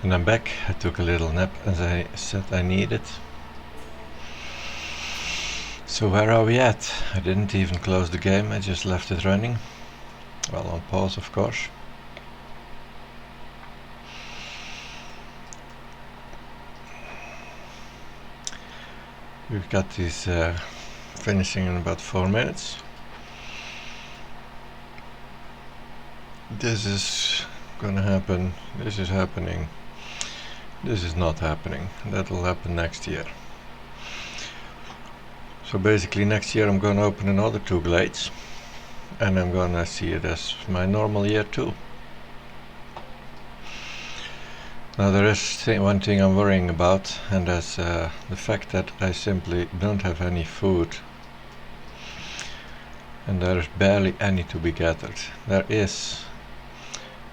And I'm back. I took a little nap as I said I needed. So where are we at? I didn't even close the game, I just left it running. Well, on pause of course. We've got these finishing in about 4 minutes. This is gonna happen, this is happening, this is not happening. That'll happen next year. So basically next year I'm gonna open another 2 glades and I'm gonna see it as my normal year too. Now there is one thing I'm worrying about, and that's the fact that I simply don't have any food. And there is barely any to be gathered. There is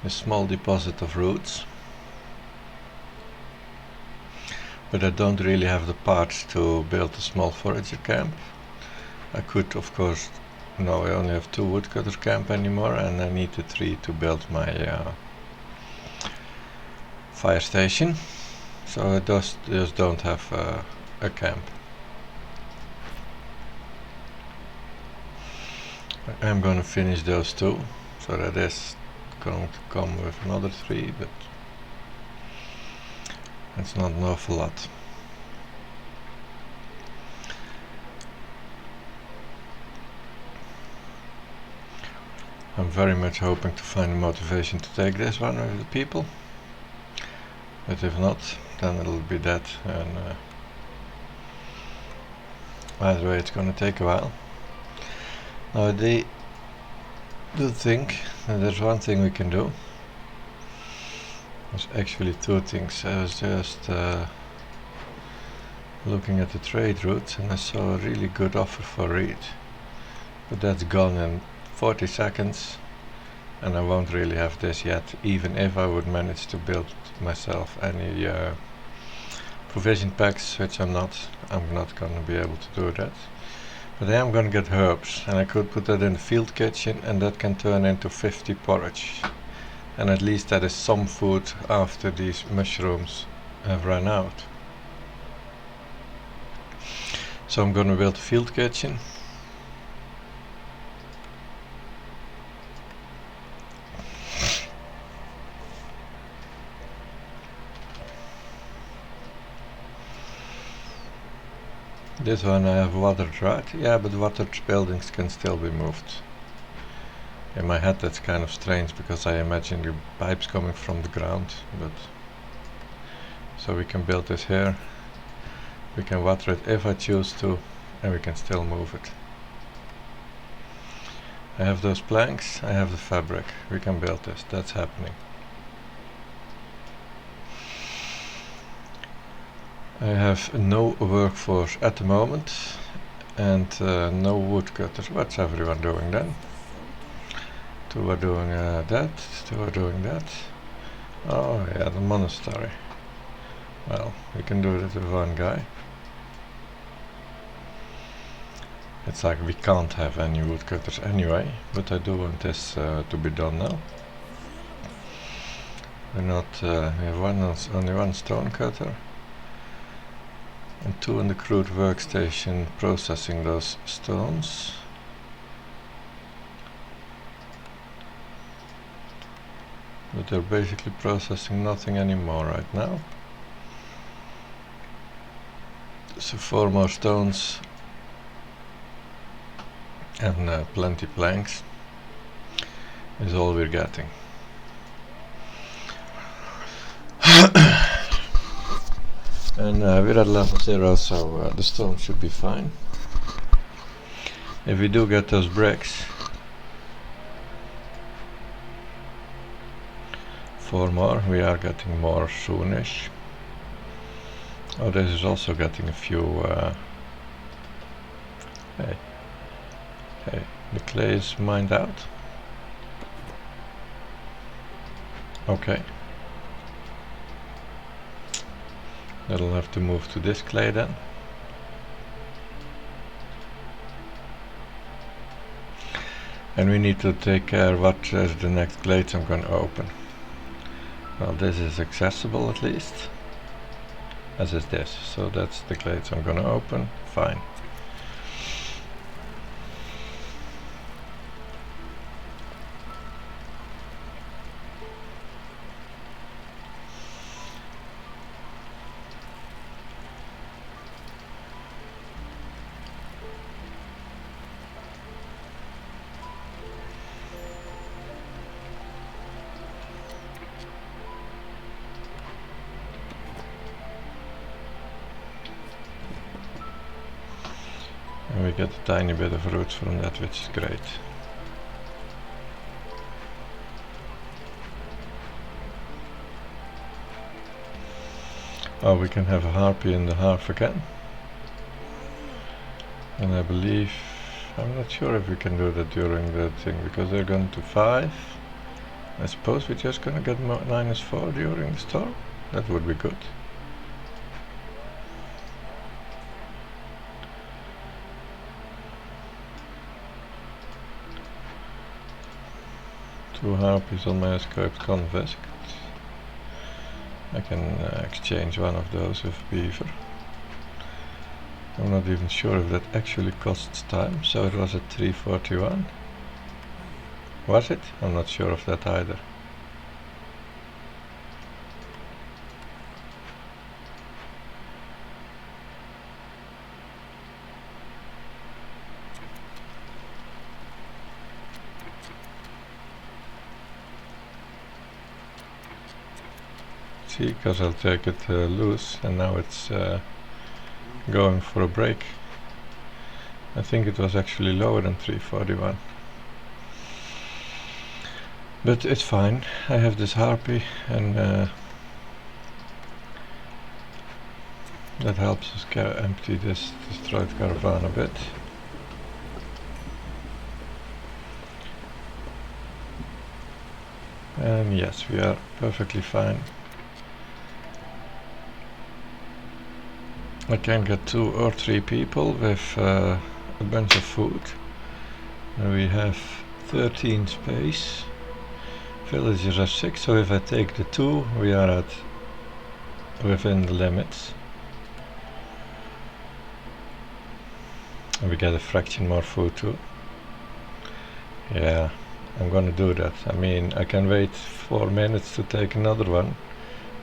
a small deposit of roots, but I don't really have the parts to build a small forager camp. I could, of course, no, I only have 2 woodcutter camp anymore, and I need the 3 to build my fire station. So I just don't have a camp. I'm gonna finish those 2, so that is going to come with another 3, but it's not an awful lot. I'm very much hoping to find a motivation to take this one with the people, but if not, then it'll be that, and either way it's gonna take a while. Now they do think that there's one thing we can do. There's actually 2 things. I was just looking at the trade routes and I saw a really good offer for reed, but that's gone in 40 seconds and I won't really have this yet, even if I would manage to build myself any provision packs, which I'm not gonna be able to do that. But I am gonna get herbs, and I could put that in the field kitchen and that can turn into 50 porridge. And at least that is some food after these mushrooms have run out. So I'm gonna build a field kitchen. This one I have watered, right? Yeah, but watered buildings can still be moved. In my head that's kind of strange because I imagine the pipes coming from the ground, but so we can build this here. We can water it if I choose to, and we can still move it. I have those planks, I have the fabric. We can build this, that's happening. I have no workforce at the moment and no woodcutters. What's everyone doing then? 2 are doing that, 2 are doing that. Oh yeah, the monastery. Well, we can do that with 1 guy. It's like we can't have any woodcutters anyway, but I do want this to be done now. We're not, we have only 1 stone cutter. And 2 in the crude workstation processing those stones. But they're basically processing nothing anymore right now. So 4 more stones and plenty planks is all we're getting. And we're at level 0, so the stone should be fine. If we do get those bricks, 4 more, we are getting more soonish. Oh, this is also getting a few. Hey, the clay is mined out. Okay. That'll have to move to this clay then. And we need to take care what is the next glades I'm going to open. Well, this is accessible at least, as is this. So that's the clades I'm gonna open. Fine. And we get a tiny bit of roots from that, which is great. Oh, we can have a harpy in the half again. And I believe, I'm not sure if we can do that during the thing, because they're going to 5. I suppose we're just gonna get -4 during the storm. That would be good. Two harpies on my escaped convict. I can exchange one of those with beaver. I'm not even sure if that actually costs time, so it was at 341. Was it? I'm not sure of that either. See, because I'll take it loose, and now it's going for a break. I think it was actually lower than 341. But it's fine. I have this harpy, and that helps us empty this destroyed caravan a bit. And yes, we are perfectly fine. I can get 2 or 3 people with a bunch of food. And we have 13 space. Villagers are 6, so if I take the 2, we are within the limits. And we get a fraction more food too. Yeah, I'm gonna do that. I mean, I can wait 4 minutes to take another one.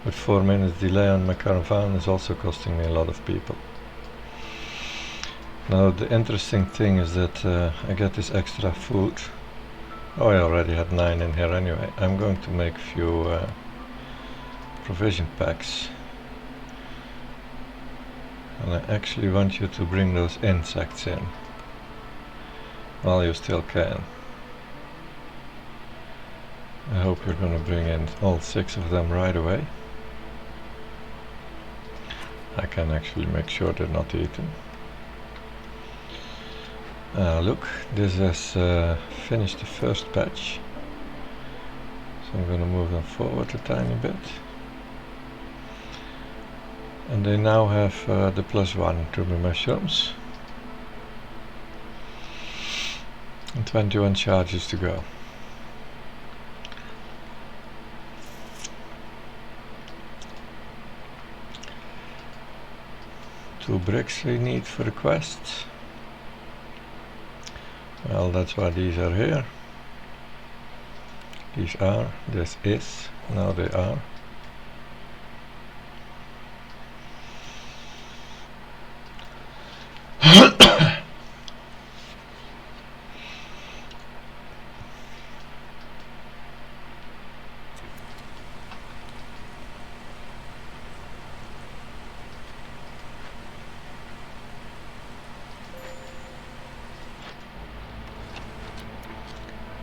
With 4 minutes delay on my caravan is also costing me a lot of people. Now the interesting thing is that I get this extra food. Oh, I already had 9 in here anyway. I'm going to make a few provision packs. And I actually want you to bring those insects in. Well, you still can. I hope you're gonna bring in all 6 of them right away. I can actually make sure they're not eaten. Look, this has finished the first batch. So I'm gonna move them forward a tiny bit. And they now have the +1 to the mushrooms. And 21 charges to go. Two bricks we need for the quest. Well, that's why these are here. These are, this is, now they are.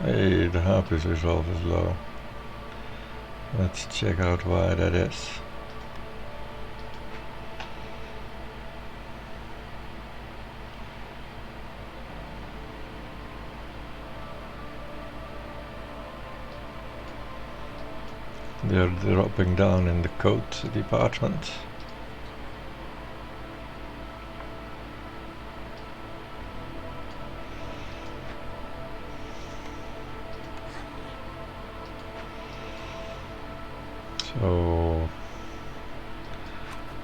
Hey, the harpy's resolve is low. Let's check out why that is. They're dropping down in the code department. So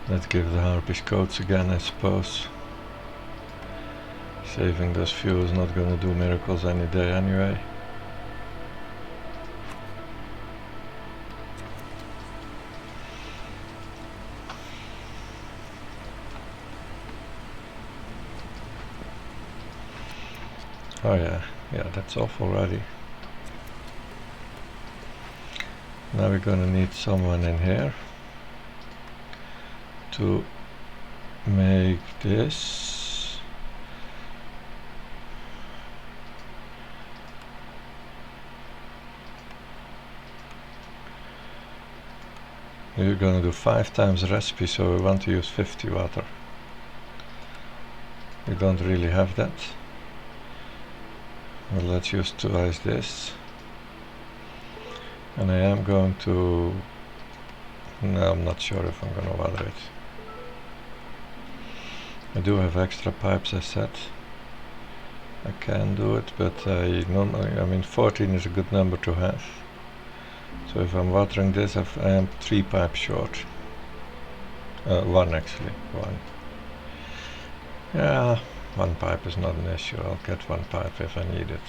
let's give the harpies coats again, I suppose. Saving those fuel is not gonna do miracles any day anyway. Oh yeah, that's off already. Now we're gonna need someone in here to make this. We're gonna do 5 times the recipe, so we want to use 50 water. We don't really have that. Well, let's use twice this. And I am going to... No, I'm not sure if I'm gonna water it. I do have extra pipes, I said. I can do it, but I 14 is a good number to have. So if I'm watering this, I am 3 pipes short. 1 actually, 1. Yeah, 1 pipe is not an issue. I'll get 1 pipe if I need it.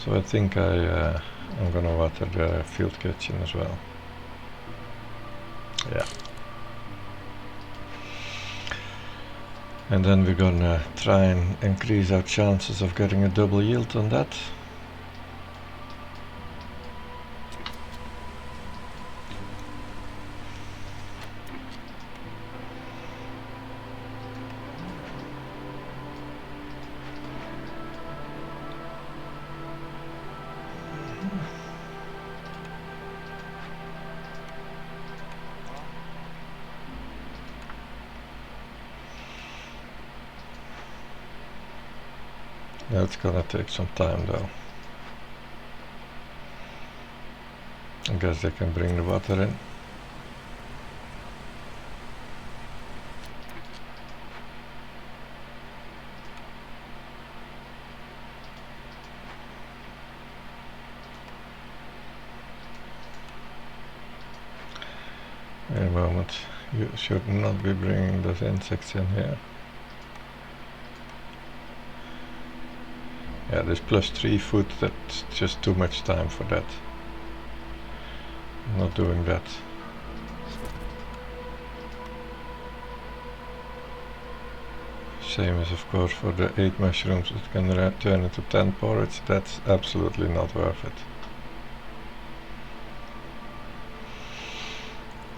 So I think I'm gonna water the field kitchen as well. Yeah. And then we're gonna try and increase our chances of getting a double yield on that. That's gonna take some time though. I guess they can bring the water in. Wait a moment, you should not be bringing those insects in here. Yeah, this +3 foot, that's just too much time for that. I'm not doing that. Same as of course for the 8 mushrooms that can turn into 10 porridge, that's absolutely not worth it.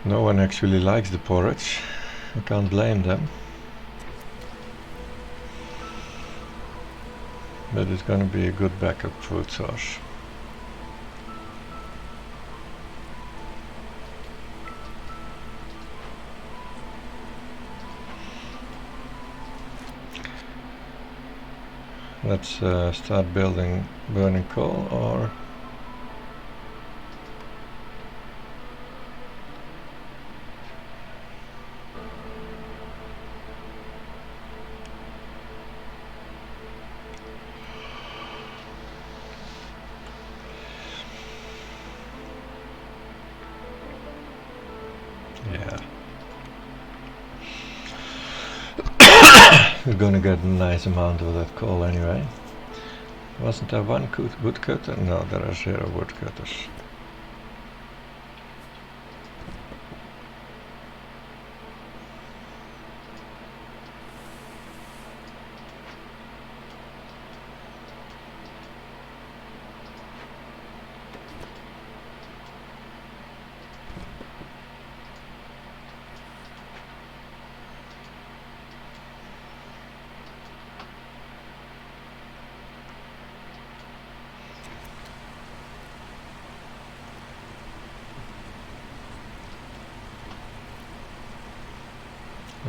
No one actually likes the porridge, I can't blame them. But it's gonna be a good backup food source. Let's start burning coal, or yeah. We're gonna get a nice amount of that coal anyway. Wasn't there 1 woodcutter? No, there are 0 woodcutters.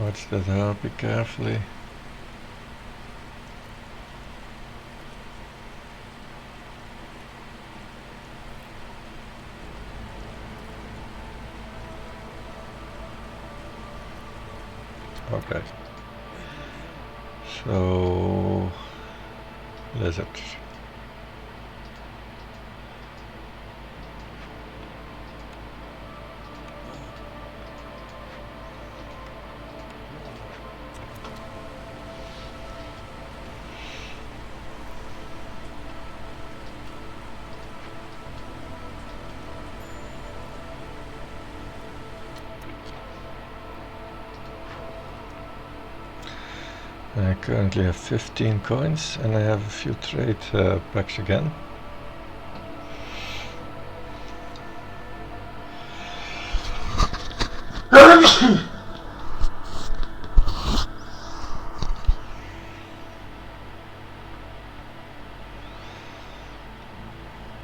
Watch that harpy carefully. Okay. So lizards. I currently have 15 coins and I have a few trade packs again.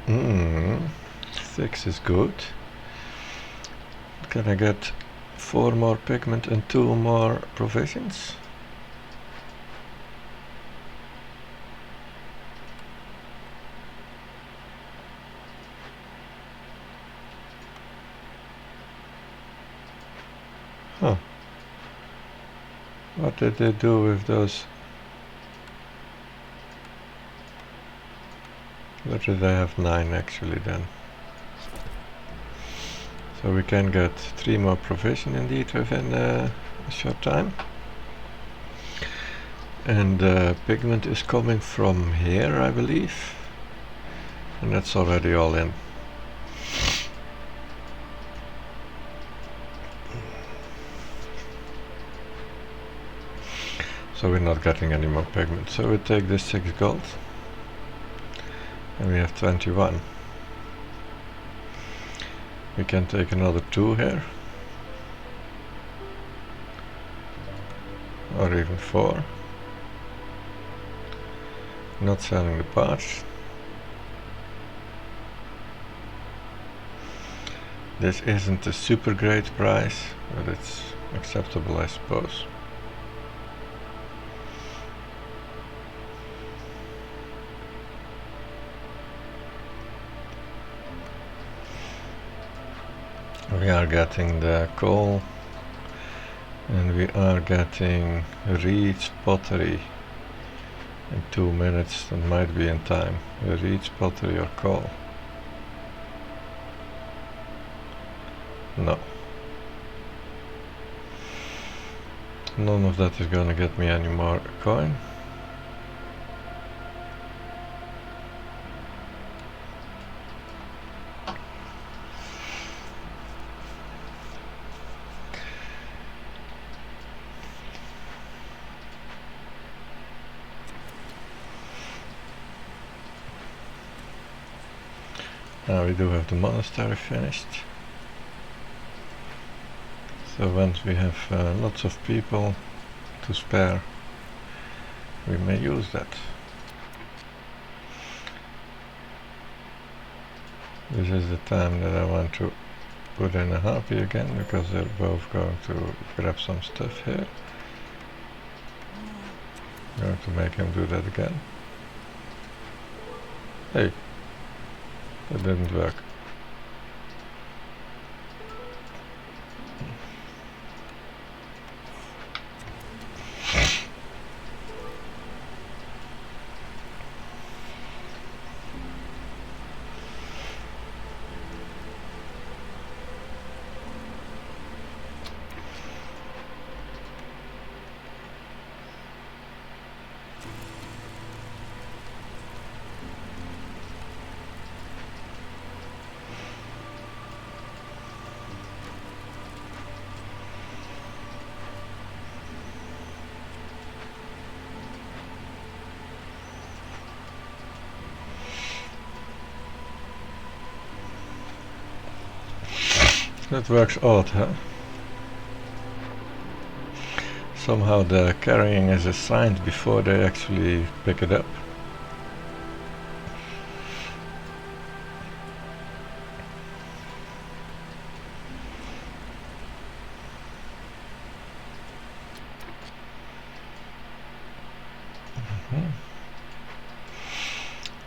Mm, 6 is good. Can I get 4 more pigment and 2 more provisions? Huh. What did they do with those? What did I have? 9 actually then. So we can get 3 more provision indeed within a short time. And pigment is coming from here, I believe. And that's already all in. So we're not getting any more pigment. So we take this 6 gold. And we have 21. We can take another 2 here. Or even 4. Not selling the parts. This isn't a super great price, but it's acceptable, I suppose. We are getting the coal and we are getting reeds pottery in 2 minutes. That might be in time. Reeds pottery or coal. No. None of that is gonna get me any more coin. Now we do have the monastery finished. So once we have lots of people to spare, we may use that. This is the time that I want to put in a harpy again, because they're both going to grab some stuff here. I'm going to make him do that again. Hey, that didn't work. That works odd, huh? Somehow the carrying is assigned before they actually pick it up.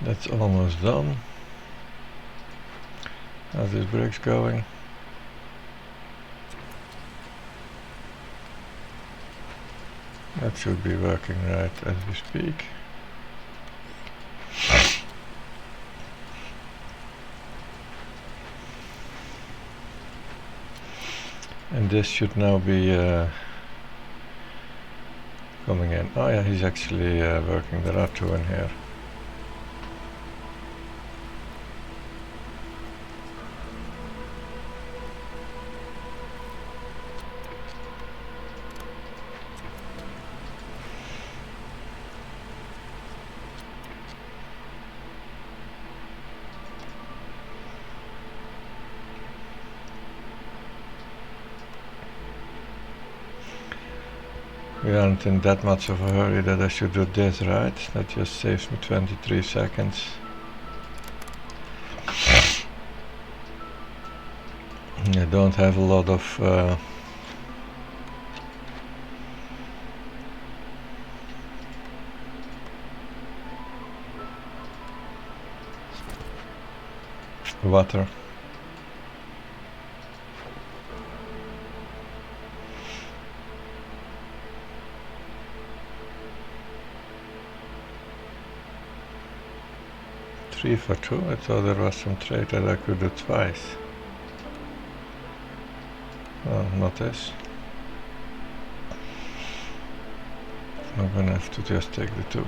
That's almost done. How's this bricks going? That should be working right as we speak. And this should now be coming in. Oh yeah, he's actually working. There are 2 in here. We aren't in that much of a hurry that I should do this, right? That just saves me 23 seconds. I don't have a lot of water. Three for two. I thought there was some trade that I could do twice. Oh, not this. I'm gonna have to just take the two.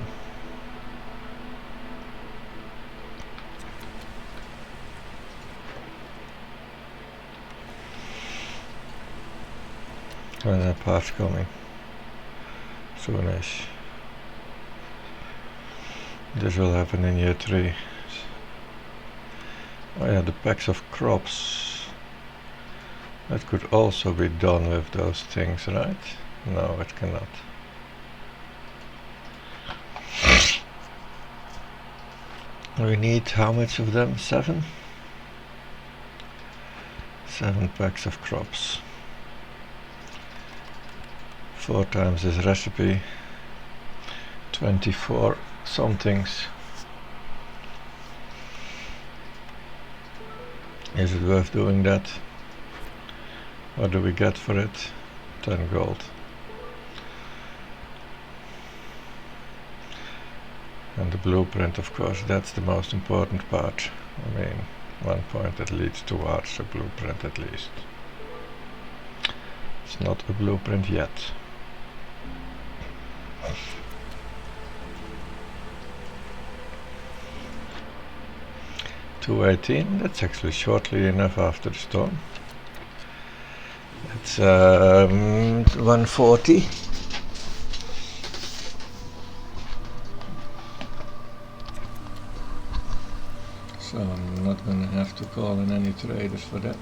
When that part's coming. Soonish. This will happen in year 3. Oh yeah, the packs of crops. That could also be done with those things, right? No, it cannot. We need how much of them? 7? 7 packs of crops. 4 times this recipe. 24 somethings. Is it worth doing that? What do we get for it? 10 gold. And the blueprint, of course, that's the most important part. I mean, one point that leads towards a blueprint at least. It's not a blueprint yet. 218, that's actually shortly enough after the storm. It's 140. So I'm not gonna have to call in any traders for that.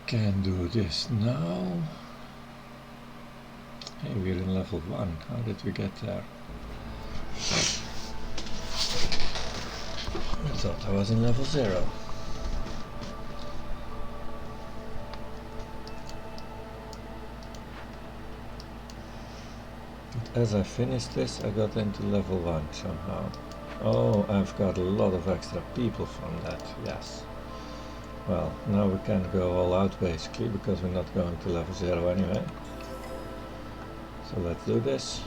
Can do this now. Hey, we're in level 1. How did we get there? I thought I was in level 0. But as I finished this, I got into level 1 somehow. Oh, I've got a lot of extra people from that, yes. Well, now we can go all out basically, because we're not going to level 0 anyway. So let's do this.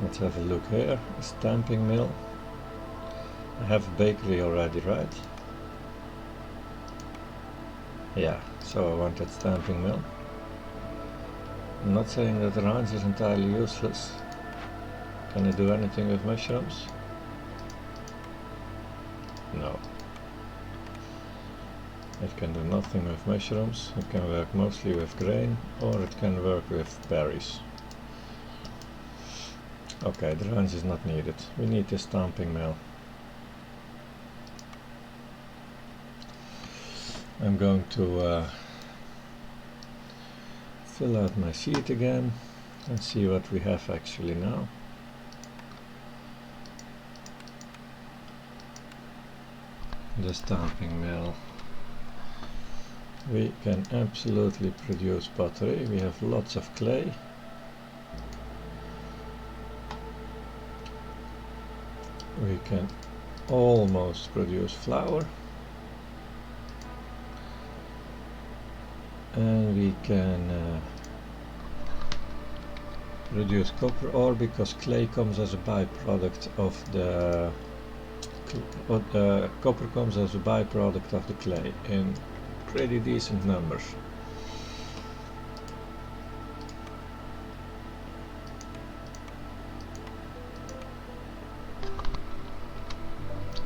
Let's have a look here. A stamping mill. I have a bakery already, right? Yeah, so I want that stamping mill. I'm not saying that the ranch is entirely useless. Can I do anything with mushrooms? No. It can do nothing with mushrooms. It can work mostly with grain, or it can work with berries. Okay, the ranch is not needed. We need the stamping mill. I'm going to fill out my sheet again and see what we have actually now. The stamping mill. We can absolutely produce pottery. We have lots of clay. We can almost produce flour. and we can reduce copper ore because clay comes as a byproduct of the copper comes as a byproduct of the clay in pretty decent numbers.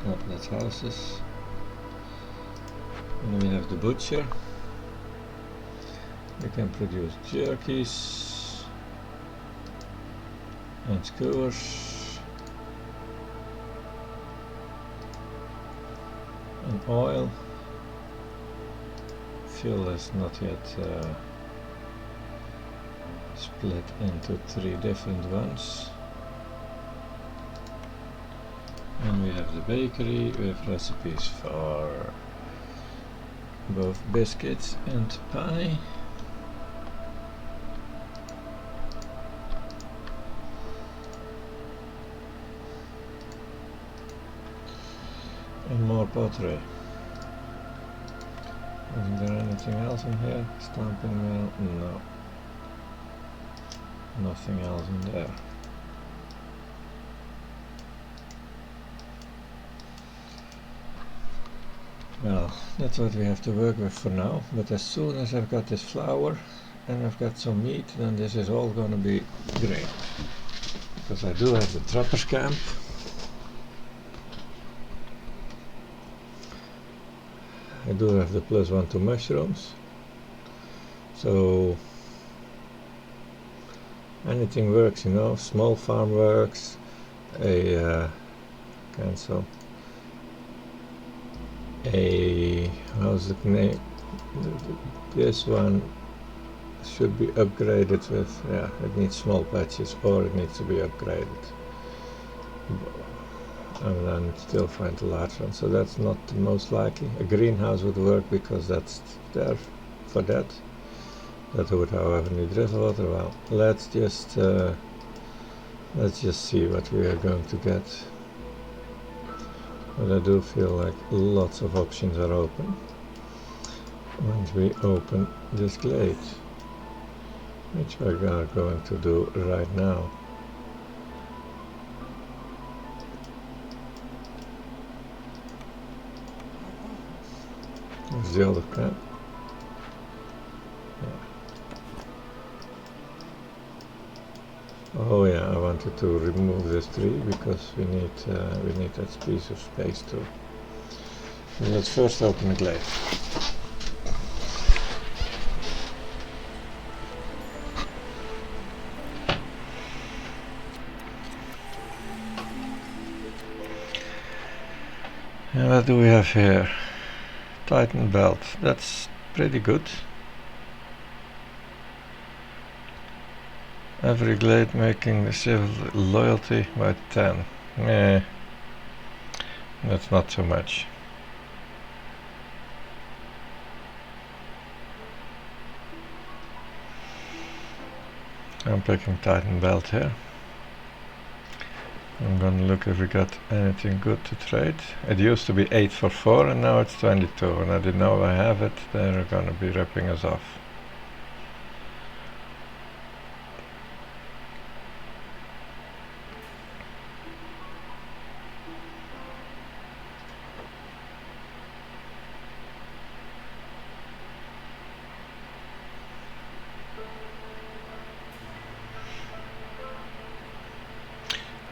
Oh, that's houses. And we have the butcher. We can produce jerkies and skewers and oil. Fuel is not yet split into 3 different ones. And we have the bakery with recipes for both biscuits and pie. And more pottery. Isn't there anything else in here? Stamping mill? No. Nothing else in there. Well, that's what we have to work with for now, but as soon as I've got this flour and I've got some meat, then this is all gonna be great. Because I do have the trapper's camp. I do have the +1 to mushrooms. So anything works, you know, small farm works, cancel. How's the name? This one should be upgraded with, yeah, it needs small patches or it needs to be upgraded. And then still find a large one, so that's not the most likely. A greenhouse would work because that's there for that. That would, however, need drizzle water. Well, let's just see what we are going to get. But I do feel like lots of options are open once we open this glade, which we are going to do right now. Where's the other cat? Yeah. Oh yeah, I wanted to remove this tree because we need that piece of space too. And let's first open the glade. And what do we have here? Titan belt. That's pretty good. Every glade making the civil loyalty by 10. Meh. That's not so much. I'm picking Titan belt here. I'm gonna look if we got anything good to trade. It used to be 8 for 4 and now it's 22, and I didn't know I have it. They're gonna be ripping us off.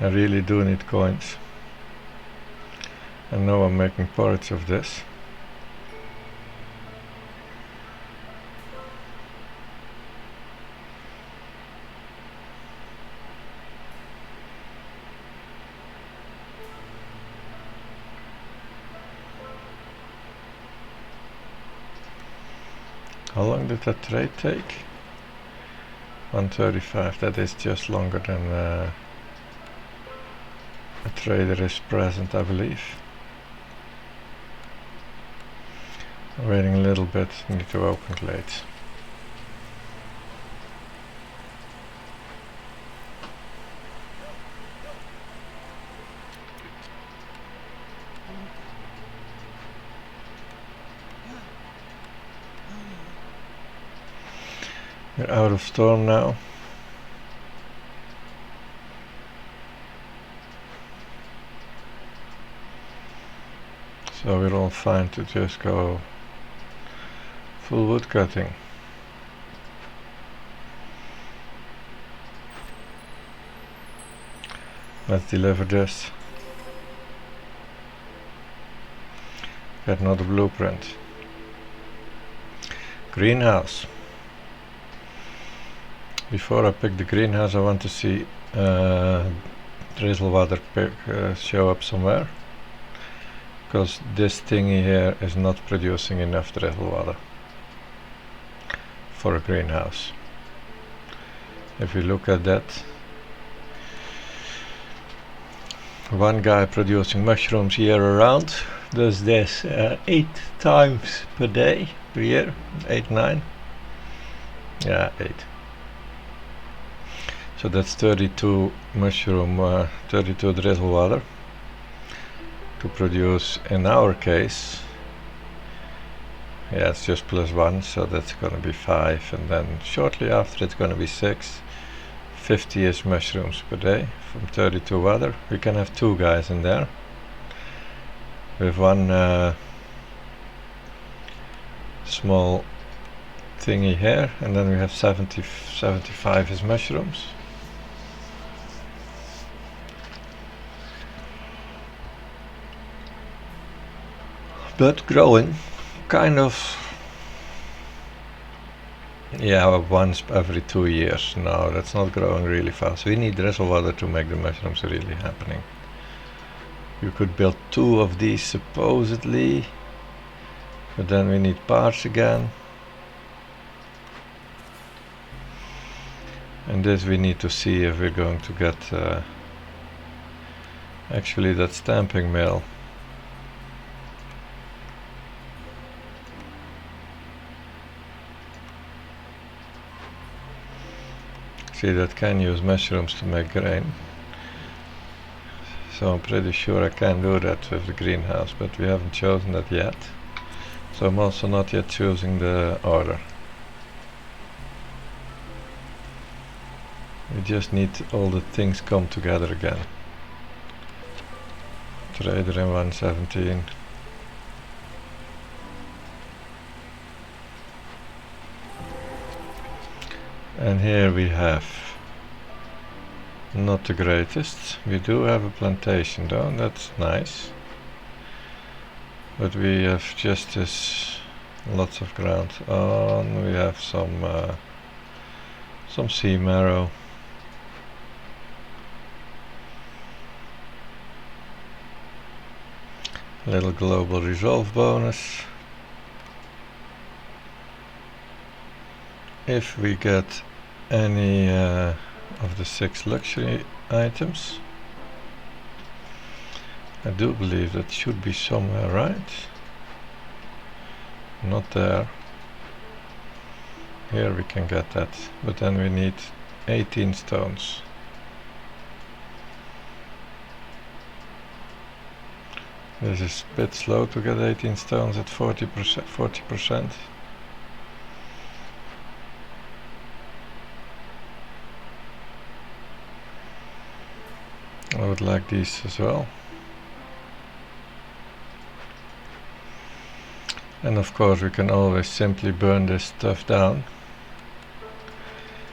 I really do need coins. And now I'm making porridge of this. How long did that trade take? 135, that is just longer than a trader is present, I believe. Waiting a little bit, need to open glades. We're out of storm now. So we're all fine to just go full wood cutting. Let's deliver this. Get another blueprint. Greenhouse. Before I pick the greenhouse, I want to see drizzle water show up somewhere, because this thingy here is not producing enough drizzle water for a greenhouse. If you look at that, one guy producing mushrooms year around does this 8 times per day, per year, 8, 9, yeah, 8. So that's 32 mushroom, 32 drizzle water to produce, in our case, yeah, it's just +1, so that's gonna be 5, and then shortly after it's gonna be 6. 50-ish mushrooms per day from 32 water. We can have 2 guys in there with one small thingy here, and then we have 75-ish mushrooms. But growing kind of, yeah, once every 2 years. No, that's not growing really fast. We need drizzle water to make the mushrooms really happening. You could build 2 of these supposedly, but then we need parts again. And this we need to see if we're going to get actually that stamping mill. See, that can use mushrooms to make grain. So I'm pretty sure I can do that with the greenhouse, but we haven't chosen that yet. So I'm also not yet choosing the order. We just need all the things come together again. Trader in 117. And here we have not the greatest. We do have a plantation though, that's nice. But we have just this lots of ground on. We have some sea marrow. Little global resolve bonus. If we get any of the 6 luxury items, I do believe that should be somewhere, right? Not there. Here we can get that, but then we need 18 stones. This is a bit slow to get 18 stones at 40%. I would like these as well. And of course we can always simply burn this stuff down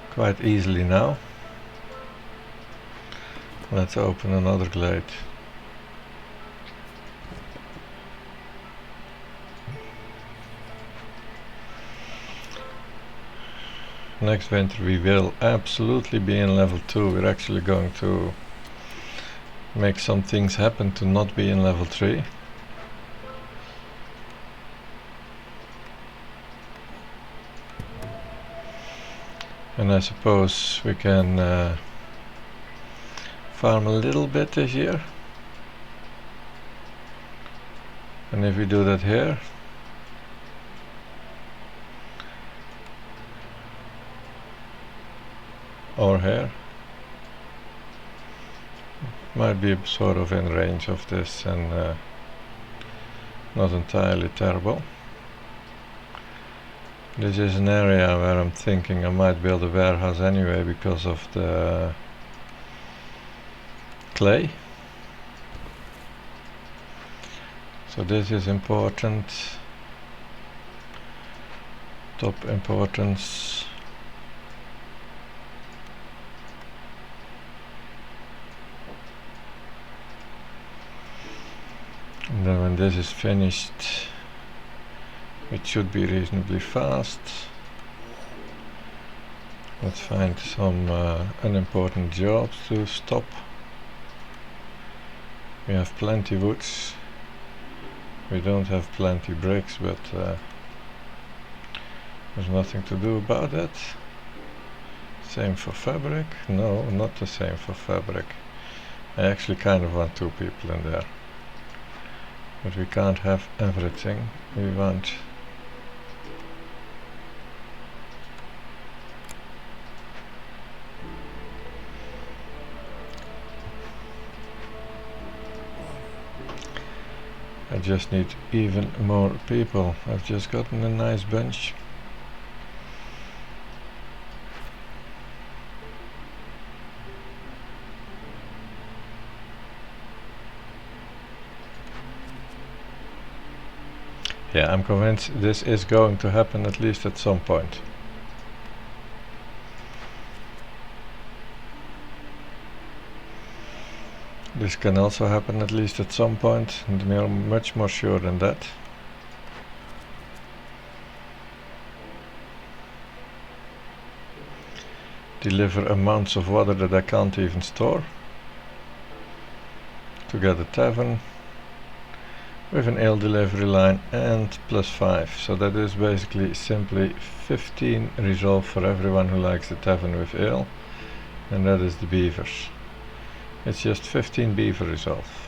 quite easily now. Let's open another glade. Next winter we will absolutely be in level 2. We're actually going to make some things happen to not be in level 3. And I suppose we can farm a little bit this year. And if we do that here, or here, might be sort of in range of this and not entirely terrible. This is an area where I'm thinking I might build a warehouse anyway because of the clay. So this is important, top importance. And then when this is finished, it should be reasonably fast. Let's find some unimportant jobs to stop. We have plenty woods. We don't have plenty bricks, but there's nothing to do about that. Same for fabric. No, not the same for fabric. I actually kind of want 2 people in there. But we can't have everything. We want I just need even more people. I've just gotten a nice bench. Yeah, I'm convinced this is going to happen at least at some point. This can also happen at least at some point, and we are much more sure than that. Deliver amounts of water that I can't even store. To get a tavern with an ale delivery line and +5. So that is basically simply 15 resolve for everyone who likes a tavern with ale, and that is the beavers. It's just 15 beaver resolve.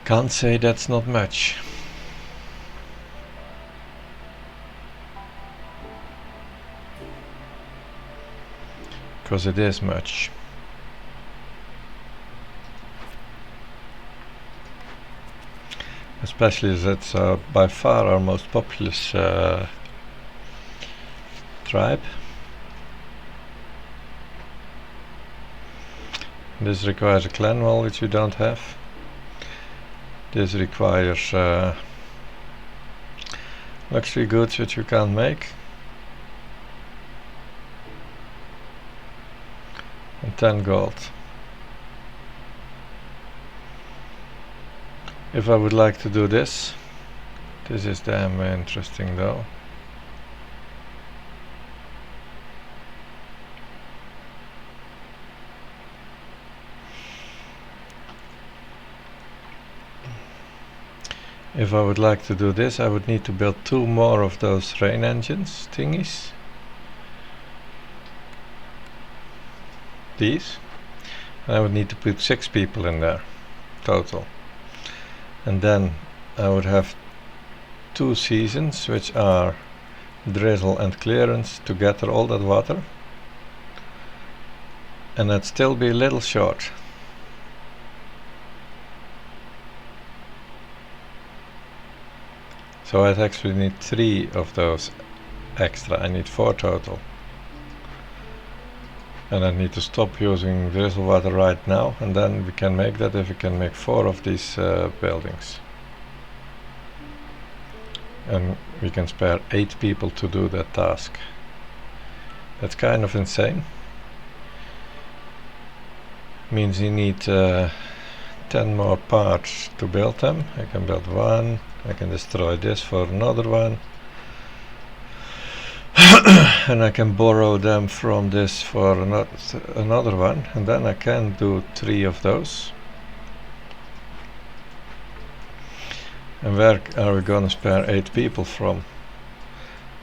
Can't say that's not much. Because it is much. Especially as it's by far our most populous tribe. This requires a clan wall, which we don't have. This requires luxury goods, which we can't make. And 10 gold. If I would like to do this, this is damn interesting though. If I would like to do this, I would need to build 2 more of those rain engines thingies. These. And I would need to put 6 people in there total. And then I would have 2 seasons, which are drizzle and clearance, to gather all that water. And I'd still be a little short. So I'd actually need 3 of those extra. I need 4 total. And I need to stop using drizzle water right now, and then we can make that if we can make 4 of these buildings. And we can spare 8 people to do that task. That's kind of insane. Means you need 10 more parts to build them. I can build 1. I can destroy this for another one. And I can borrow them from this for another one, and then I can do 3 of those. And where are we gonna spare 8 people from?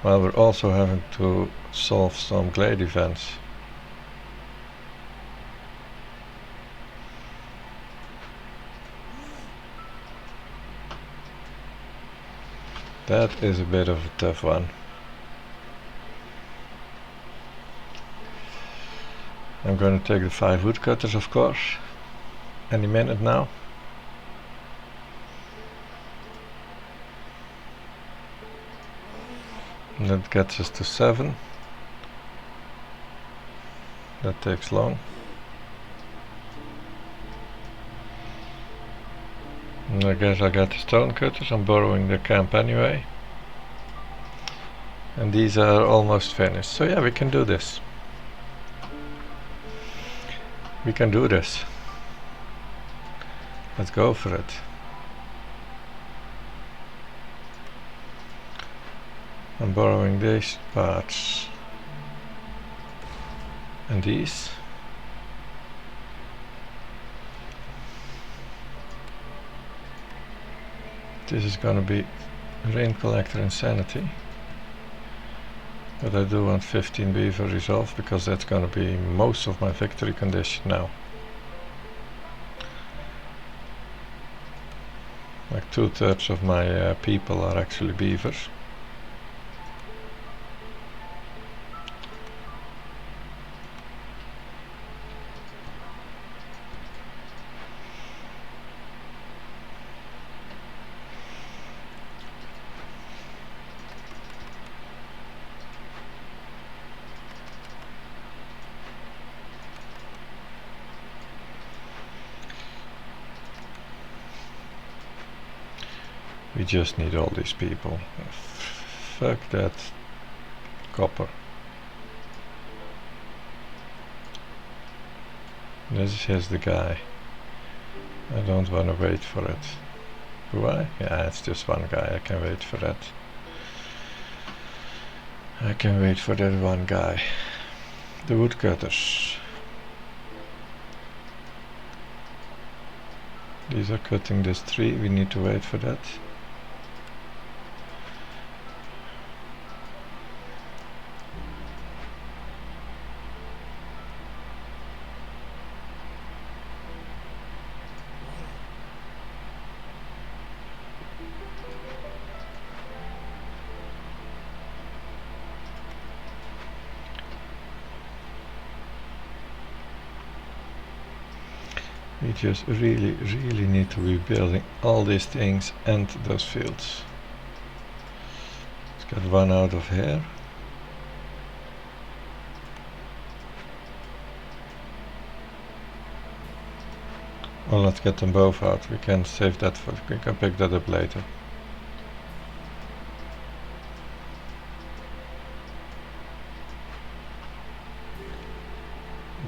Well, we're also having to solve some glade events. That is a bit of a tough one. I'm going to take the 5 woodcutters, of course, any minute now. And that gets us to 7. That takes long. And I guess I got the stone cutters. I'm borrowing the camp anyway. And these are almost finished. So yeah, we can do this. We can do this. Let's go for it. I'm borrowing these parts. And these. This is gonna be rain collector insanity. But I do want 15 beaver resolve because that's gonna be most of my victory condition now. Like 2/3 of my people are actually beavers. We just need all these people. Fuck that copper. Here's the guy. I don't want to wait for it. Do I? Yeah, it's just one guy. I can wait for that. I can wait for that one guy. The woodcutters. These are cutting this tree. We need to wait for that. We just really need to be building all these things and those fields. Let's get one out of here. Well, let's get them both out. We can save that for, we can pick that up later.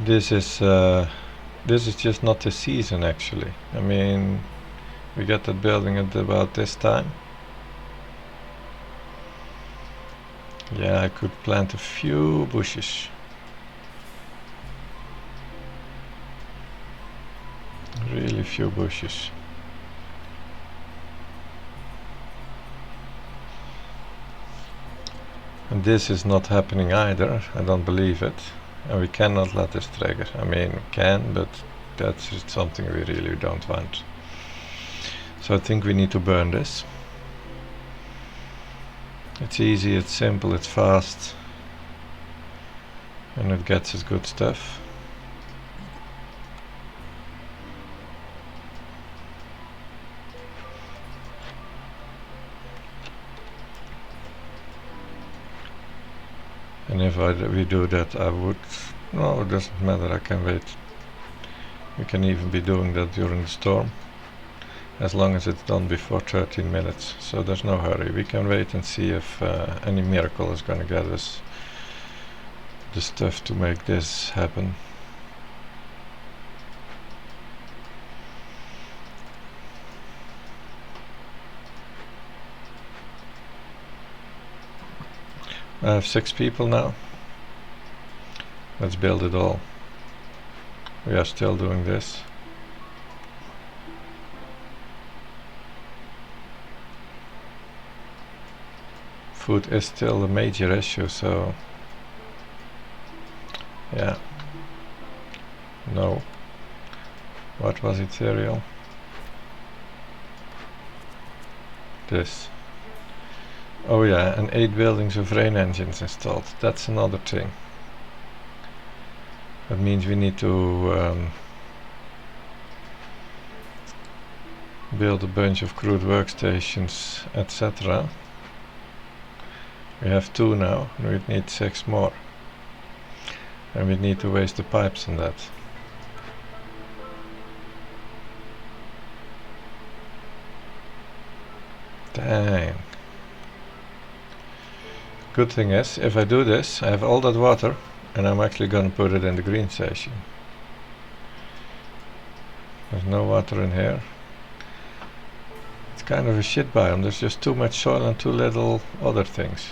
This is just not the season actually. I mean, we got that building at about this time. Yeah, I could plant a few bushes. Really few bushes. And this is not happening either. I don't believe it. And we cannot let this trigger. I mean, we can, but that's just something we really don't want. So I think we need to burn this. It's easy, it's simple, it's fast. And it gets us good stuff. And if we do that, I would... No, it doesn't matter, I can wait. We can even be doing that during the storm. As long as it's done before 13 minutes. So there's no hurry. We can wait and see if any miracle is gonna get us the stuff to make this happen. I have 6 people now. Let's build it all. We are still doing this. Food is still a major issue, so yeah. No. What was it, cereal? This. Oh yeah, and 8 buildings with rain engines installed. That's another thing. That means we need to build a bunch of crude workstations, etc. We have 2 now, and we need 6 more. And we need to waste the pipes on that. Dang. Good thing is, if I do this, I have all that water, and I'm actually gonna put it in the green station. There's no water in here. It's kind of a shit biome. There's just too much soil and too little other things.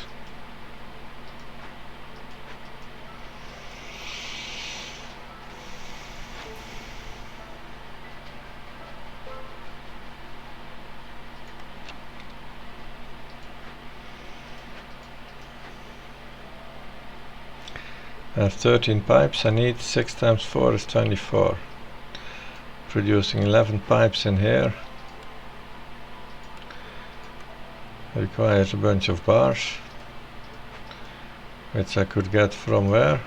I have 13 pipes. I need 6 times 4 is 24. Producing 11 pipes in here requires a bunch of bars, which I could get from where?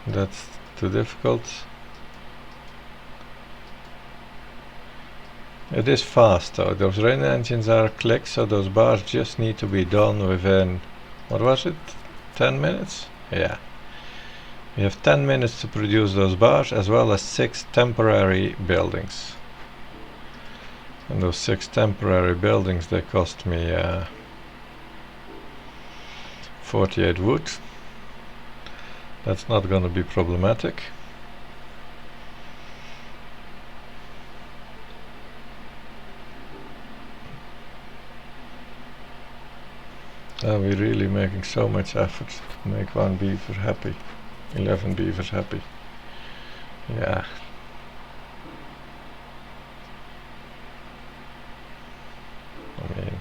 That's too difficult. It is fast though. Those rain engines are click, so those bars just need to be done within, what was it, 10 minutes? Yeah. We have 10 minutes to produce those bars, as well as 6 temporary buildings. And those 6 temporary buildings, they cost me 48 wood. That's not gonna be problematic. We're really making so much effort to make 1 beaver happy. 11 beavers happy. Yeah. I mean,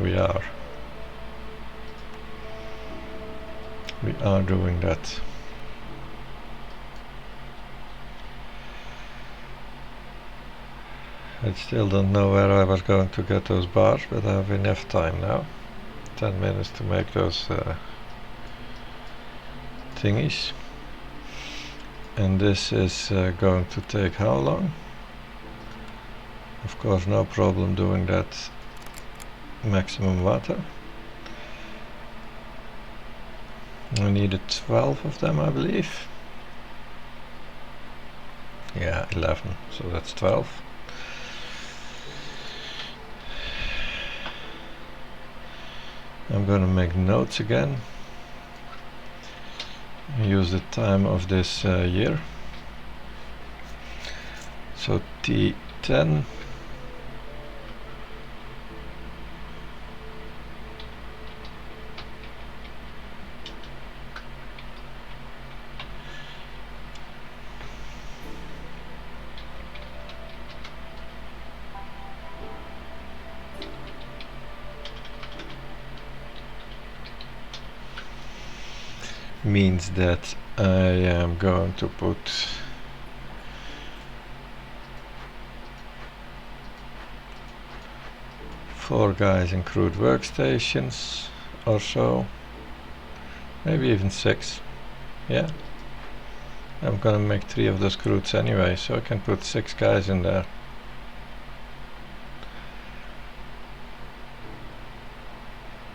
we are doing that. I still don't know where I was going to get those bars, but I have enough time now. 10 minutes to make those thingies. And this is going to take how long? Of course, no problem doing that maximum water. I needed 12 of them, I believe. Yeah, 11, so that's 12. I'm gonna make notes again. Use the time of this year. So T10. Means that I am going to put four guys in crude workstations or so, maybe even 6. Yeah, I'm gonna make 3 of those crudes anyway, so I can put 6 guys in there.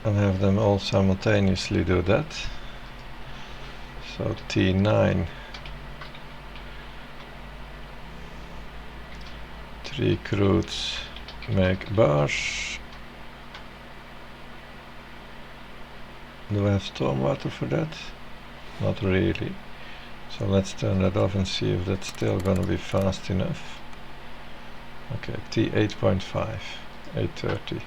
And have them all simultaneously do that. So T9, 3 crudes make bars. Do I have stormwater for that? Not really. So let's turn that off and see if that's still gonna be fast enough. Okay, T8.5, 830.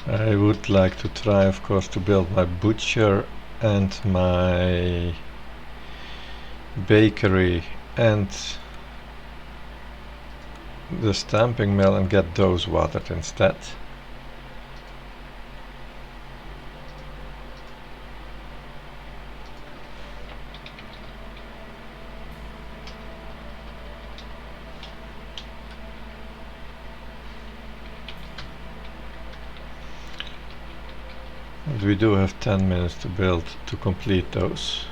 I would like to try, of course, to build my butcher and my bakery and the stamping mill and get those watered instead. And we do have 10 minutes to complete those.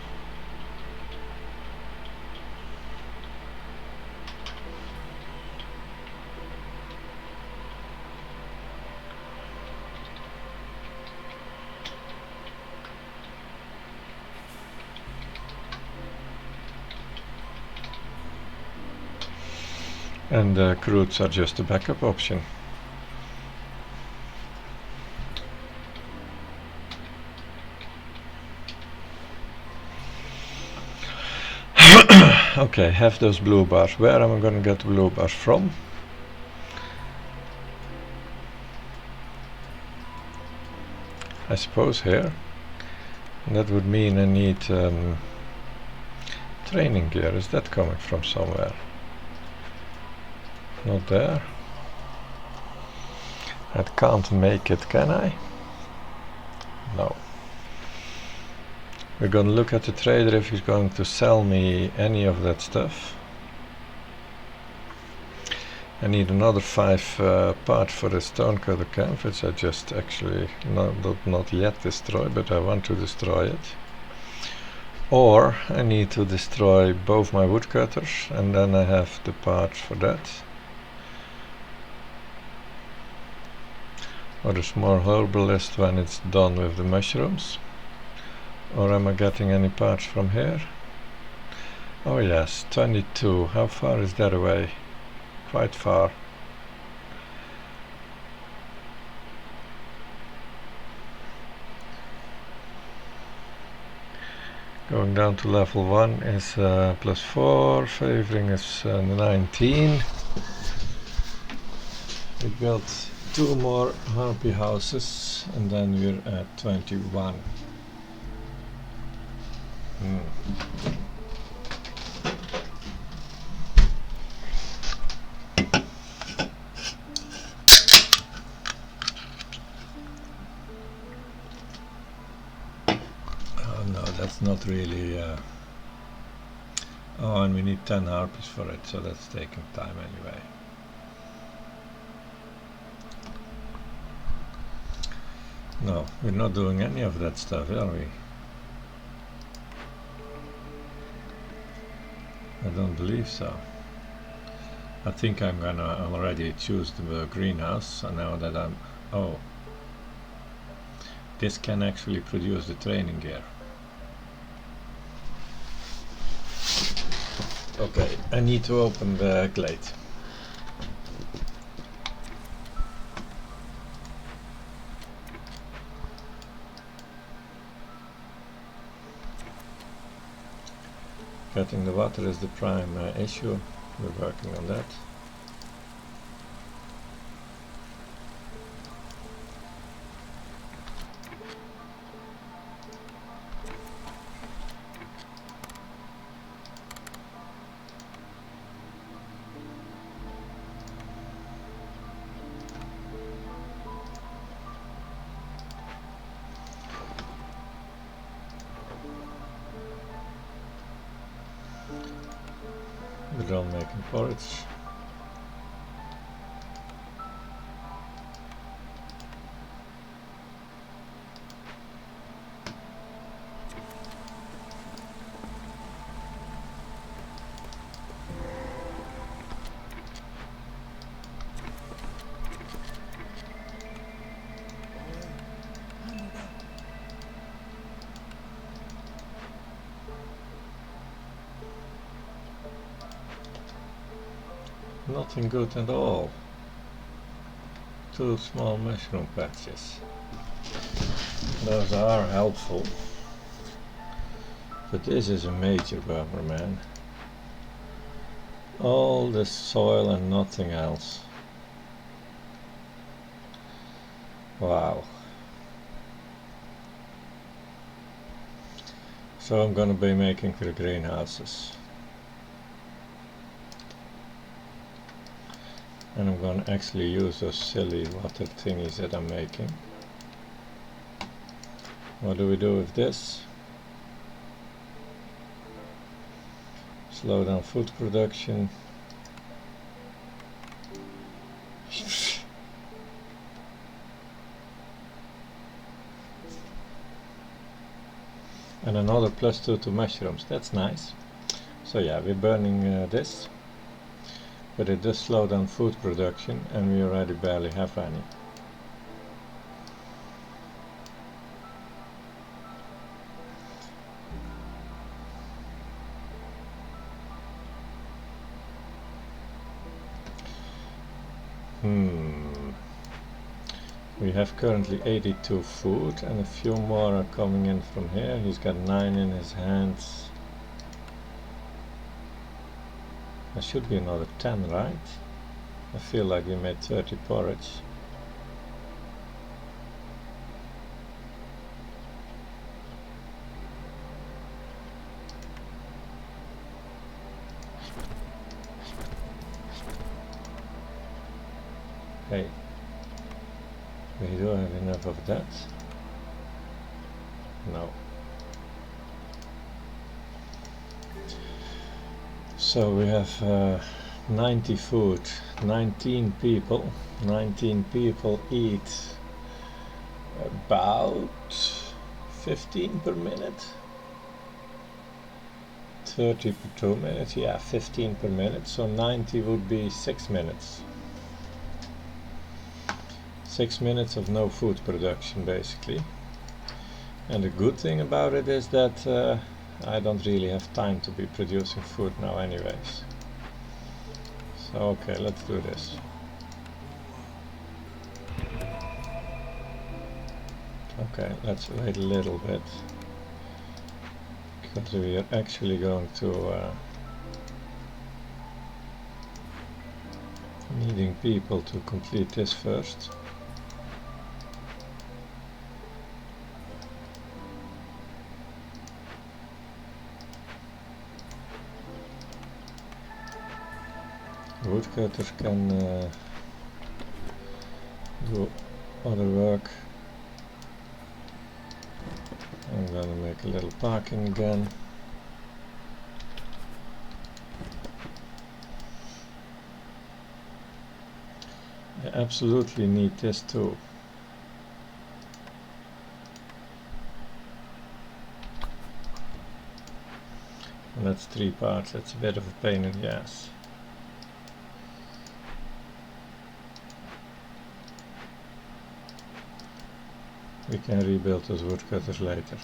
And crudes are just a backup option. Okay, have those blue bars. Where am I going to get the blue bars from? I suppose here. And that would mean I need training gear. Is that coming from somewhere? Not there. I can't make it, can I? No. We're going to look at the trader if he's going to sell me any of that stuff. I need another 5 parts for the stonecutter camp, which I just actually not yet destroy, but I want to destroy it. Or I need to destroy both my woodcutters, and then I have the parts for that. Or the small herbalist when it's done with the mushrooms. Or am I getting any parts from here? Oh yes, 22. How far is that away? Quite far. Going down to level 1 is +4, favoring is 19. We built 2 more harpy houses and then we're at 21. Oh no, that's not really oh, and we need 10 harpies for it, so that's taking time anyway. No, we're not doing any of that stuff, are we? I don't believe so. I think I'm gonna already choose the greenhouse, and now that I'm... oh. This can actually produce the training gear. Okay, I need to open the glade. Getting the water is the prime issue. We're working on that. We're all making porridge. Nothing good at all. 2 small mushroom patches. Those are helpful. But this is a major bummer, man. All the soil and nothing else. Wow. So I'm gonna be making the greenhouses. And I'm gonna actually use those silly water thingies that I'm making. What do we do with this? Slow down food production. And another +2 to mushrooms, that's nice. So yeah, we're burning this, but it does slow down food production and we already barely have any. We have currently 82 food and a few more are coming in from here. He's got 9 in his hands. There should be another 10, right? I feel like we made 30 porridge. Hey, we don't have enough of that. No. So we have 90 food, 19 people. 19 people eat about 15 per minute. 30 per 2 minutes, yeah, 15 per minute. So 90 would be 6 minutes. 6 minutes of no food production basically. And the good thing about it is that I don't really have time to be producing food now anyways. So okay, let's do this. Okay, let's wait a little bit, because we are actually going to needing people to complete this first. Woodcutters can do other work. I'm gonna make a little parking again. I absolutely need this too. And that's 3 parts, that's a bit of a pain in the ass. We can rebuild those woodcutters later.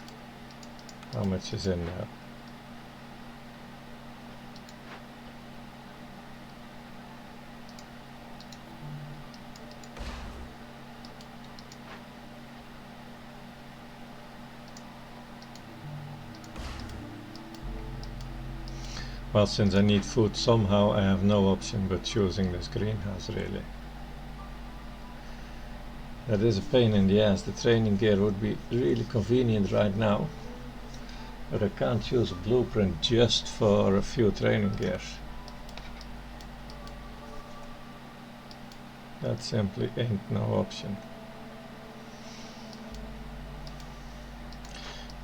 How much is in there? Well, since I need food somehow, I have no option but choosing this greenhouse really. That is a pain in the ass. The training gear would be really convenient right now, but I can't use a blueprint just for a few training gears. That simply ain't no option.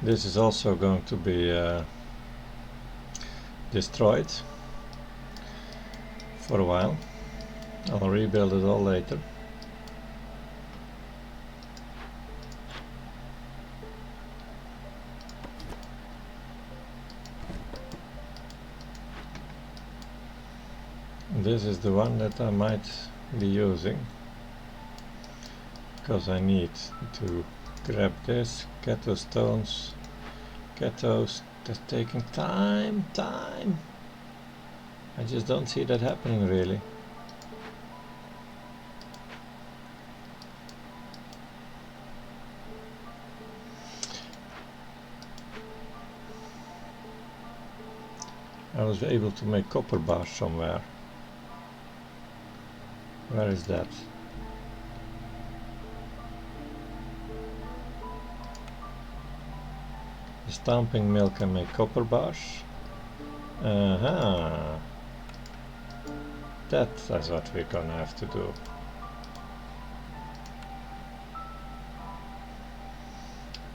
This is also going to be destroyed for a while. I'll rebuild it all later. This is the one that I might be using, because I need to grab this, get those stones, get those. That's taking time. I just don't see that happening really. I was able to make copper bars somewhere. Where is that? The stamping mill can make copper bars. That's what we're gonna have to do.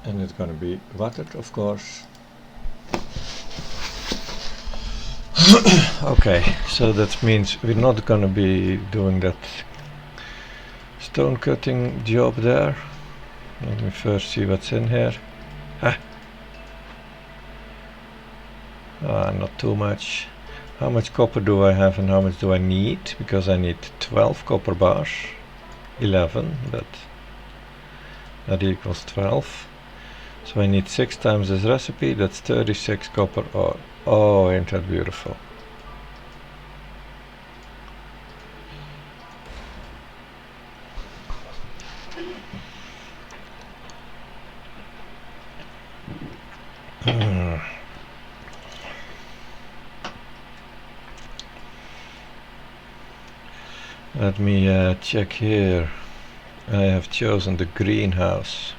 And it's gonna be watered, of course. Okay, so that means we're not gonna be doing that stone cutting job there. Let me first see what's in here. Not too much. How much copper do I have and how much do I need? Because I need 12 copper bars. 11, but that equals 12. So I need 6 times this recipe, that's 36 copper ore. Oh, ain't that beautiful. Let me check here. I have chosen the greenhouse.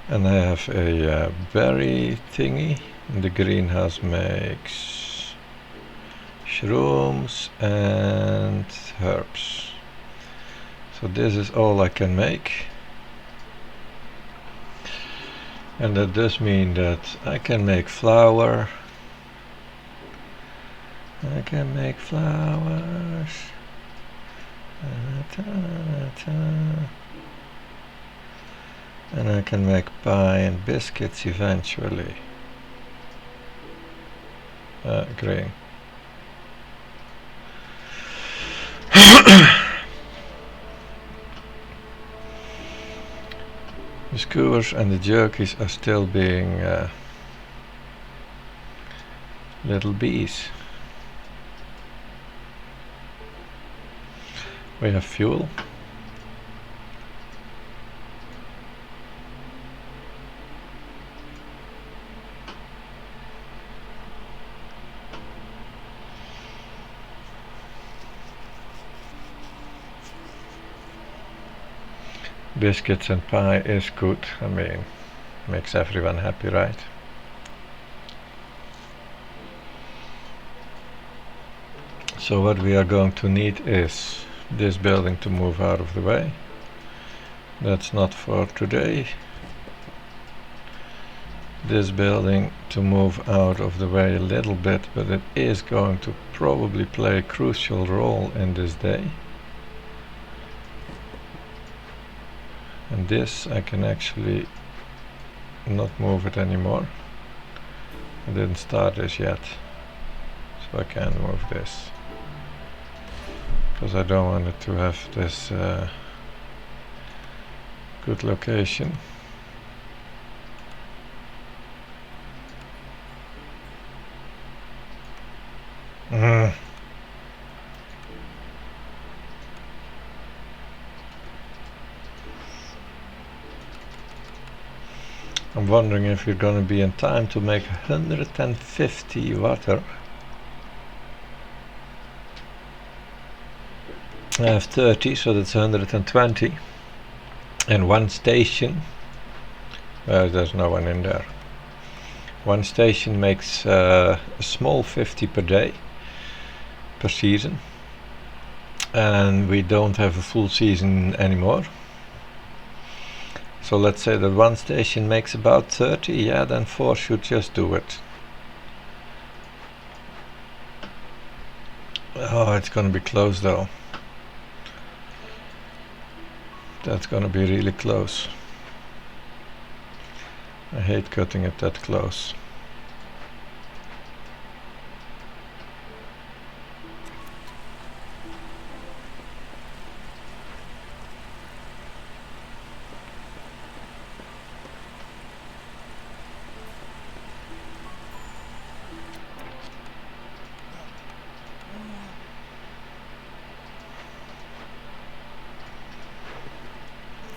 And I have a berry thingy. The greenhouse makes shrooms and herbs. So this is all I can make. And that does mean that I can make flour. I can make flowers. And I can make pie and biscuits eventually. Green. The skewers and the jerkies are still being little bees. We have fuel. Biscuits and pie is good. I mean, makes everyone happy, right? So what we are going to need is this building to move out of the way. That's not for today. This building to move out of the way a little bit, but it is going to probably play a crucial role in this day. And this I can actually not move it anymore. I didn't start this yet, so I can't move this because I don't want it to have this good location. I'm wondering if you're gonna be in time to make 150 water. I have 30, so that's 120. And one station, there's no one in there. One station makes a small 50 per day, per season. And we don't have a full season anymore. So let's say that one station makes about 30, yeah, then 4 should just do it. Oh, it's gonna be close though. That's gonna be really close. I hate cutting it that close.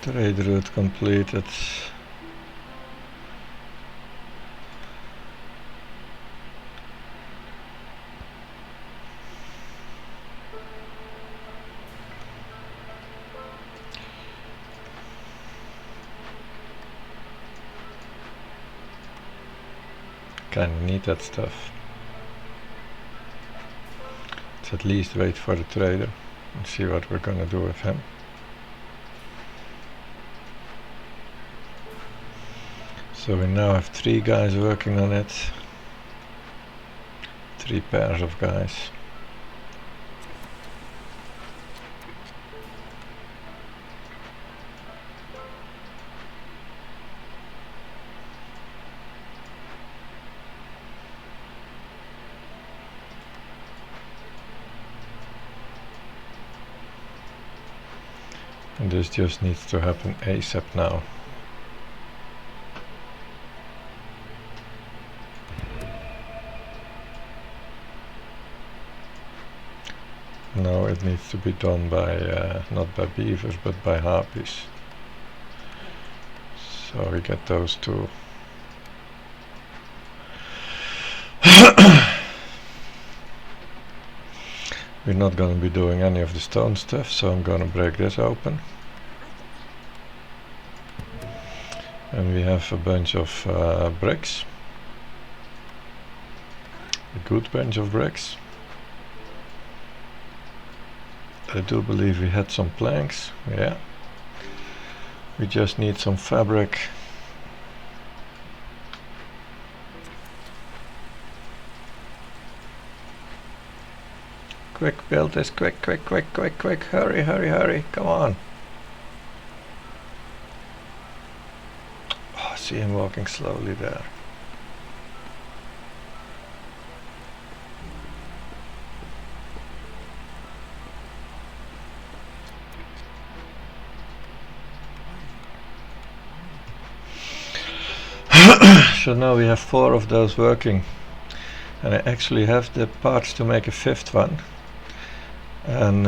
Trade route completed. Kinda need that stuff. Let's at least wait for the trader and see what we're gonna do with him. So we now have 3 guys working on it. 3 pairs of guys. And this just needs to happen ASAP now. No, it needs to be done by, not by beavers, but by harpies. So we get those 2. We're not going to be doing any of the stone stuff, so I'm going to break this open. And we have a bunch of bricks. A good bunch of bricks. I do believe we had some planks, yeah. We just need some fabric. Quick, build this, quick, quick, quick, quick, quick, hurry, hurry, hurry, come on. Oh, I see him walking slowly there. So now we have 4 of those working, and I actually have the parts to make a 5th one. And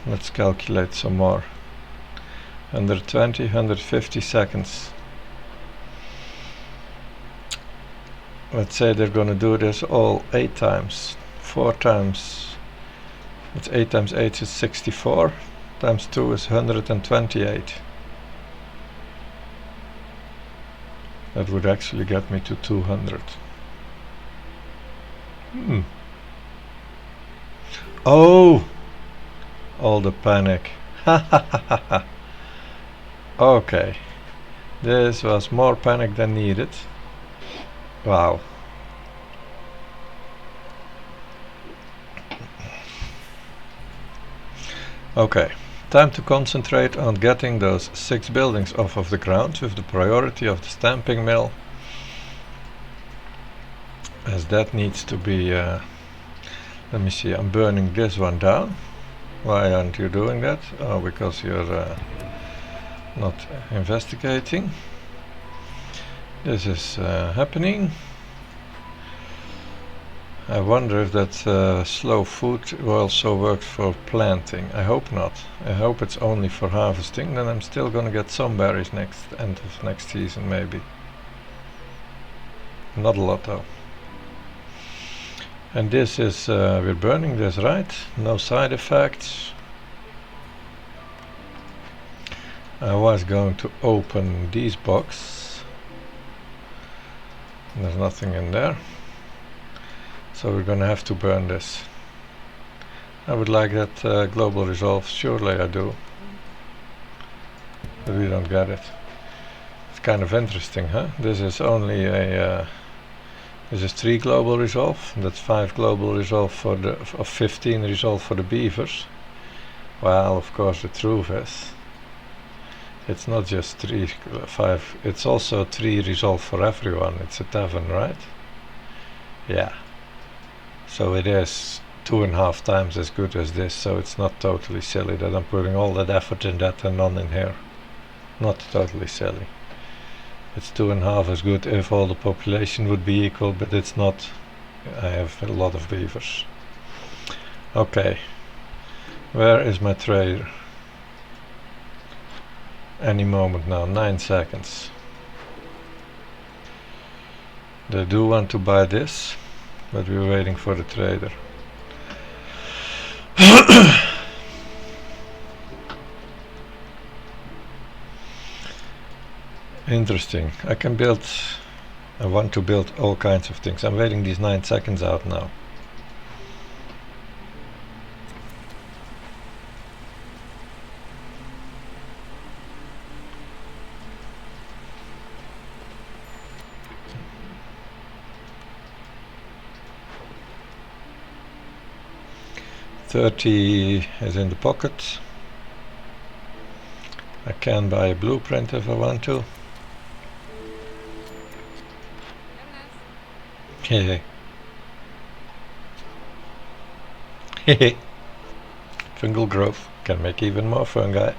let's calculate some more. 120, 150 seconds. Let's say they're gonna do this all 8 times. 4 times, it's 8 times 8 is 64, times 2 is 128. That would actually get me to 200. Oh! All the panic. Okay. This was more panic than needed. Wow. Okay. Time to concentrate on getting those 6 buildings off of the ground with the priority of the stamping mill, as that needs to be let me see, I'm burning this one down. Why aren't you doing that? Oh, because you're not investigating. This is happening. I wonder if that slow food will also work for planting. I hope not. I hope it's only for harvesting. Then I'm still gonna get some berries end of next season maybe. Not a lot though. And this is, we're burning this, right? No side effects. I was going to open these boxes. There's nothing in there. So we're gonna have to burn this. I would like that global resolve, surely I do. But we don't get it. It's kind of interesting, huh? This is only a this is 3 global resolve. That's 5 global resolve for the 15 resolve for the beavers. Well, of course the truth is it's not just 5, it's also 3 resolve for everyone. It's a tavern, right? Yeah. So it is 2.5 times as good as this, so it's not totally silly that I'm putting all that effort in that and none in here. Not totally silly. It's 2.5 as good if all the population would be equal, but it's not. I have a lot of beavers. Okay. Where is my trader? Any moment now, 9 seconds. They do want to buy this, but we're waiting for the trader. Interesting. I can build I want to build all kinds of things. I'm waiting these 9 seconds out now. $30 is in the pocket. I can buy a blueprint if I want to. Hehe. Hehe. Fungal growth can make even more fungi.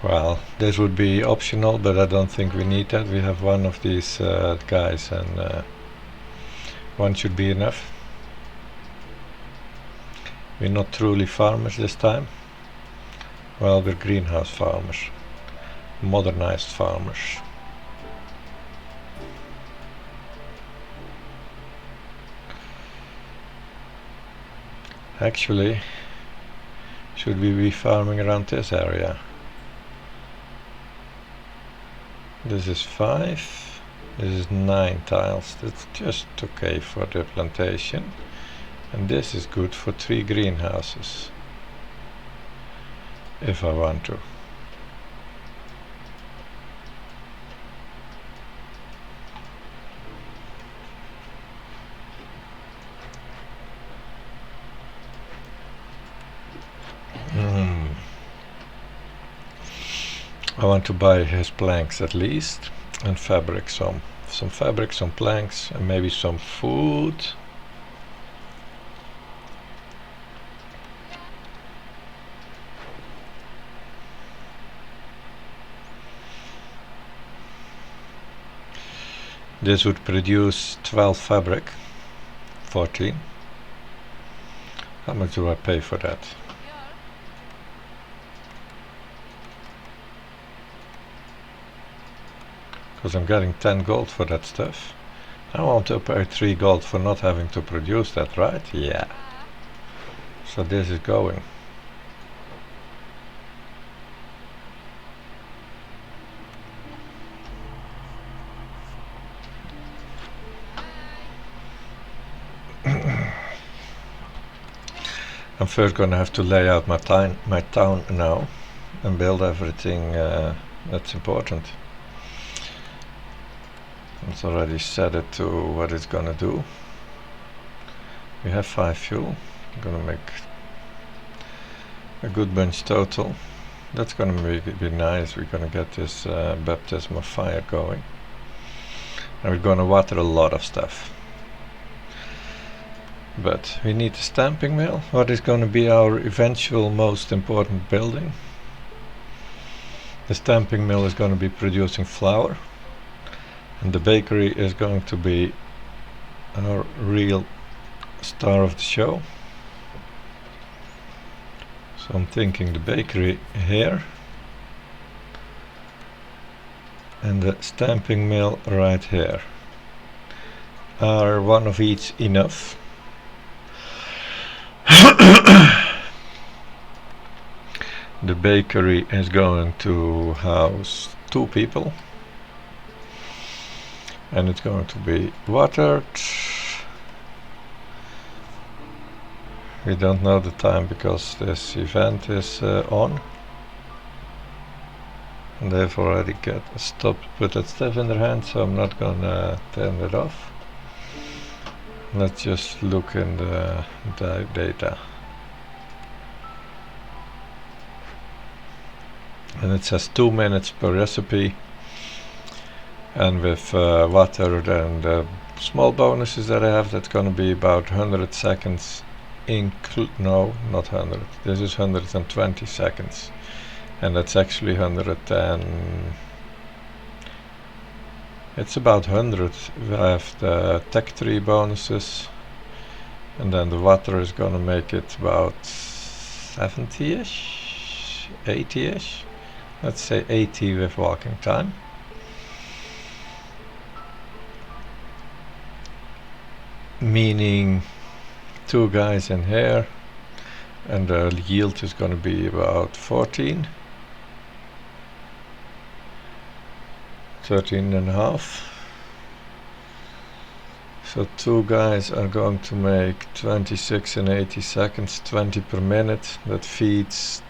Well, this would be optional, but I don't think we need that. We have one of these guys, and one should be enough. We're not truly farmers this time. Well, we're greenhouse farmers. Modernized farmers. Actually, should we be farming around this area? This is 5, this is 9 tiles. That's just okay for the plantation. And this is good for 3 greenhouses, if I want to. I want to buy his planks at least, and fabric, some fabric, some planks, and maybe some food. This would produce 12 fabric, 14. How much do I pay for that? Because I'm getting 10 gold for that stuff. I want to pay 3 gold for not having to produce that, right? Yeah. So this is going. I'm first gonna have to lay out my town now and build everything that's important. It's already set it to what it's gonna do. We have 5 fuel. I'm gonna make a good bunch total. That's gonna be nice. We're gonna get this baptism of fire going. And we're gonna water a lot of stuff. But we need a stamping mill. What is going to be our eventual most important building? The stamping mill is going to be producing flour, and the bakery is going to be our real star of the show. So I'm thinking the bakery here and the stamping mill right here. Are one of each enough? The bakery is going to house 2 people, and it's going to be watered. We don't know the time because this event is on, and they've already put that stuff in their hand, so I'm not gonna turn it off. Let's just look in the data. And it says 2 minutes per recipe, and with water and small bonuses that I have, that's gonna be about 100 seconds. No, not 100. This is 120 seconds, and that's actually 110. It's about 100. We have the tech tree bonuses, and then the water is gonna make it about 70-ish, 80-ish. Let's say 80 with walking time. Meaning 2 guys in here, and the yield is gonna be about 14. 13.5. So 2 guys are going to make 26 and 80 seconds, 20 per minute. That feeds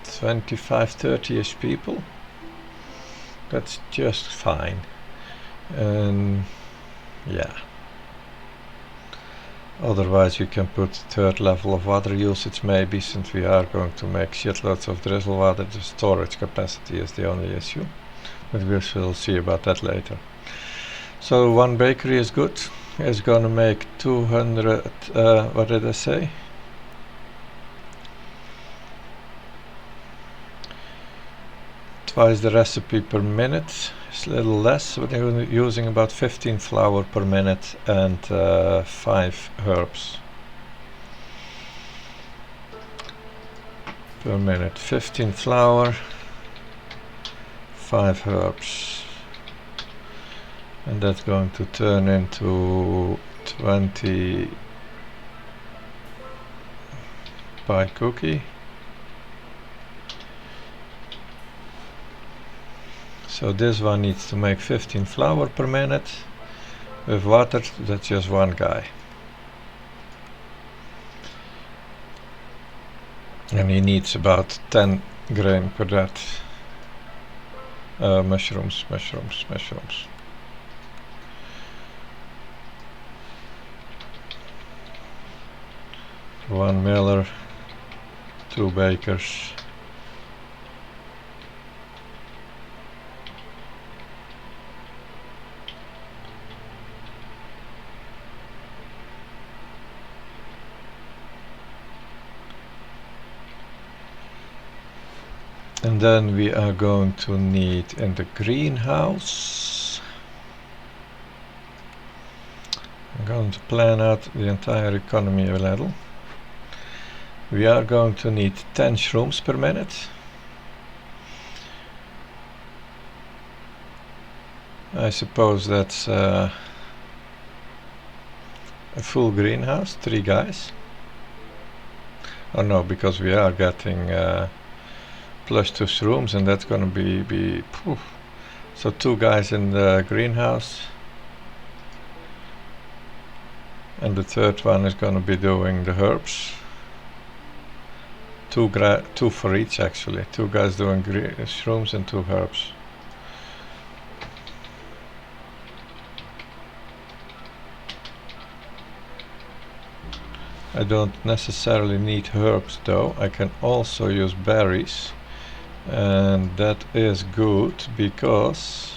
25-30ish people. That's just fine. And yeah, otherwise you can put third level of water usage maybe, since we are going to make shitloads of drizzle water. The storage capacity is the only issue, but we will see about that later. So 1 bakery is good. It's gonna make 200, what did I say? Twice the recipe per minute. It's a little less, but we're using about 15 flour per minute and 5 herbs per minute. 15 flour, 5 herbs. And that's going to turn into 20 pie cookie. So this one needs to make 15 flour per minute. With water, that's just 1 guy. And he needs about 10 grain per that. Mushrooms. 1 miller, 2 bakers. And then we are going to need in the greenhouse. I'm going to plan out the entire economy a little. We are going to need 10 shrooms per minute. I suppose that's a full greenhouse, 3 guys. Oh no, because we are getting plus 2 shrooms, and that's gonna be so 2 guys in the greenhouse, and the third one is gonna be doing the herbs. 2 for each actually. 2 guys doing shrooms and 2 herbs. I don't necessarily need herbs though. I can also use berries. And that is good because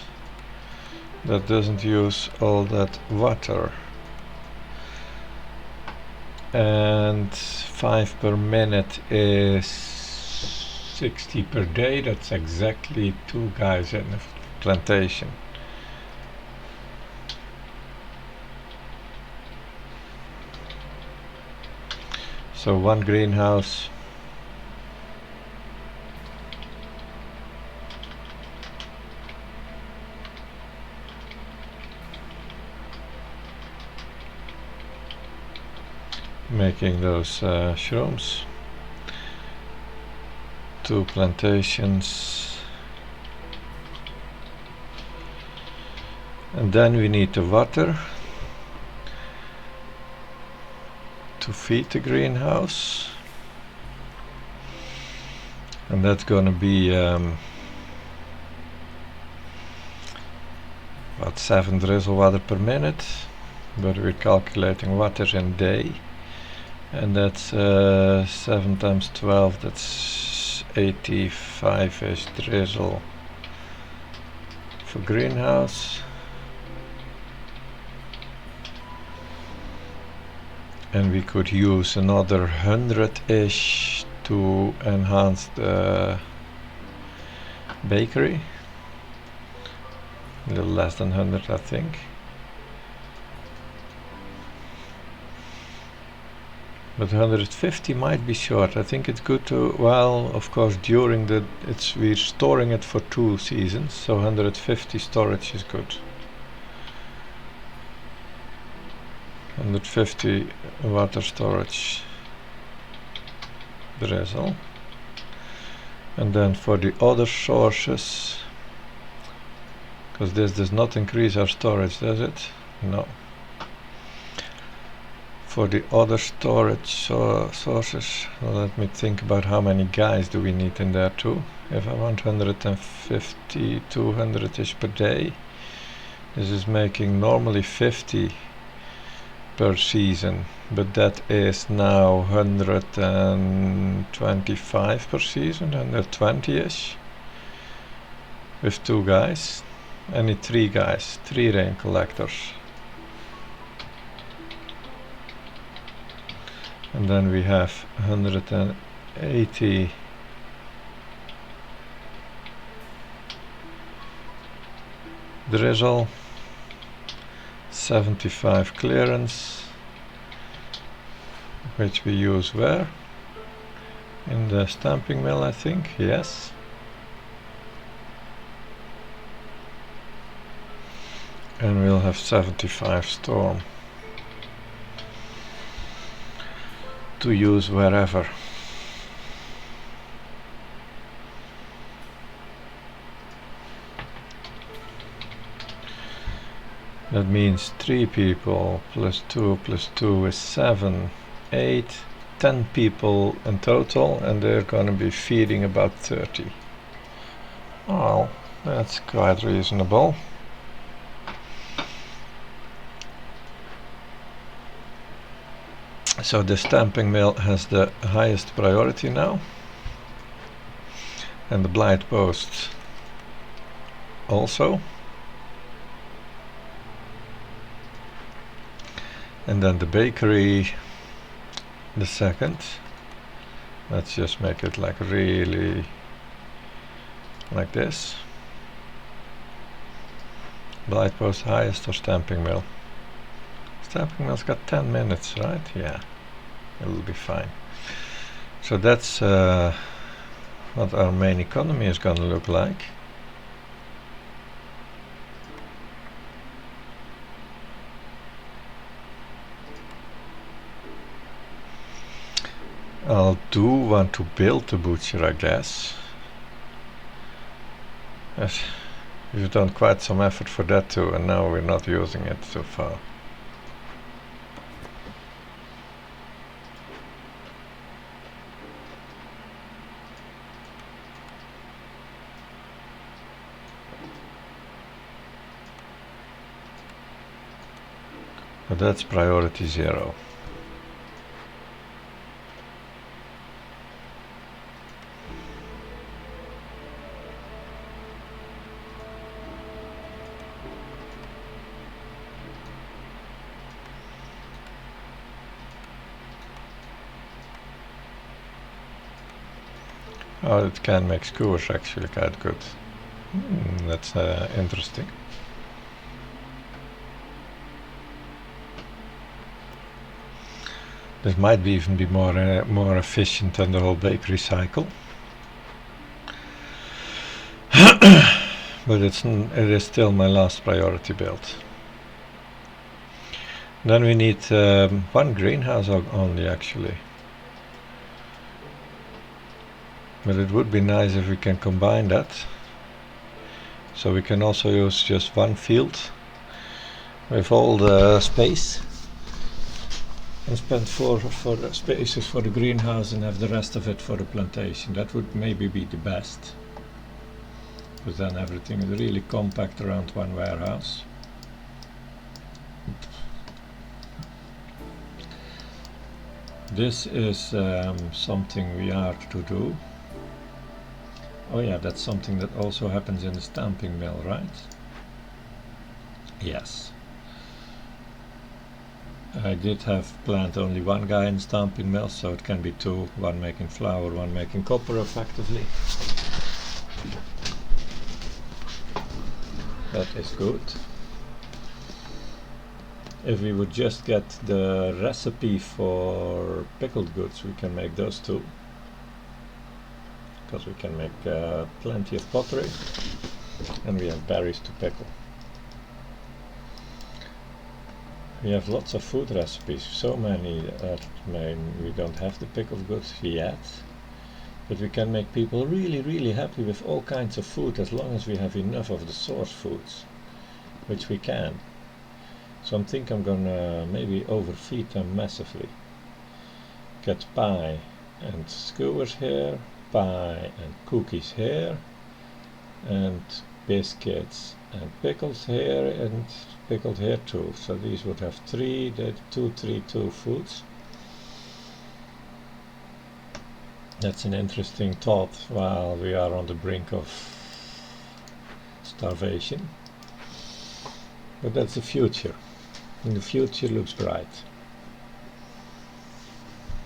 that doesn't use all that water. And 5 per minute is 60 per day. That's exactly 2 guys in a plantation. So 1 greenhouse, making those shrooms, 2 plantations, and then we need the water to feed the greenhouse, and that's gonna be about 7 drizzle water per minute, but we're calculating water in day, and that's 7 times 12, that's 85-ish drizzle for greenhouse. And we could use another 100-ish to enhance the bakery. A little less than 100, I think. But 150 might be short. I think it's good to, well, of course, during the, we're storing it for 2 seasons, so 150 storage is good. 150 water storage drizzle. And then for the other sources, Because this does not increase our storage, does it? No. For the other storage sources, let me think about how many guys do we need in there too. If I want 150, 200-ish per day, this is making normally 50 per season, but that is now 125 per season, 120-ish, with 2 guys. I need 3 guys, 3 rain collectors. And then we have 180 drizzle, 75 clearance, which we use where? In the stamping mill, I think, yes. And we'll have 75 storm to use wherever. That means 3 people plus 2 is 7, 8, 10 people in total, and they're gonna be feeding about 30. Well, that's quite reasonable. So the stamping mill has the highest priority now, and the blind post also, and then the bakery the second. Let's just make it like really like this. Blind post highest or stamping mill? Stamping mill's got 10 minutes, right? Yeah, it'll be fine. So that's what our main economy is gonna look like. I'll do want to build the butcher, I guess. Yes, we've done quite some effort for that too, and now we're not using it so far. But that's priority 0. Oh, it can make skewers actually quite good. That's interesting. This might even be more efficient than the whole bakery cycle. But it is still my last priority build. Then we need 1 greenhouse only actually. But it would be nice if we can combine that. So we can also use just 1 field with all the space, and spend 4 spaces for the greenhouse and have the rest of it for the plantation. That would maybe be the best, because then everything is really compact around 1 warehouse. This is something we are to do. Oh yeah, that's something that also happens in the stamping mill, right? Yes. I did have planned only 1 guy in the stamping mill, so it can be 2, 1 making flour, 1 making copper effectively. That is good. If we would just get the recipe for pickled goods, we can make those 2. Because we can make plenty of pottery, and we have berries to pickle. We have lots of food recipes, so many that we don't have the pickled goods yet, But we can make people really happy with all kinds of food as long as we have enough of the source foods, which we can. So I think I'm gonna maybe overfeed them massively. Get pie and skewers here, pie and cookies here, and biscuits and pickles here, and pickled here too. So these would have 3, 2, 3, 2 foods. That's an interesting thought while we are on the brink of starvation. But that's the future. And the future looks bright.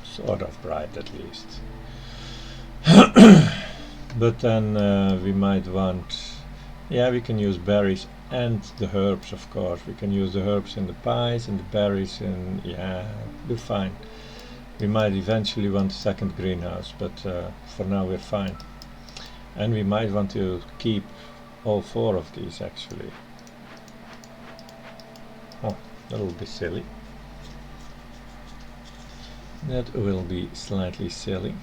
Sort of bright at least. But then we might want, we can use berries and the herbs, of course. We can use the herbs in the pies and the berries in, we're fine. We might eventually want a second greenhouse, but for now we're fine. And we might want to keep all 4 of these actually. Oh, that'll be silly. That will be slightly silly.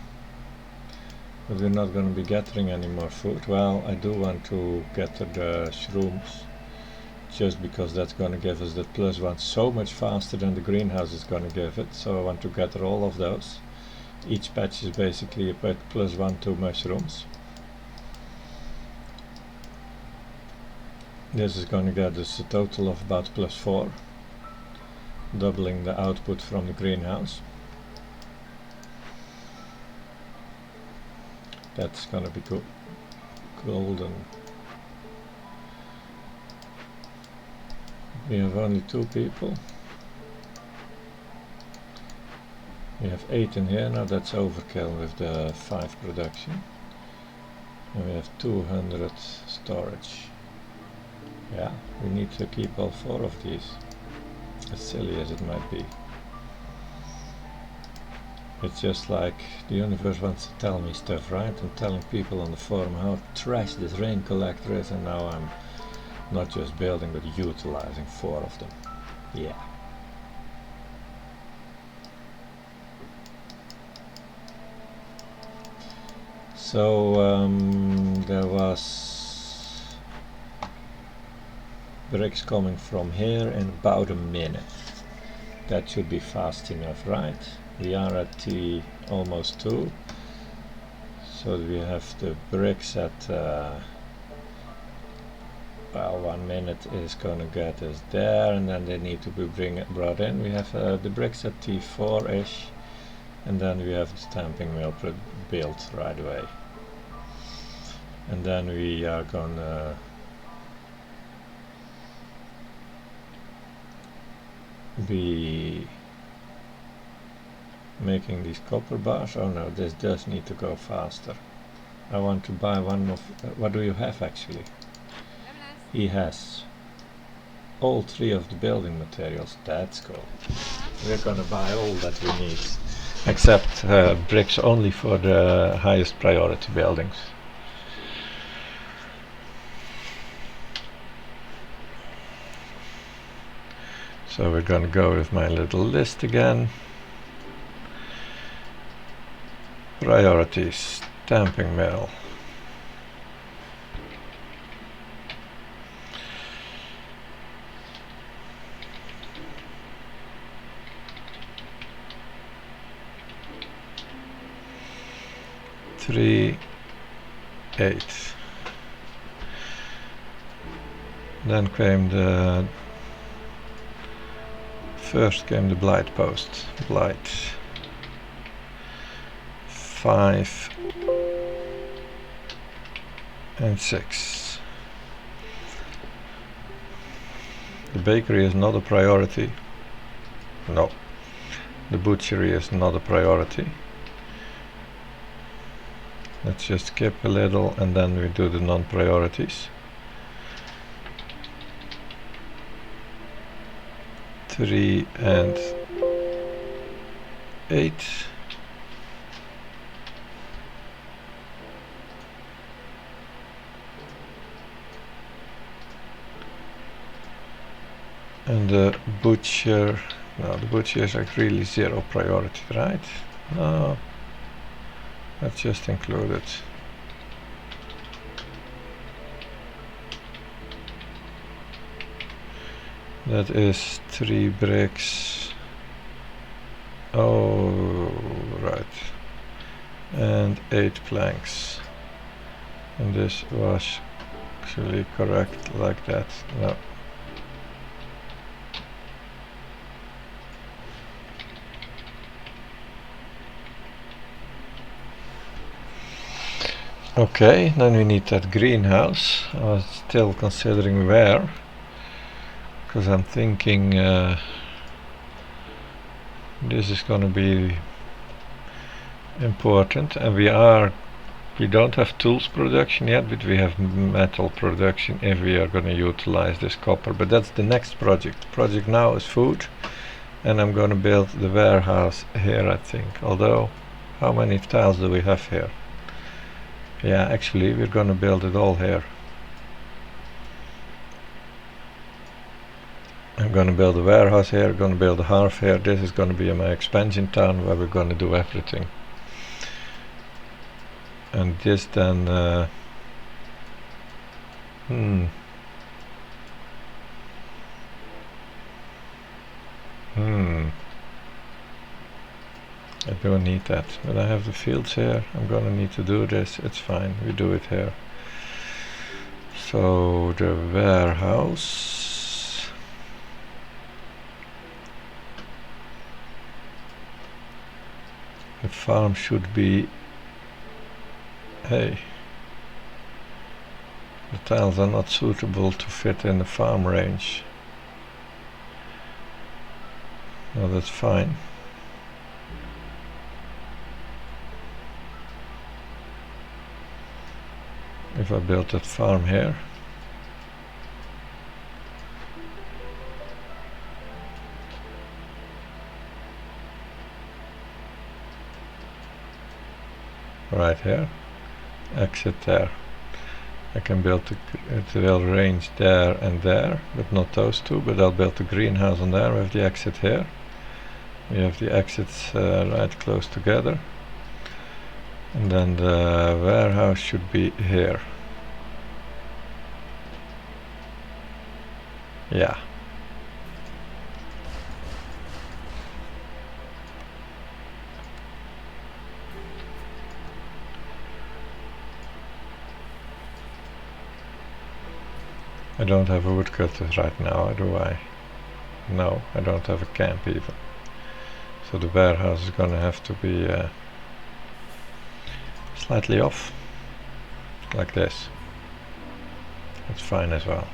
But we're not going to be gathering any more food. Well, I do want to gather the shrooms, just because that's going to give us that +1 so much faster than the greenhouse is going to give it. So I want to gather all of those. Each patch is basically about +1 2 mushrooms. This is going to get us a total of about +4, doubling the output from the greenhouse. That's going to be golden. We have only 2 people. We have 8 in here, now that's overkill with the 5 production. And we have 200 storage. Yeah, we need to keep all 4 of these, as silly as it might be. It's just like the universe wants to tell me stuff, right? I'm telling people on the forum how trash this rain collector is, and now I'm not just building but utilizing 4 of them. Yeah. So there was bricks coming from here in about a minute. That should be fast enough, right? We are at the almost 2. So we have the bricks at well, 1 minute is going to get us there, and then they need to be brought in. We have the bricks at T4-ish, and then we have the stamping mill built right away. And then we are going to be making these copper bars. Oh no, this does need to go faster. I want to buy one of, what do you have actually? He has all 3 of the building materials. That's cool. We're gonna buy all that we need, except bricks only for the highest priority buildings. So we're gonna go with my little list again. Priorities, stamping mill. Three, 8. Then came the first came the blight post. Blight 5 and 6. The bakery is not a priority. No. The butchery is not a priority. Let's just skip a little and then we do the non-priorities. 3 and 8. And the butcher, no, the butcher is like really 0 priority, right? No. Let's just include it. That is 3 bricks. Oh, right. And 8 planks. And this was actually correct like that. No. Okay, then we need that greenhouse. I was still considering where, because I'm thinking this is going to be important, and we don't have tools production yet, but we have metal production if we are going to utilize this copper. But that's the next project. Project now is food, and I'm going to build the warehouse here, I think. Although, how many tiles do we have here? Yeah, actually we're gonna build it all here. I'm gonna build a warehouse here, gonna build a hearth here. This is gonna be my expansion town where we're gonna do everything. And this then I don't need that, but I have the fields here. I'm gonna need to do this. It's fine, we do it here. So the warehouse, the farm should be, hey, the tiles are not suitable to fit in the farm range. No, that's fine. If I build that farm here, right here, exit there. I can build it will range there and there, but not those two, but I'll build the greenhouse on there. We have the exit here. We have the exits right close together. And then the warehouse should be here. Yeah. I don't have a woodcutter right now, do I? No, I don't have a camp even. So the warehouse is gonna have to be slightly off, like this. That's fine as well.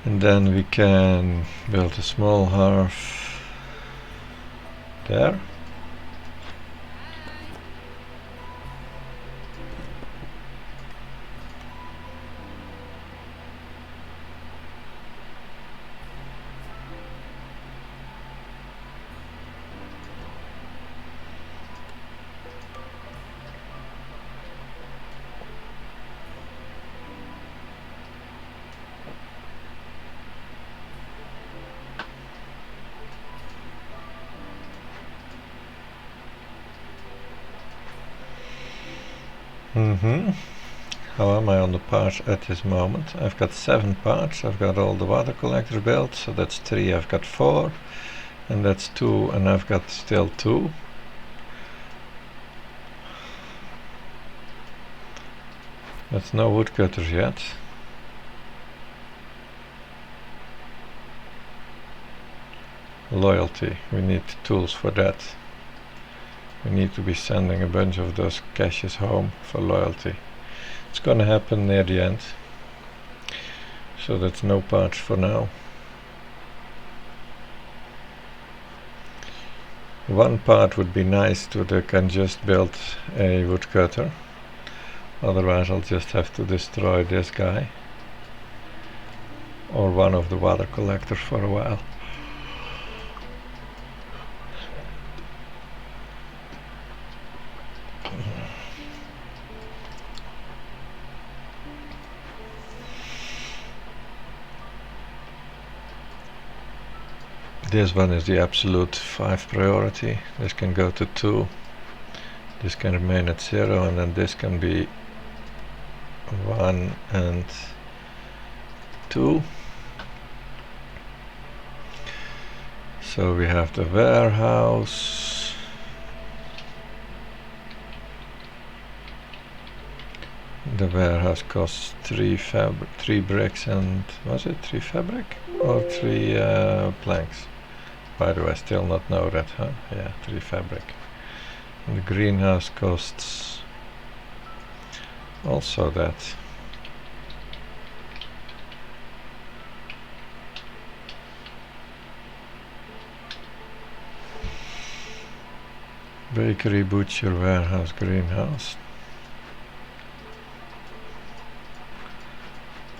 And then we can build a small hearth there. How am I on the parts at this moment? I've got 7 parts. I've got all the water collectors built, so that's 3. I've got 4, and that's 2, and I've got still 2. That's no woodcutters yet. Loyalty, we need tools for that. We need to be sending a bunch of those caches home for loyalty. It's gonna happen near the end. So that's no parts for now. One part would be nice to I can just build a woodcutter. Otherwise I'll just have to destroy this guy. Or one of the water collectors for a while. This one is the absolute 5 priority. This can go to 2. This can remain at 0, and then this can be 1 and 2. So we have the warehouse. The warehouse costs 3 bricks and, was it 3 fabric or 3 planks? By the way, still not know that, huh? Yeah, 3 fabric. And the greenhouse costs also that. Bakery, butcher, warehouse, greenhouse.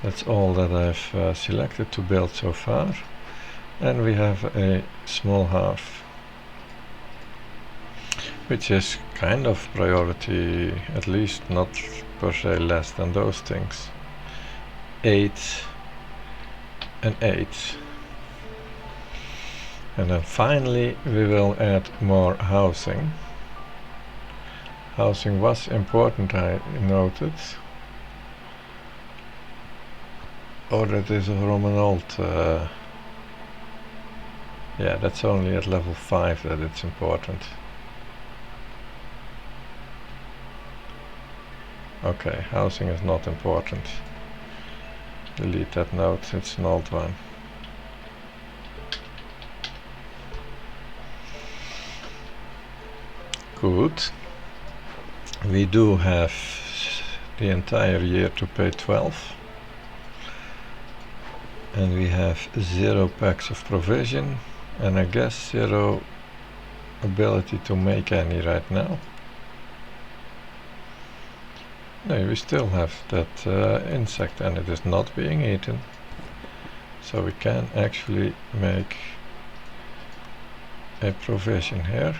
That's all that I've selected to build so far. And we have a small hearth, which is kind of priority, at least not per se less than those things. 8 and 8. And then finally we will add more housing. Housing was important, I noted. Oh, that is from an old... yeah, that's only at level 5 that it's important. Okay, housing is not important. Delete that note, it's an old one. Good. We do have the entire year to pay 12. And we have 0 packs of provision, and I guess 0 ability to make any right now. No, we still have that insect, and it is not being eaten. So we can actually make a provision here.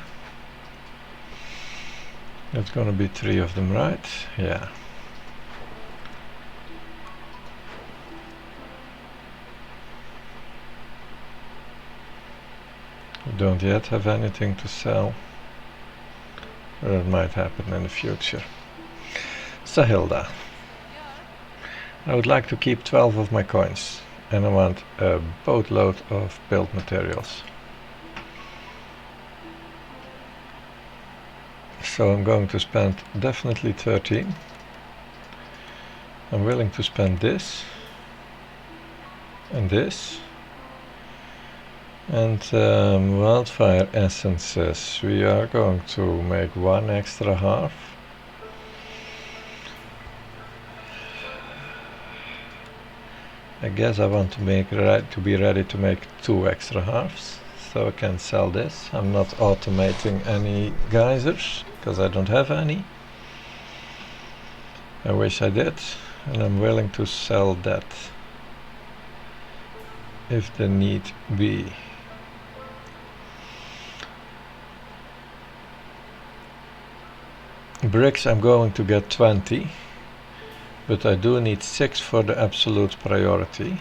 That's gonna be 3 of them, right? Yeah. We don't yet have anything to sell. That might happen in the future. Sahilda. I would like to keep 12 of my coins, and I want a boatload of build materials. So I'm going to spend definitely 13. I'm willing to spend this and this. And wildfire essences. We are going to make 1 extra half. I guess I want to be ready to make 2 extra halves, so I can sell this. I'm not automating any geysers because I don't have any. I wish I did, and I'm willing to sell that if the need be. Bricks I'm going to get 20, but I do need 6 for the absolute priority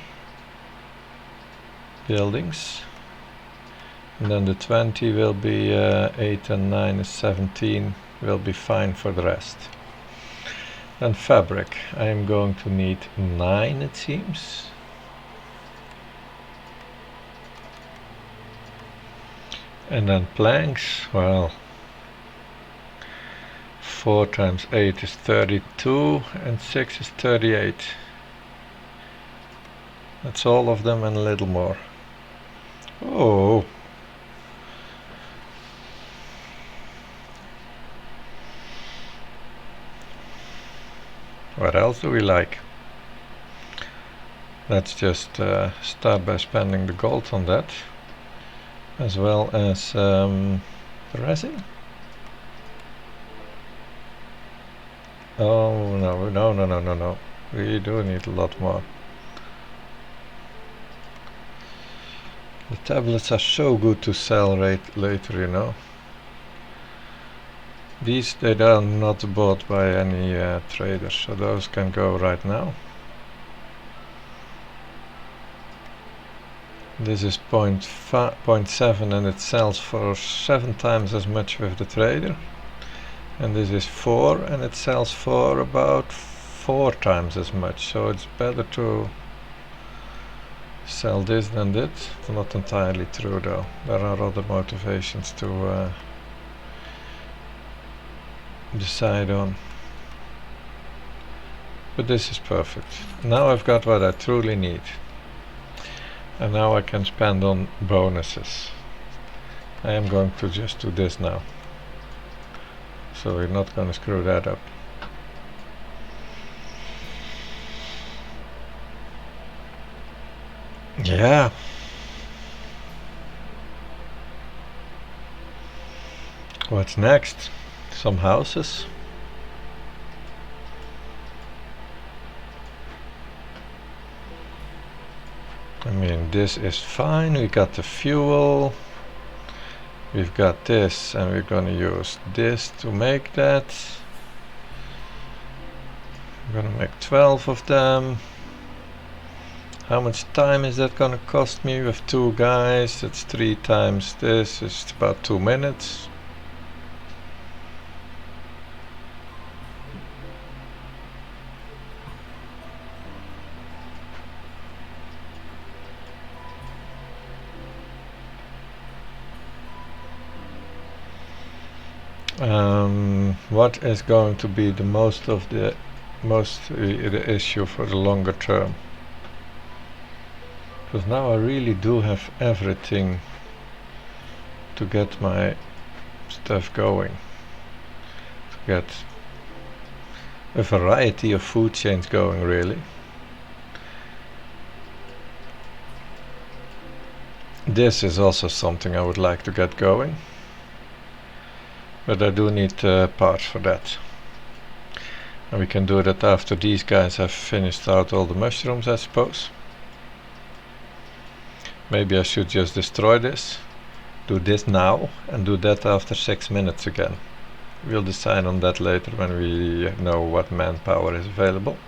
buildings, and then the 20 will be 8 and 9 is 17, will be fine for the rest. And fabric, I am going to need 9, it seems. And then planks, well, 4 times 8 is 32 and 6 is 38. That's all of them and a little more. Oh! What else do we like? Let's just start by spending the gold on that, as well as the resin. Oh no. We do need a lot more. The tablets are so good to sell later, you know. These, they are not bought by any traders, so those can go right now. This is 0.7 and it sells for 7 times as much with the trader. And this is 4 and it sells for about 4 times as much. So it's better to sell this than that. It's not entirely true though. There are other motivations to decide on. But this is perfect. Now I've got what I truly need. And now I can spend on bonuses. I am going to just do this now. So we're not going to screw that up. Yeah. What's next? Some houses. I mean, this is fine. We got the fuel. We've got this, and we're gonna use this to make that. We're gonna make 12 of them. How much time is that gonna cost me with 2 guys? That's 3 times this. It's about 2 minutes. What is going to be the most the issue for the longer term? Because now I really do have everything to get my stuff going, to get a variety of food chains going really. This is also something I would like to get going. But I do need parts for that. And we can do that after these guys have finished out all the mushrooms, I suppose. Maybe I should just destroy this, do this now, and do that after 6 minutes again. We'll decide on that later when we know what manpower is available.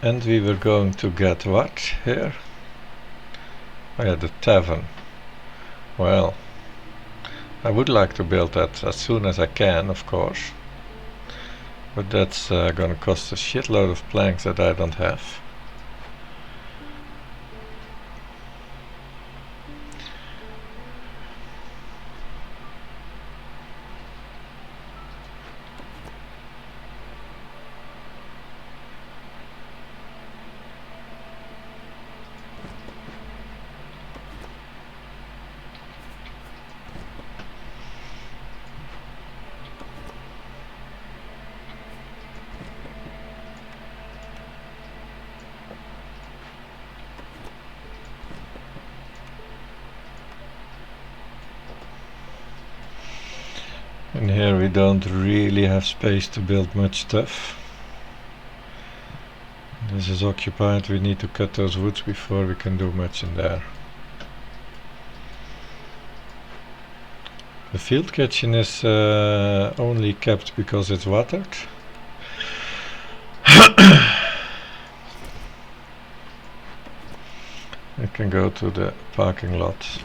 And we were going to get what here? Oh yeah, the tavern. Well, I would like to build that as soon as I can, of course. But that's gonna cost a shitload of planks that I don't have. And here we don't really have space to build much stuff. This is occupied, we need to cut those woods before we can do much in there. The field kitchen is only kept because it's watered. We can go to the parking lot.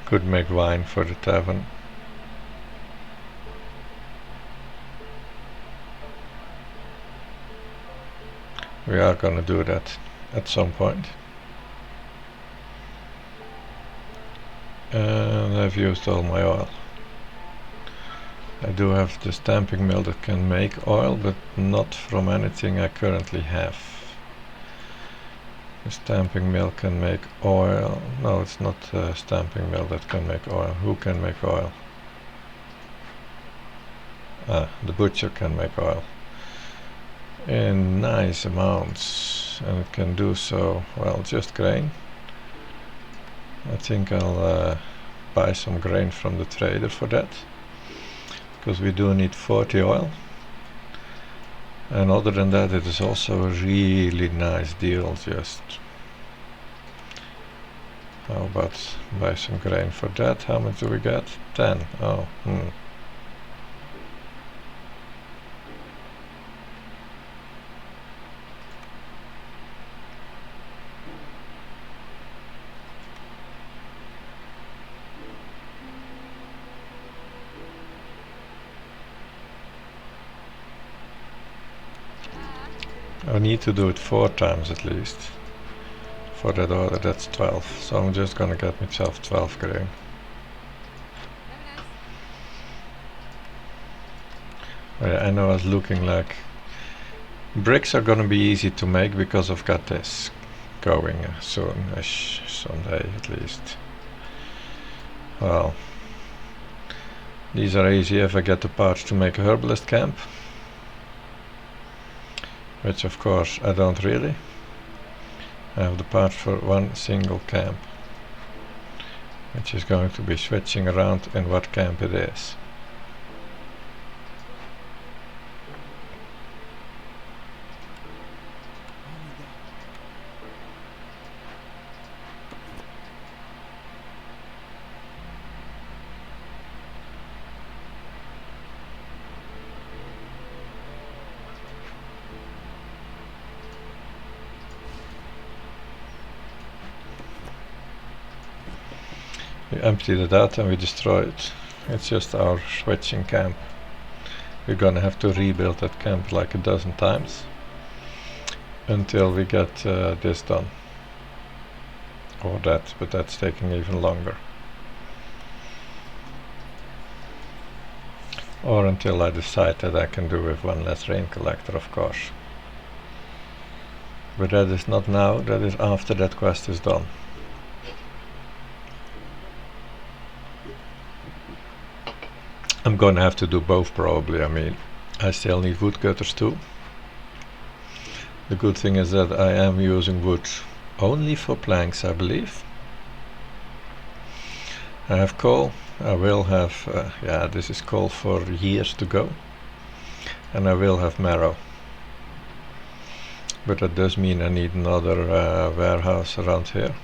Could make wine for the tavern. We are gonna do that. at some point. And I've used all my oil. I do have the stamping mill that can make oil, but not from anything I currently have. The stamping mill can make oil. No, it's not a stamping mill that can make oil. Who can make oil? The butcher can make oil in nice amounts, and it can do so, well, just grain. I think I'll buy some grain from the trader for that, because we do need 40 oil. And other than that, it is also a really nice deal. Just how about buy some grain for that? How much do we get? 10. Oh, I need to do it 4 times at least for that order. That's 12, so I'm just gonna get myself 12 grain. I know it's looking like bricks are gonna be easy to make because I've got this going soon-ish, someday at least. Well, these are easy if I get the parts to make a herbalist camp, which of course I don't really. I have the parts for one single camp, which is going to be switching around in what camp it is. We emptied it out and we destroyed it. It's just our switching camp. We're gonna have to rebuild that camp like a dozen times until we get this done. Or that, but that's taking even longer. Or until I decide that I can do with one less rain collector, of course. But that is not now, that is after that quest is done. I'm gonna have to do both probably. I mean, I still need woodcutters too. The good thing is that I am using wood only for planks, I believe. I have coal. I will have, yeah, this is coal for years to go. And I will have marrow. But that does mean I need another warehouse around here.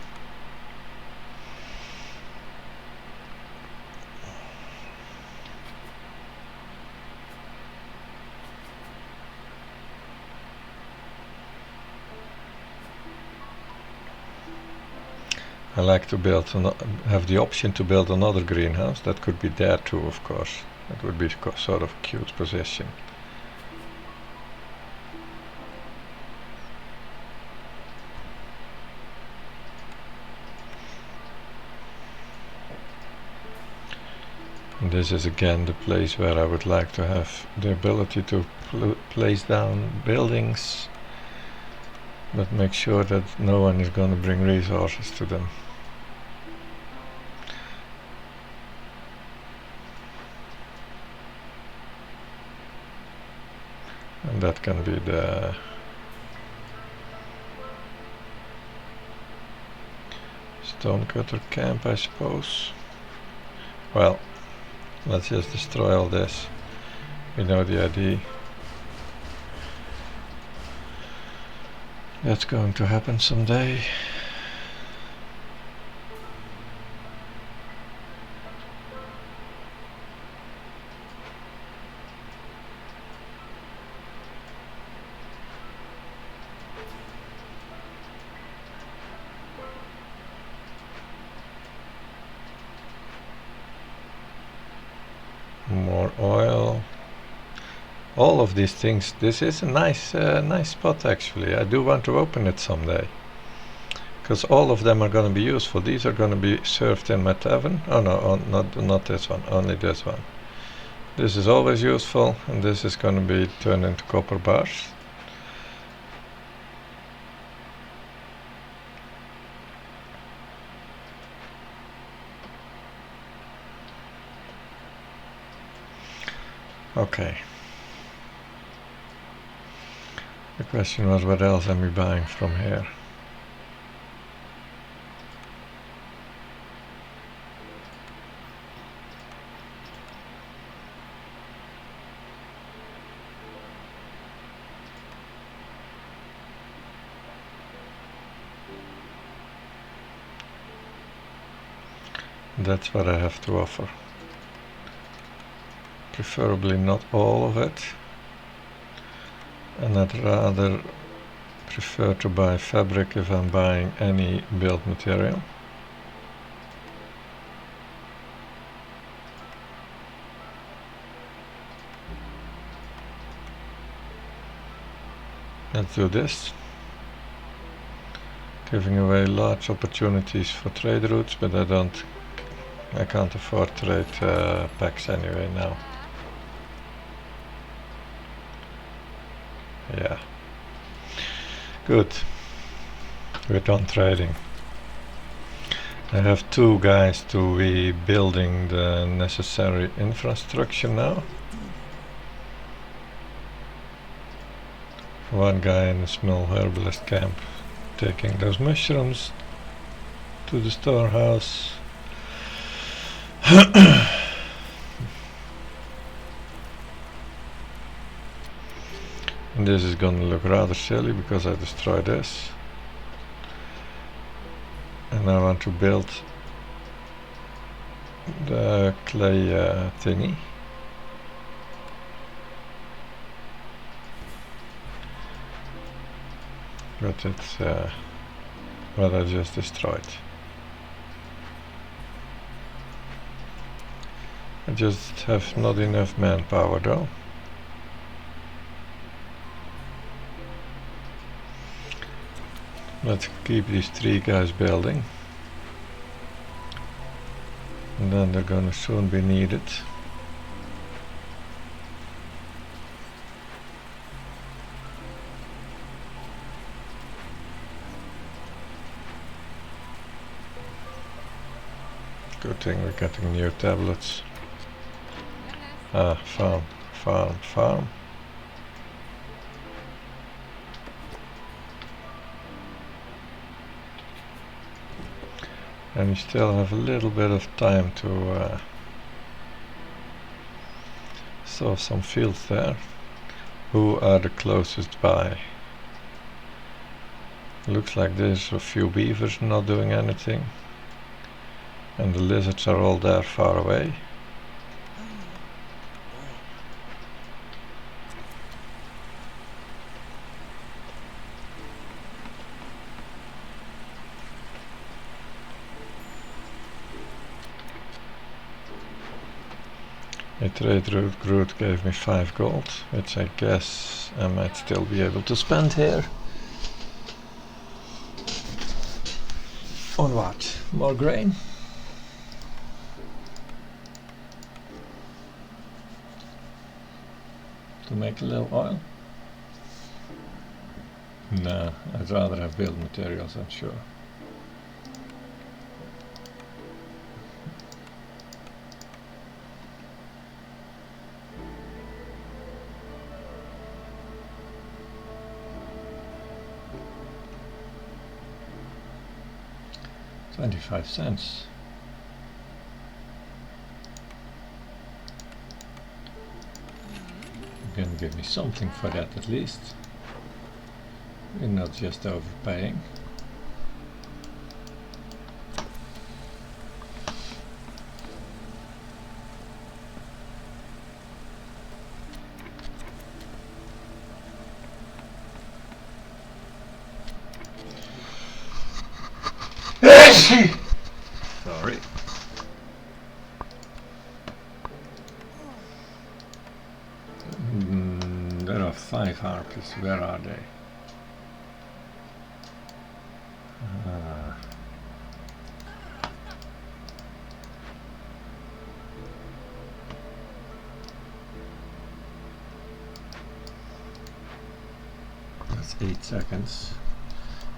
I like to build, have the option to build another greenhouse. That could be there too, of course. That would be sort of a cute position. And this is again the place where I would like to have the ability to place down buildings, but make sure that no one is going to bring resources to them. And that can be the stonecutter camp, I suppose. Well, let's just destroy all this. We know the idea. That's going to happen someday. More oil. all of these things. This is a nice spot actually. I do want to open it someday, because all of them are going to be useful. These are going to be served in my tavern. Oh no, not this one, only this one. This is always useful, and this is going to be turned into copper bars. Okay. The question was, what else am I buying from here? That's what I have to offer. Preferably not all of it. And I'd rather prefer to buy fabric if I'm buying any build material. Let's do this. Giving away large opportunities for trade routes, but I can't afford trade packs anyway now. Yeah. Good. We're done trading. I have 2 guys to be building the necessary infrastructure now. 1 guy in a small herbalist camp taking those mushrooms to the storehouse. And this is gonna look rather silly because I destroyed this. And I want to build the clay thingy. But it's what I just destroyed. I just have not enough manpower though. Let's keep these 3 guys building, and then they're gonna soon be needed. Good thing we're getting new tablets. Ah, farm. And we still have a little bit of time to sow some fields there. Who are the closest by? Looks like there's a few beavers not doing anything, and the lizards are all there far away. A trade route gave me 5 gold, which I guess I might still be able to spend here. On what? More grain? To make a little oil? No, I'd rather have build materials, I'm sure. $0.25. You're gonna give me something for that at least. You're not just overpaying. Sorry. 5 harpies, where are they? That's 8 seconds.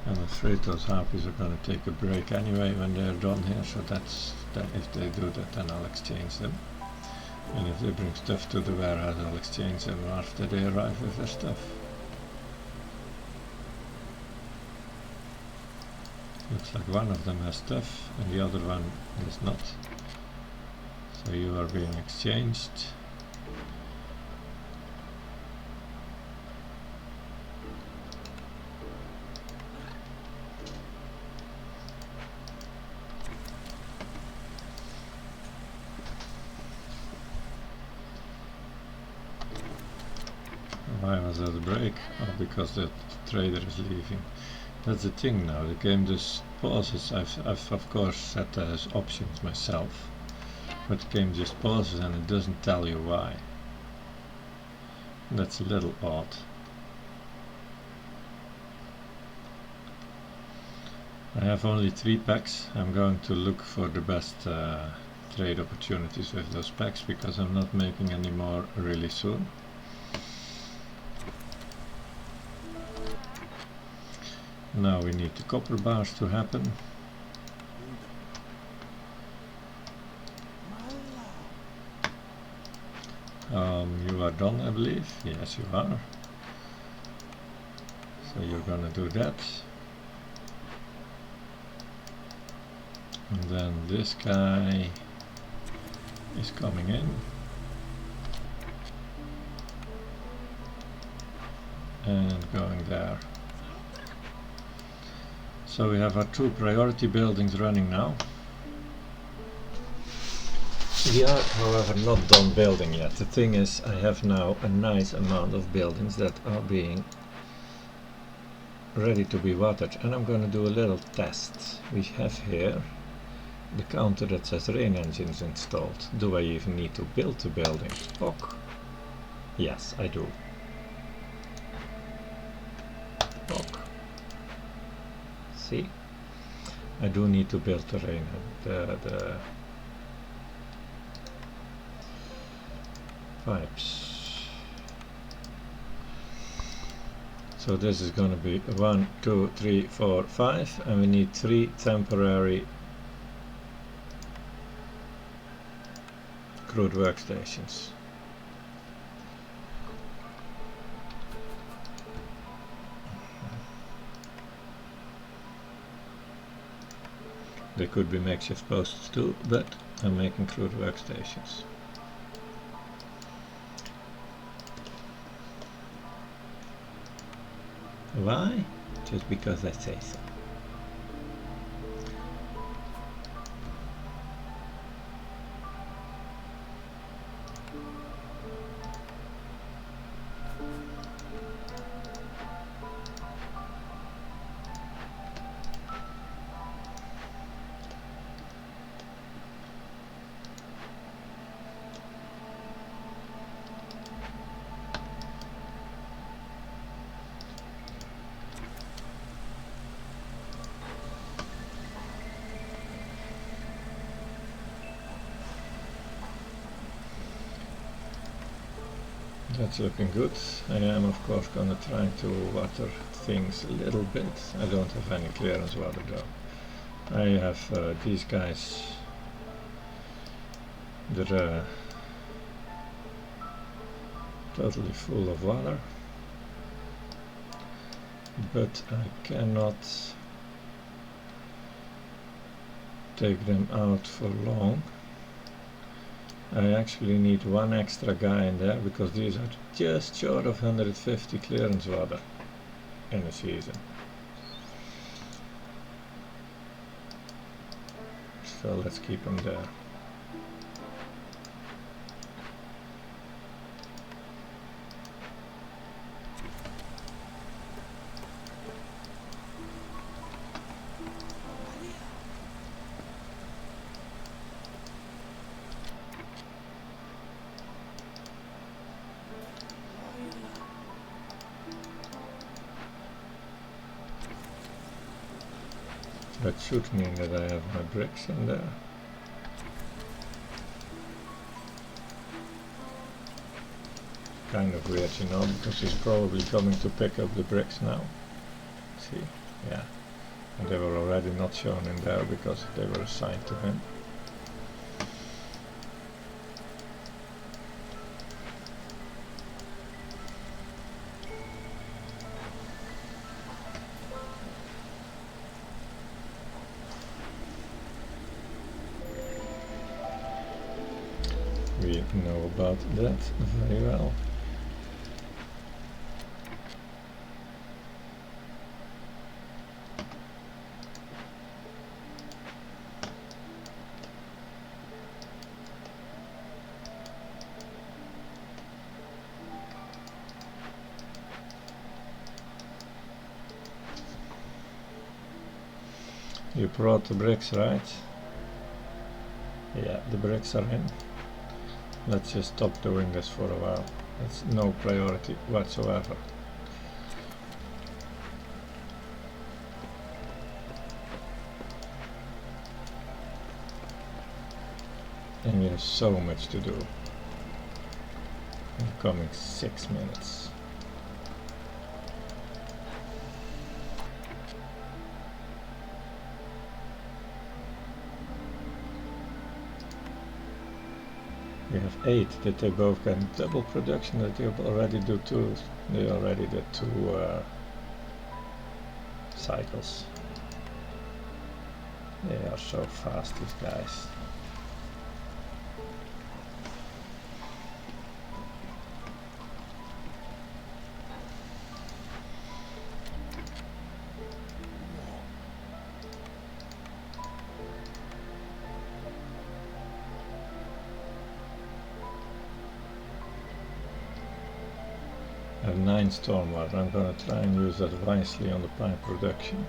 I'm afraid those harpies are going to take a break anyway when they're done here, so that's that. If they do that, then I'll exchange them. And if they bring stuff to the warehouse, I'll exchange them after they arrive with their stuff. Looks like one of them has stuff and the other one does not. So you are being exchanged. Why was that a break? Oh, because the trader is leaving. That's the thing now, the game just pauses. I've of course set that as options myself, but the game just pauses and it doesn't tell you why. That's a little odd. I have only 3 packs. I'm going to look for the best trade opportunities with those packs because I'm not making any more really soon. Now we need the copper bars to happen. You are done, I believe. Yes, you are. So you're gonna do that. And then this guy is coming in. And going there. So we have our 2 priority buildings running now. We are, however, not done building yet. The thing is, I have now a nice amount of buildings that are being ready to be watered, and I'm going to do a little test. We have here the counter that says rain engines installed. Do I even need to build the building? Ok. Yes, I do. Ok. See? I do need to build the rain, the pipes. So this is going to be 1, 2, 3, 4, 5, and we need 3 temporary crude workstations. They could be makeshift posts too, but I'm making crude workstations. Why? Just because I say so. That's looking good. I am of course going to try to water things a little bit. I don't have any clearance water though. I have these guys that are totally full of water, but I cannot take them out for long. I actually need 1 extra guy in there because these are just short of 150 clearance water in a season. So let's keep them there. That should mean that I have my bricks in there. Kind of weird, you know, because he's probably coming to pick up the bricks now. See? Yeah. And they were already not shown in there because they were assigned to him. We know about that very well. You brought the bricks, right? Yeah, the bricks are in. Let's just stop doing this for a while. It's no priority whatsoever. And we have so much to do in the coming 6 minutes. We have 8. Did they both get double production? Did they already do 2? They already did 2 cycles. They are so fast, these guys. I have 9 stormwater. I'm gonna try and use that wisely on the pine production.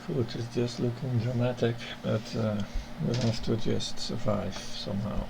Food is just looking dramatic, but we'll have to just survive somehow.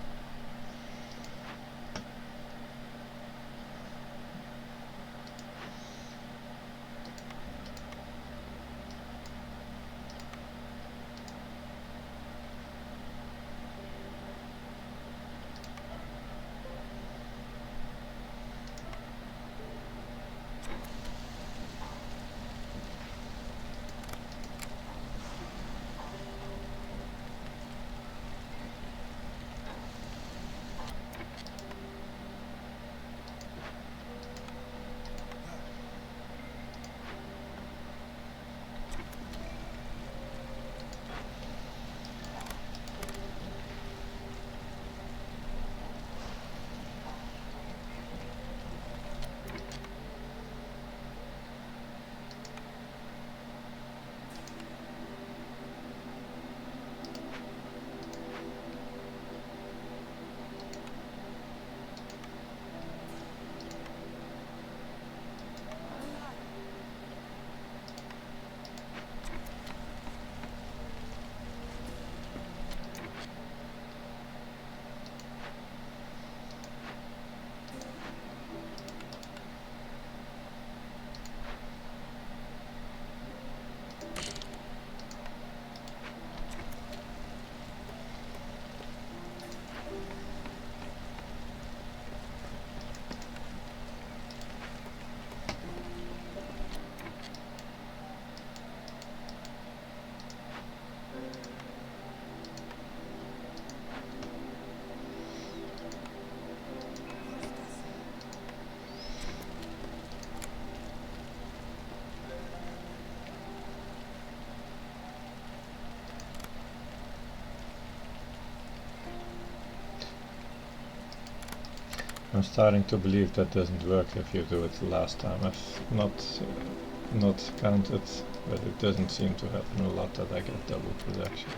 I'm starting to believe that doesn't work if you do it the last time. I've not counted, but it doesn't seem to happen a lot that I get double production.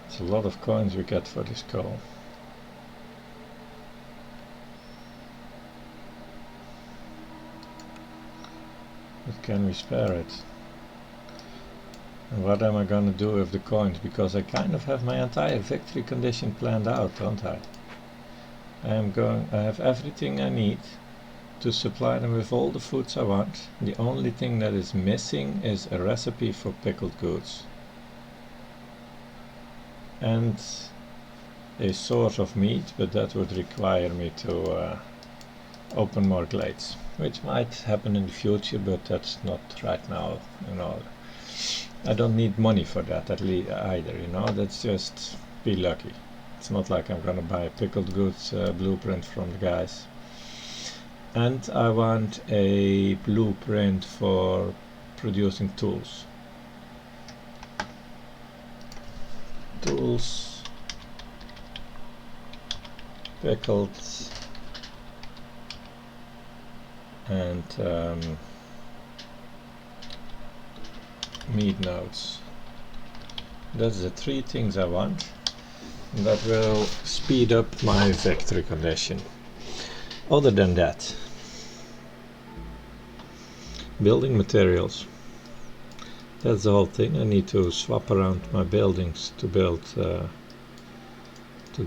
It's a lot of coins we get for this coal. But can we spare it? And what am I gonna do with the coins? Because I kind of have my entire victory condition planned out, don't I? I have everything I need to supply them with all the foods I want. The only thing that is missing is a recipe for pickled goods. And a source of meat, but that would require me to open more glades, which might happen in the future, but that's not right now, you know. I don't need money for that at least either, you know. That's just be lucky. It's not like I'm gonna buy a pickled goods blueprint from the guys. And I want a blueprint for producing tools. Tools, pickled, and meat nodes. That's the three things I want. That will speed up my victory condition. Other than that, building materials. That's the whole thing. I need to swap around my buildings to build, to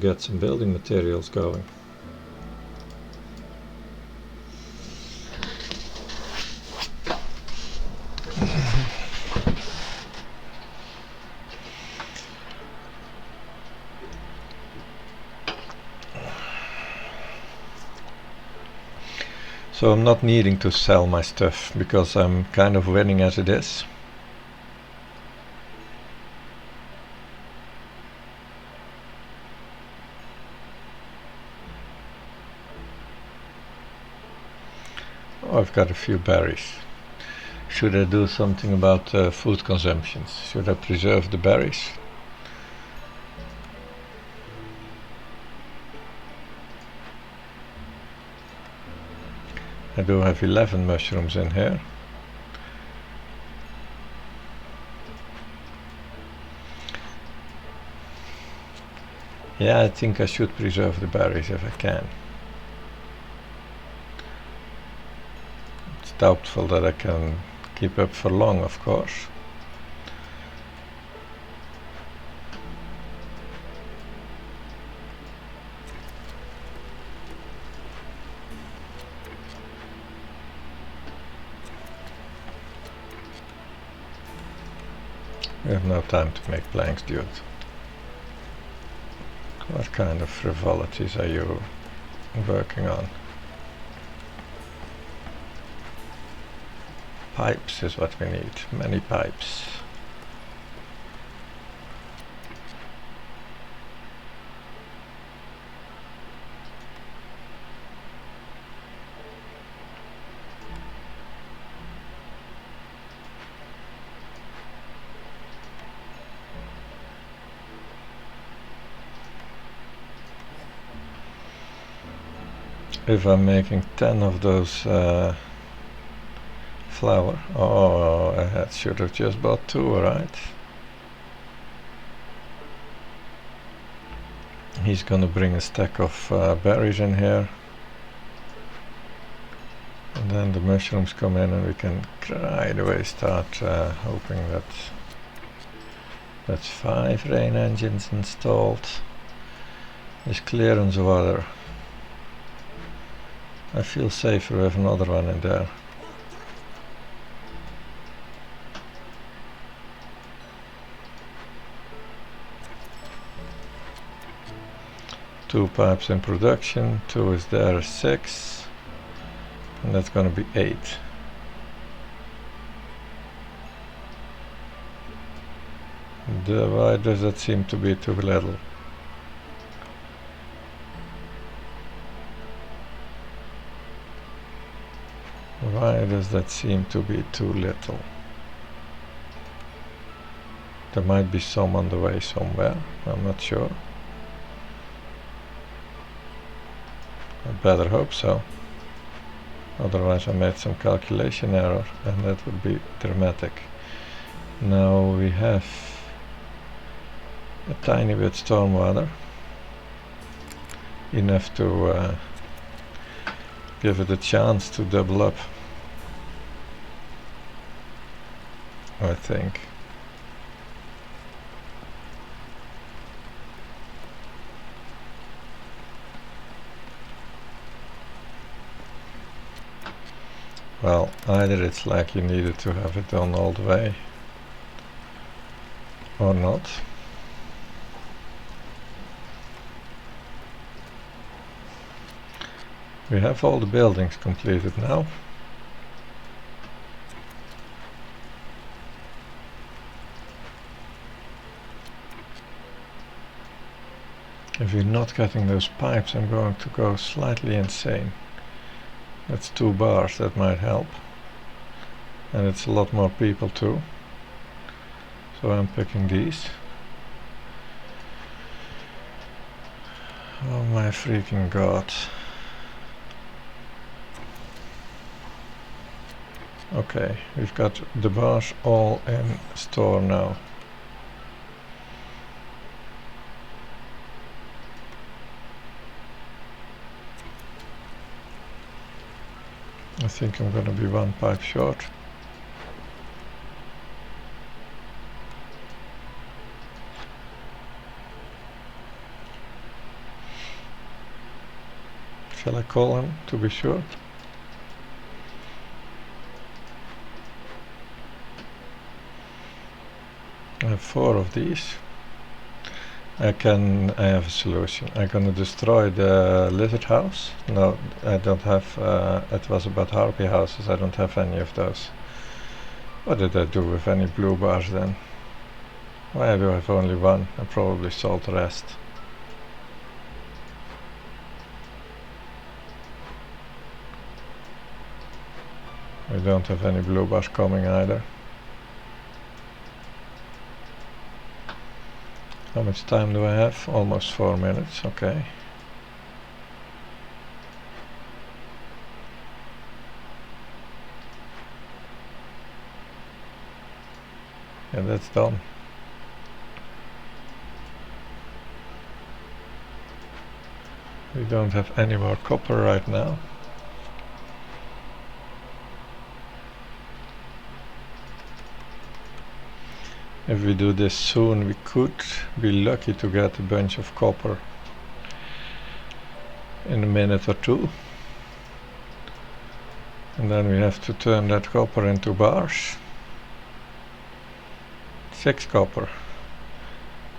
get some building materials going. So I'm not needing to sell my stuff because I'm kind of winning as it is. Oh, I've got a few berries. Should I do something about food consumptions? Should I preserve the berries? I do have 11 mushrooms in here. Yeah, I think I should preserve the berries if I can. It's doubtful that I can keep up for long, of course. We have no time to make planks, dude. What kind of frivolities are you working on? Pipes is what we need. Many pipes. If I'm making 10 of those flour, oh, I should have just bought 2, right? He's gonna bring a stack of berries in here, and then the mushrooms come in and we can right away start hoping that that's 5 rain engines installed. There's clearance water. I feel safer with another one in there. Two pipes in production, 2 is there, 6, and that's gonna be 8. Why does that seem to be too little? Why does that seem to be too little? There might be some on the way somewhere, I'm not sure. I better hope so. Otherwise I made some calculation error and that would be dramatic. Now we have a tiny bit stormwater. Enough to give it a chance to double up, I think. Well, either it's like you needed to have it done all the way, or not. We have all the buildings completed now. If you're not getting those pipes, I'm going to go slightly insane. That's 2 bars, that might help. And it's a lot more people too. So I'm picking these. Oh my freaking god. Okay, we've got the bars all in store now. I think I'm gonna be 1 pipe short. Shall I call him to be sure? I have 4 of these. I have a solution. I'm gonna destroy the lizard house. No, I don't have, it was about harpy houses, I don't have any of those. What did I do with any blue bars then? Why do I have only 1? I probably sold the rest. We don't have any blue bars coming either. How much time do I have? Almost 4 minutes, okay. Yeah, that's done. We don't have any more copper right now. If we do this soon, we could be lucky to get a bunch of copper in a minute or 2. And then we have to turn that copper into bars. 6 copper.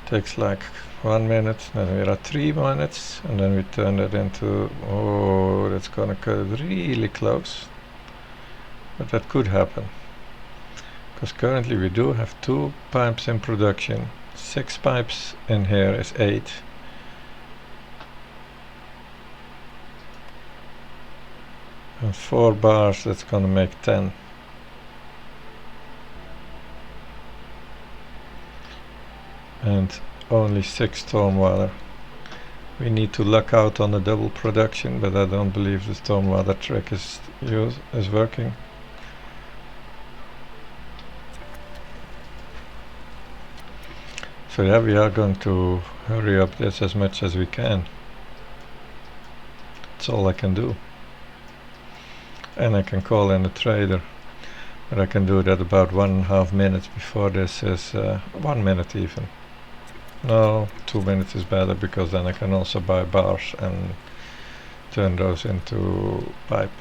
Takes like 1 minute, then we're at 3 minutes, and then we turn it into, oh, that's gonna cut it really close. But that could happen. Because currently we do have 2 pipes in production. 6 pipes in here is 8. And 4 bars, that's gonna make 10. And only 6 stormwater. We need to luck out on the double production, but I don't believe the stormwater trick is working. So yeah, we are going to hurry up this as much as we can. That's all I can do. And I can call in a trader, but I can do that about 1.5 minutes before this is 1 minute even. No, 2 minutes is better, because then I can also buy bars and turn those into pipe.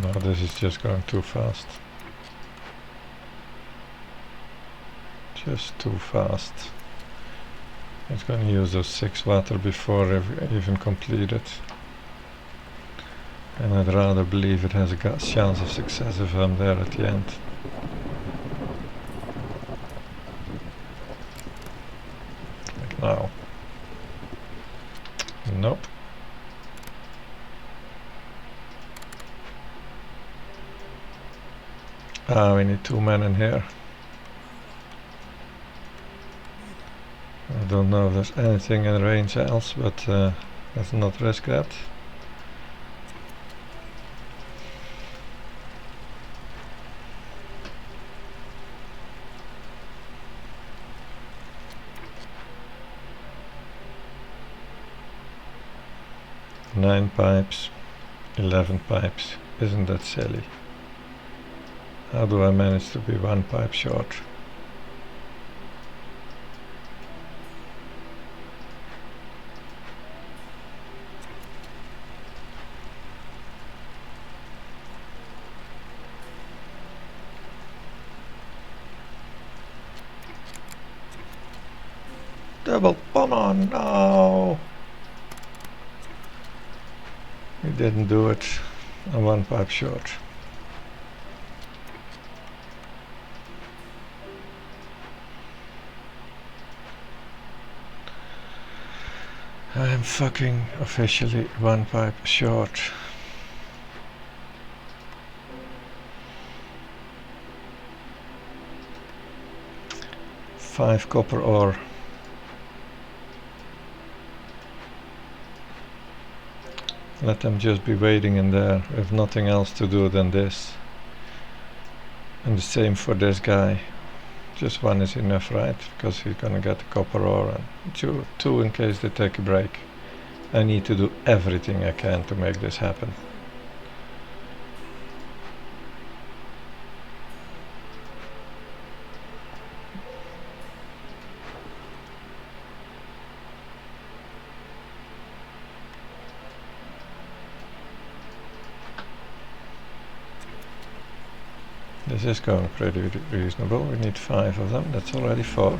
No, this is just going too fast. Just too fast. It's going to use those 6 water before even completed. And I'd rather believe it has a chance of success if I'm there at the end. Like now. Nope. Ah, we need 2 men in here. I don't know if there's anything in range else, but let's not risk that. Nine pipes, 11 pipes. Isn't that silly? How do I manage to be 1 pipe short? Double bomb on, no! We didn't do it. I'm 1 pipe short. I'm fucking officially 1 pipe short. Five copper ore. Let them just be waiting in there with nothing else to do than this. And the same for this guy. Just 1 is enough, right? Because he's gonna get the copper ore, and two in case they take a break. I need to do everything I can to make this happen. This is going pretty reasonable. We need 5 of them. That's already 4.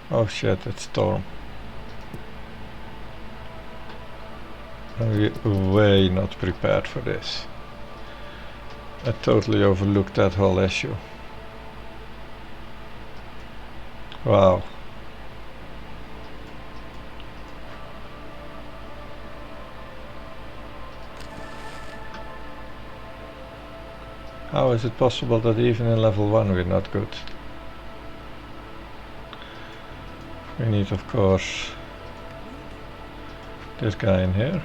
Oh shit, it's storm. I'm way not prepared for this. I totally overlooked that whole issue. Wow. How is it possible that even in level 1 we're not good? We need, of course, this guy in here.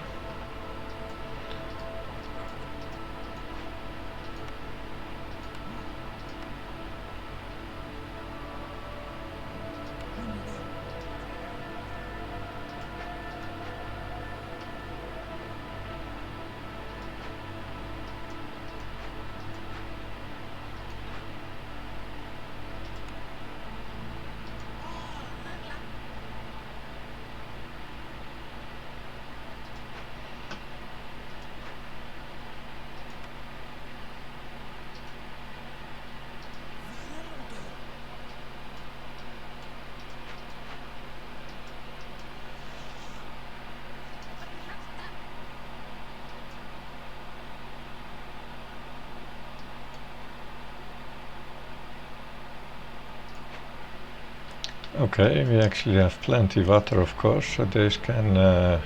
Okay, we actually have plenty water, of course, so these can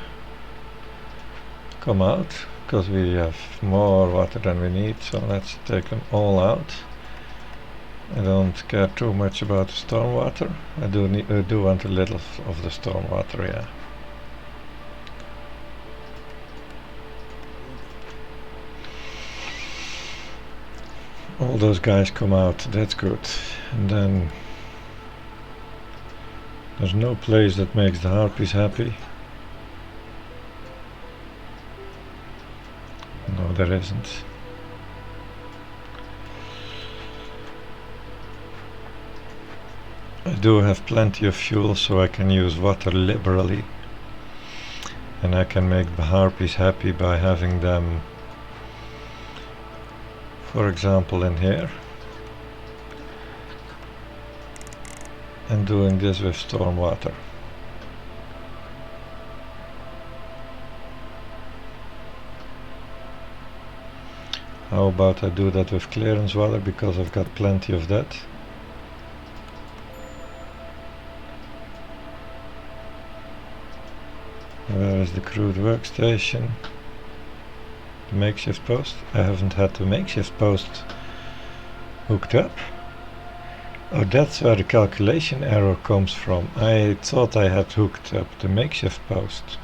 come out, because we have more water than we need, so let's take them all out. I don't care too much about the storm water. I do want a little of the storm water, yeah. All those guys come out, that's good. And then there's no place that makes the harpies happy. No, there isn't. I do have plenty of fuel, so I can use water liberally. And I can make the harpies happy by having them, for example, in here. and doing this with stormwater. How about I do that with clearance water, because I've got plenty of that. Where is the crude workstation? The makeshift post? I haven't had the makeshift post hooked up. Oh, that's where the calculation error comes from. I thought I had hooked up the makeshift post.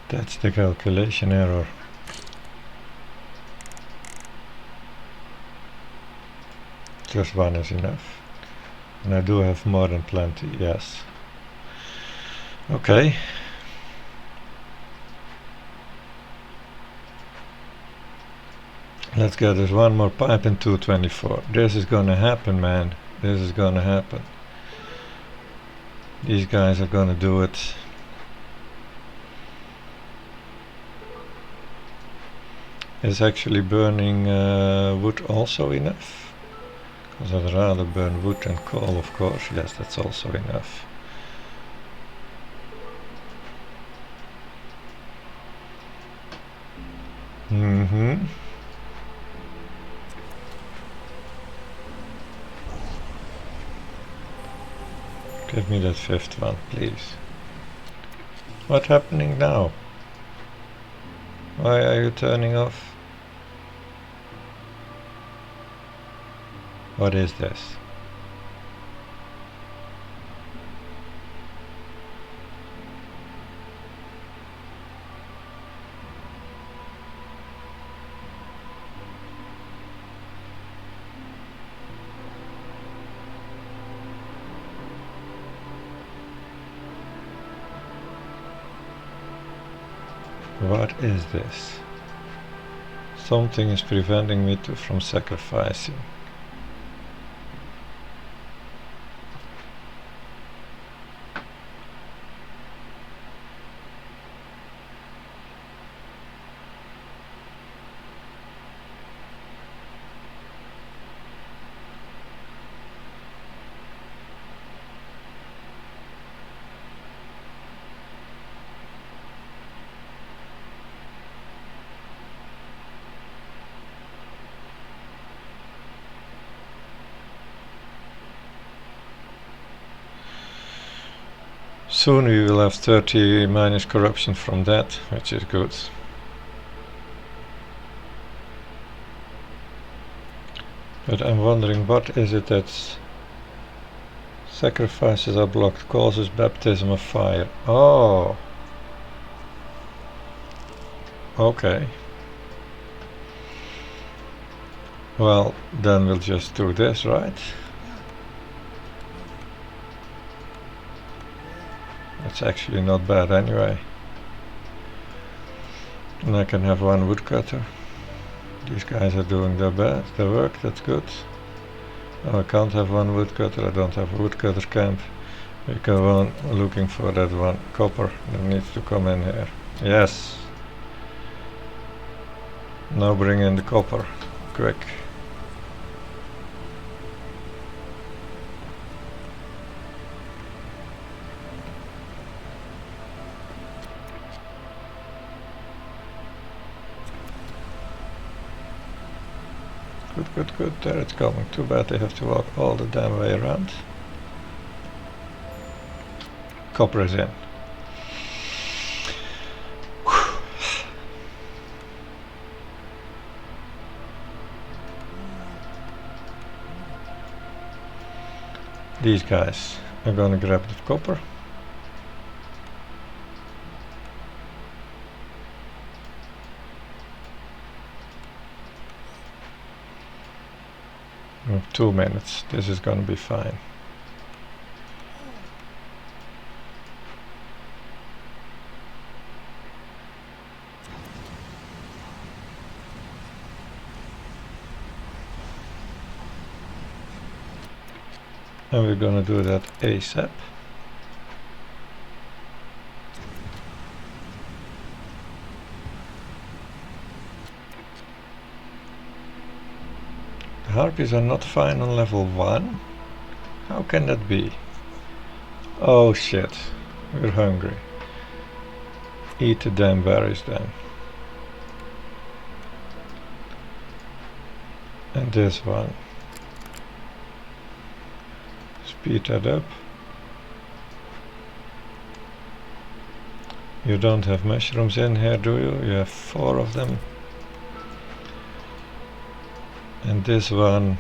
That's the calculation error. Just one is enough. And I do have more than plenty, yes. Okay. Let's get this one more pipe in 224. This is gonna happen, man. This is gonna happen. These guys are gonna do it. Is actually burning wood also enough? Because I'd rather burn wood than coal, of course. Yes, that's also enough. Give me that fifth one, please. What's happening now? Why are you turning off? What is this? What is this? Something is preventing me from sacrificing. Soon we will have 30 minus corruption from that, which is good. But I'm wondering, what is it that sacrifices are blocked, causes baptism of fire? Oh! Okay. Well, then we'll just do this, right? It's actually not bad anyway. And I can have one woodcutter. These guys are doing their work, that's good. Oh, I can't have one woodcutter, I don't have a woodcutter camp. We go on looking for that one copper that needs to come in here. Yes! Now bring in the copper, quick. Good, there it's coming. Too bad they have to walk all the damn way around. Copper is in. These guys are gonna grab the copper. Oh, 2 minutes, this is gonna be fine. And we're gonna do that ASAP. Harpies are not fine on level 1? How can that be? Oh shit, we're hungry. Eat the damn berries then. And this one. Speed that up. You don't have mushrooms in here, do you? You have 4 of them. And this one.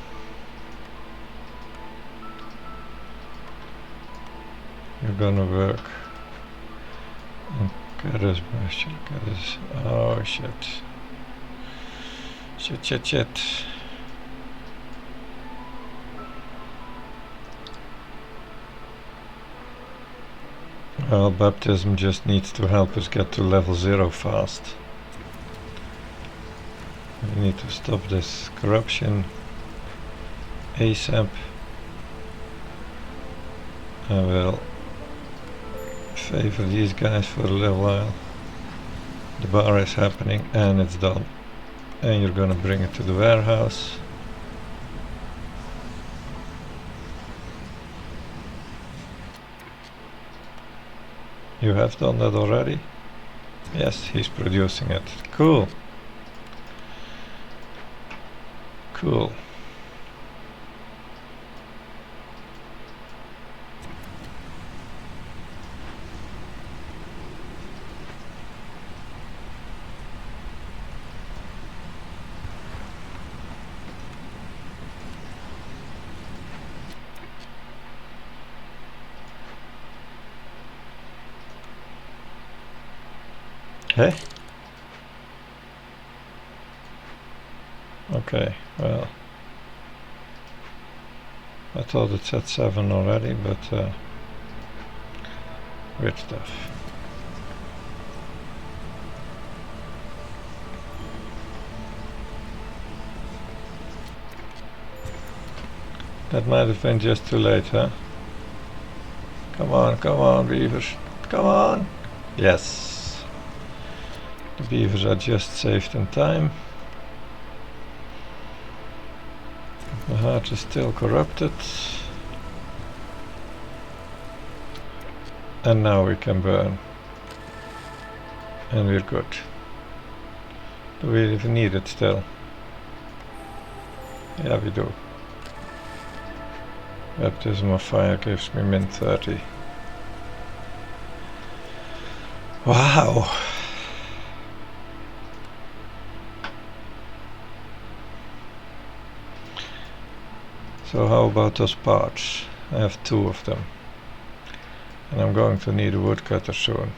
You're gonna work. And caddis mushroom, caddis. Oh shit. Shit. Well, baptism just needs to help us get to level 0 fast. We need to stop this corruption ASAP. I will favor these guys for a little while. The bar is happening and it's done. And you're gonna bring it to the warehouse. You have done that already? Yes, he's producing it. Cool. Cool. Hey? Okay, well, I thought it said 7 already, but weird stuff. That might have been just too late, huh? Come on, beavers. Come on! Yes. The beavers are just saved in time. The heart is still corrupted. And now we can burn. And we're good. Do we even need it still? Yeah, we do. Baptism of fire gives me min 30. Wow! So how about those parts? I have 2 of them. And I'm going to need a woodcutter soon.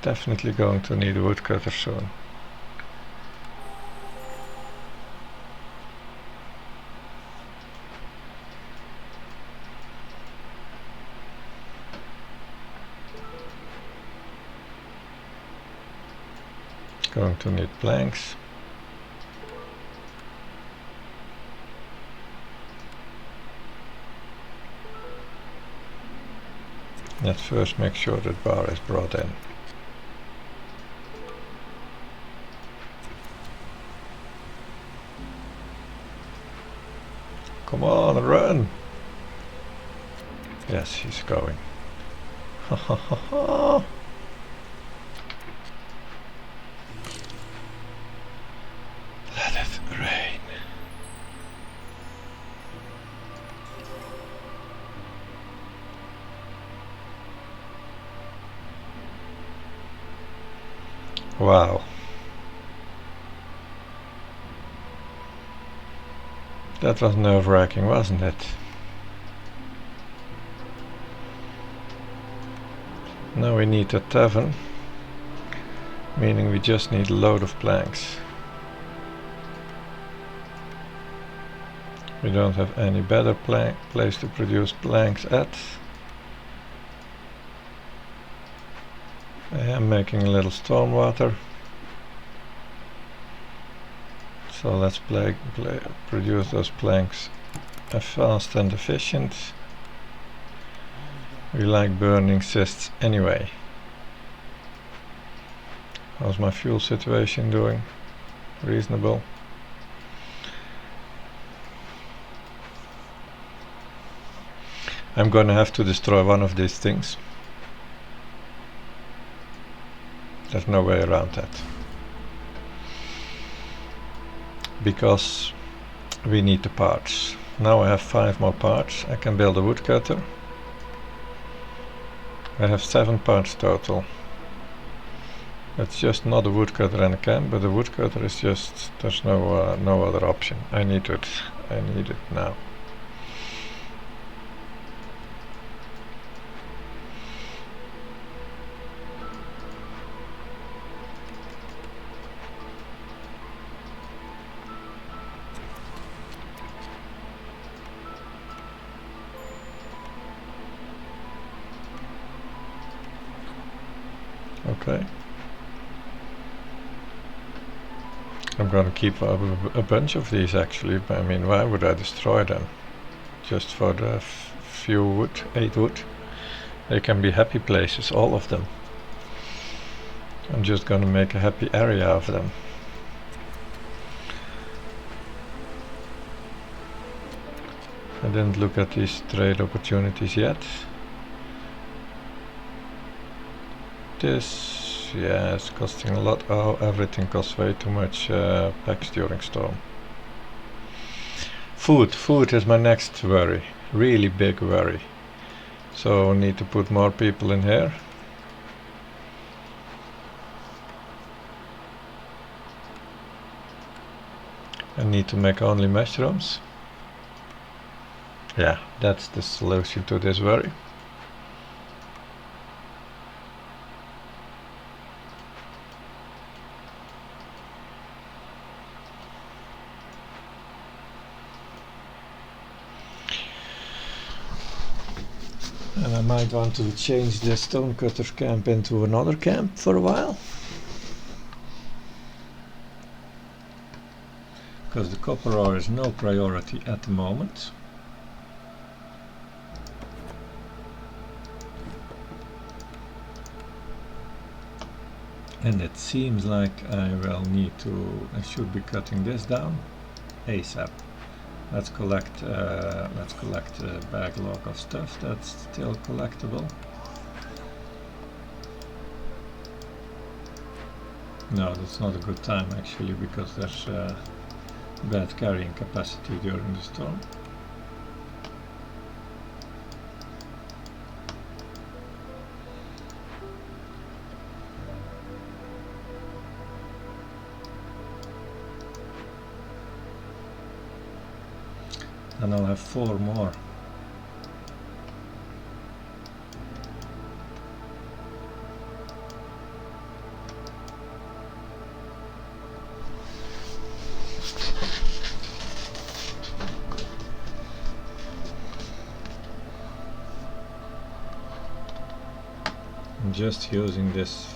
Definitely going to need a woodcutter soon. Going to need planks. Let's first make sure that bar is brought in. Come on, run! Yes, he's going. Ha ha ha ha! Let it rain. Wow. That was nerve-wracking, wasn't it? Now we need a tavern, meaning we just need a load of planks. We don't have any better place to produce planks at. I am making a little stormwater. So let's produce those planks fast and efficient. We like burning cysts anyway. How's my fuel situation doing? Reasonable. I'm gonna have to destroy one of these things. There's no way around that. Because we need the parts. Now I have 5 more parts. I can build a woodcutter. I have 7 parts total. It's just not a woodcutter and a camp, but the woodcutter is just, there's no other option. I need it now. Okay. I'm gonna keep a bunch of these actually. I mean, why would I destroy them? Just for the few wood, 8 wood. They can be happy places, all of them. I'm just gonna make a happy area of them. I didn't look at these trade opportunities yet. This, yeah, it's costing a lot. Oh, everything costs way too much packs during storm. Food is my next worry, really big worry. So I need to put more people in here. I need to make only mushrooms. Yeah, that's the solution to this worry. And I might want to change the stonecutters camp into another camp for a while. Because the copper ore is no priority at the moment. And it seems like I should be cutting this down ASAP. Let's collect a backlog of stuff that's still collectible. No, that's not a good time actually, because there's bad carrying capacity during the storm. And I'll have 4 more. I'm just using this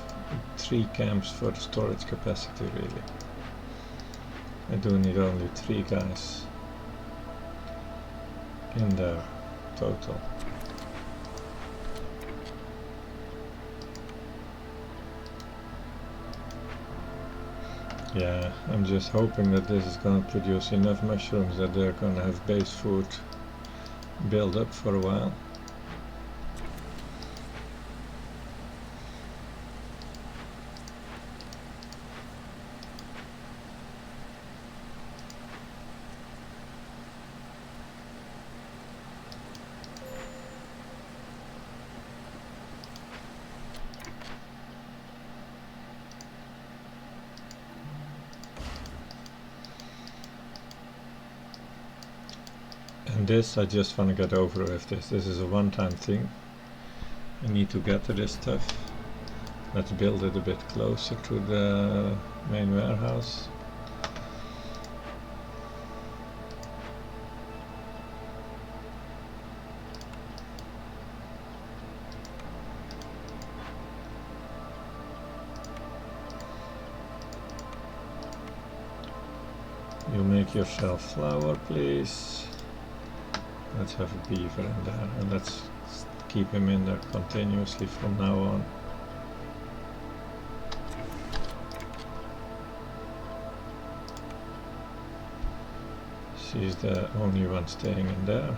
3 camps for the storage capacity really. I do need only 3 guys in there total. Yeah, I'm just hoping that this is gonna produce enough mushrooms that they're gonna have base food build up for a while. And this, I just want to get over with this. This is a one-time thing. I need to get to this stuff. Let's build it a bit closer to the main warehouse. You make yourself flour, please. Let's have a beaver in there, and let's keep him in there continuously from now on. She's the only one staying in there.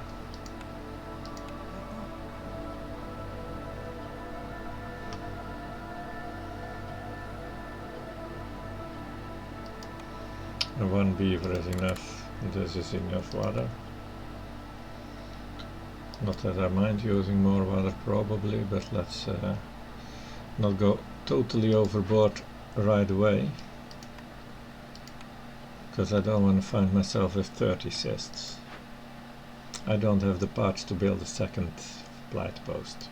And one beaver is enough. This is enough water. Not that I mind using more water probably, but let's not go totally overboard right away, because I don't want to find myself with 30 cysts. I don't have the parts to build a second blight post.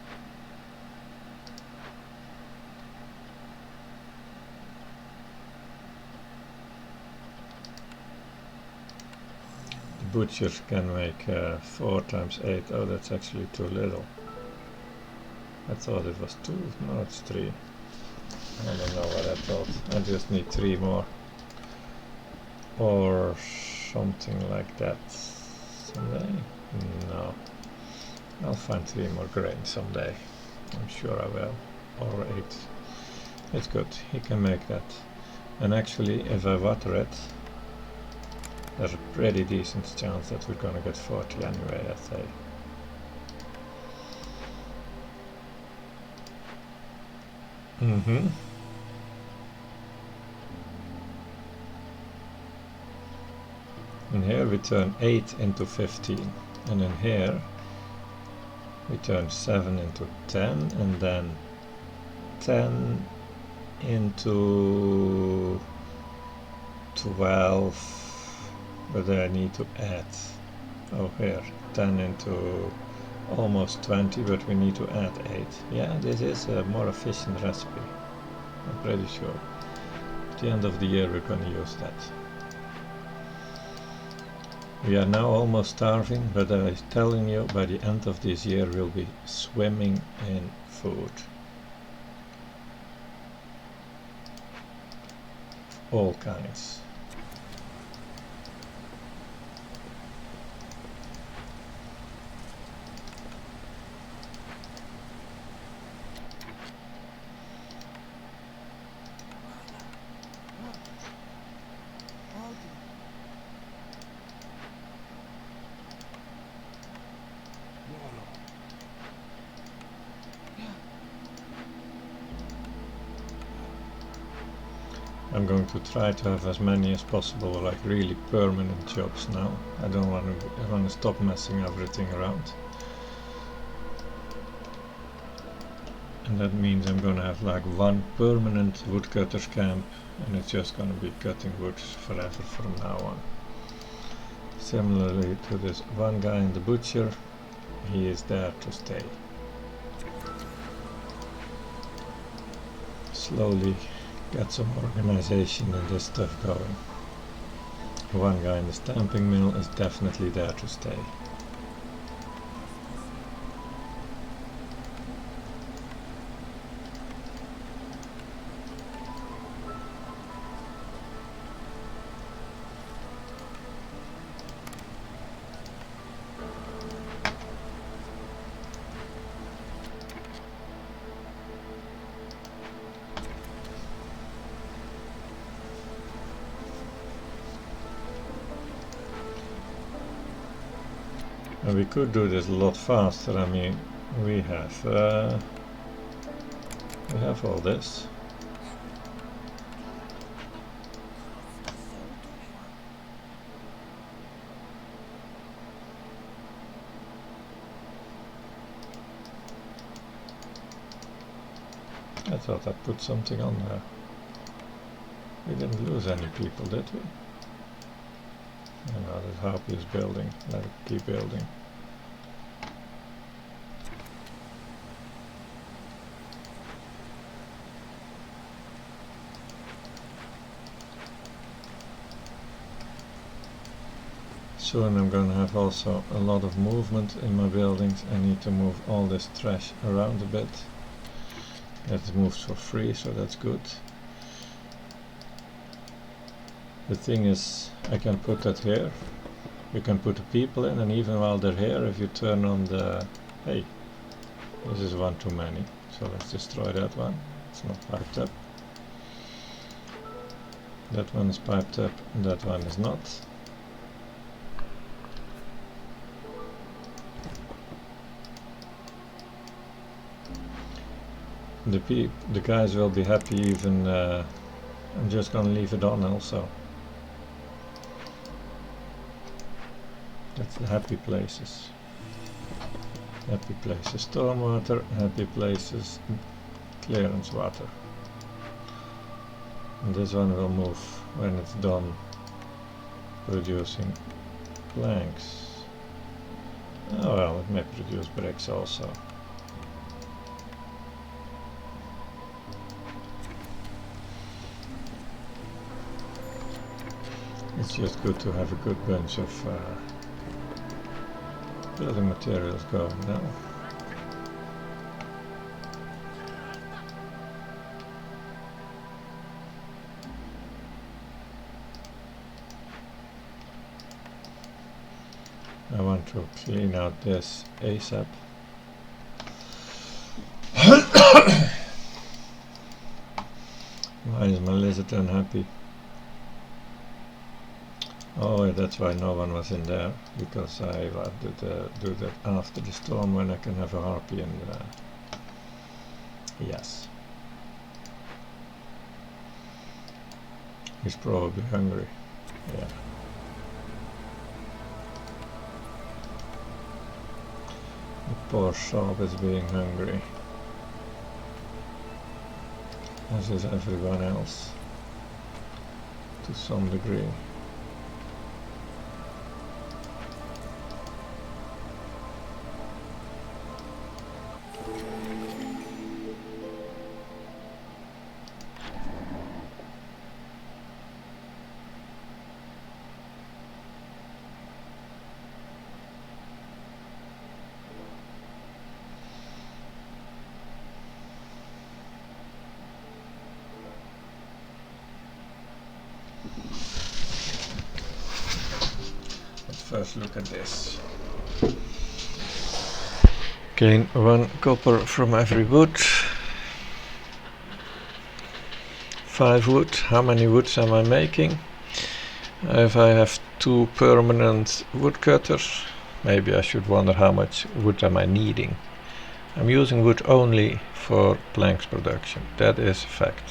The butcher can make 4 times 8. Oh, that's actually too little. I thought it was 2. No, it's 3. I don't know what I thought. I just need 3 more. Or something like that someday. No, I'll find 3 more grains someday. I'm sure I will. Or 8. It's good, he can make that. And actually, if I water it, there's a pretty decent chance that we're gonna get 40 anyway, I say. And here we turn 8 into 15, and in here we turn 7 into 10, and then 10 into 12, but I need to add, oh here, 10 into almost 20, but we need to add 8. Yeah, this is a more efficient recipe, I'm pretty sure. At the end of the year we're going to use that. We are now almost starving, but I'm telling you, by the end of this year we'll be swimming in food. All kinds. I'm going to try to have as many as possible, like really permanent jobs now. I don't want to stop messing everything around. And that means I'm going to have like 1 permanent woodcutter's camp, and it's just going to be cutting wood forever from now on. Similarly to this one guy in the butcher, he is there to stay. Slowly get some organization and this stuff going. One guy in the stamping mill is definitely there to stay. And we could do this a lot faster. I mean, we have all this. I thought I put something on there. We didn't lose any people, did we? No, that harpy is building. Let it keep building. Soon I'm going to have also a lot of movement in my buildings. I need to move all this trash around a bit. It moves for free, so that's good. The thing is, I can put that here. You can put the people in, and even while they're here, if you turn on the... Hey, This is one too many, so let's destroy that one. It's not piped up. That one is piped up, that one is not. The guys will be happy even, I'm just gonna leave it on also. That's the happy places. Happy places stormwater, happy places clearance water. And this one will move when it's done producing planks. Oh well, it may produce bricks also. It's just good to have a good bunch of building materials going now. I want to clean out this ASAP. Why is my lizard unhappy? Oh, that's why no one was in there, because I wanted to do that after the storm when I can have a harpy and yes. He's probably hungry. Yeah. The poor sharp is being hungry. As is everyone else. To some degree. First look at this. Gain 1 copper from every wood. 5 wood. How many woods am I making? If I have 2 permanent woodcutters, maybe I should wonder how much wood am I needing. I'm using wood only for planks production. That is a fact.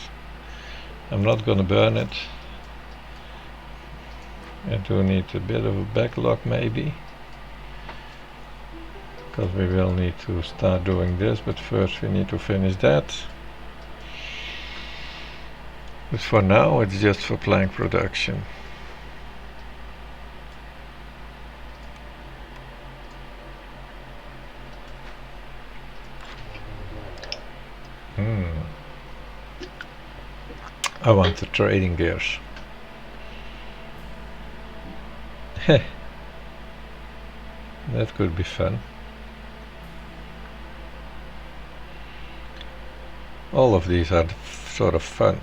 I'm not gonna burn it. I do need a bit of a backlog maybe, because we will need to start doing this, but first we need to finish that. But for now it's just for plank production. I want the trading gears. That could be fun. All of these are sort of fun.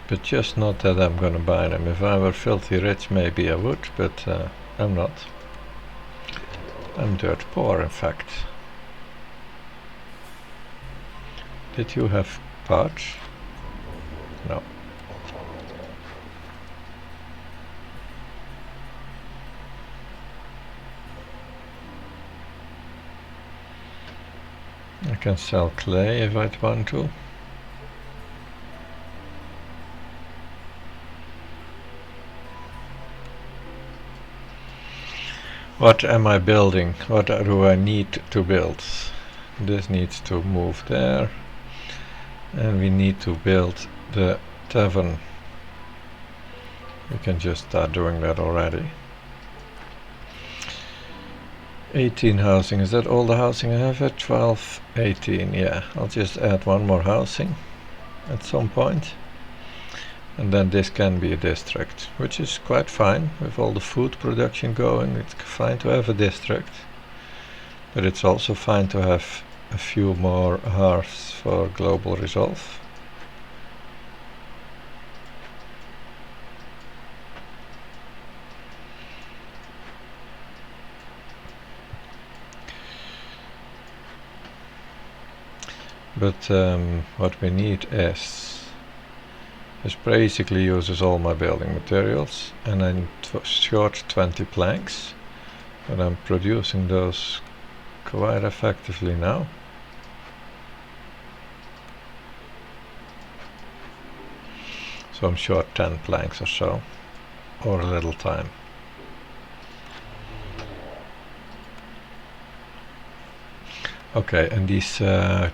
But just not that I'm gonna buy them. If I were filthy rich maybe I would, but I'm not. I'm dirt poor in fact. Did you have parts? No. I can sell clay if I want to. What am I building? What do I need to build? This needs to move there. And we need to build the tavern. We can just start doing that already. 18 housing, is that all the housing I have at 12, 18, yeah. I'll just add one more housing at some point. And then this can be a district, which is quite fine with all the food production going. It's fine to have a district, but it's also fine to have a few more hearths for global resolve. But what we need is this basically uses all my building materials, and I'm short 20 planks, but I'm producing those quite effectively now. So I'm short 10 planks or so, or a little time. Okay, and these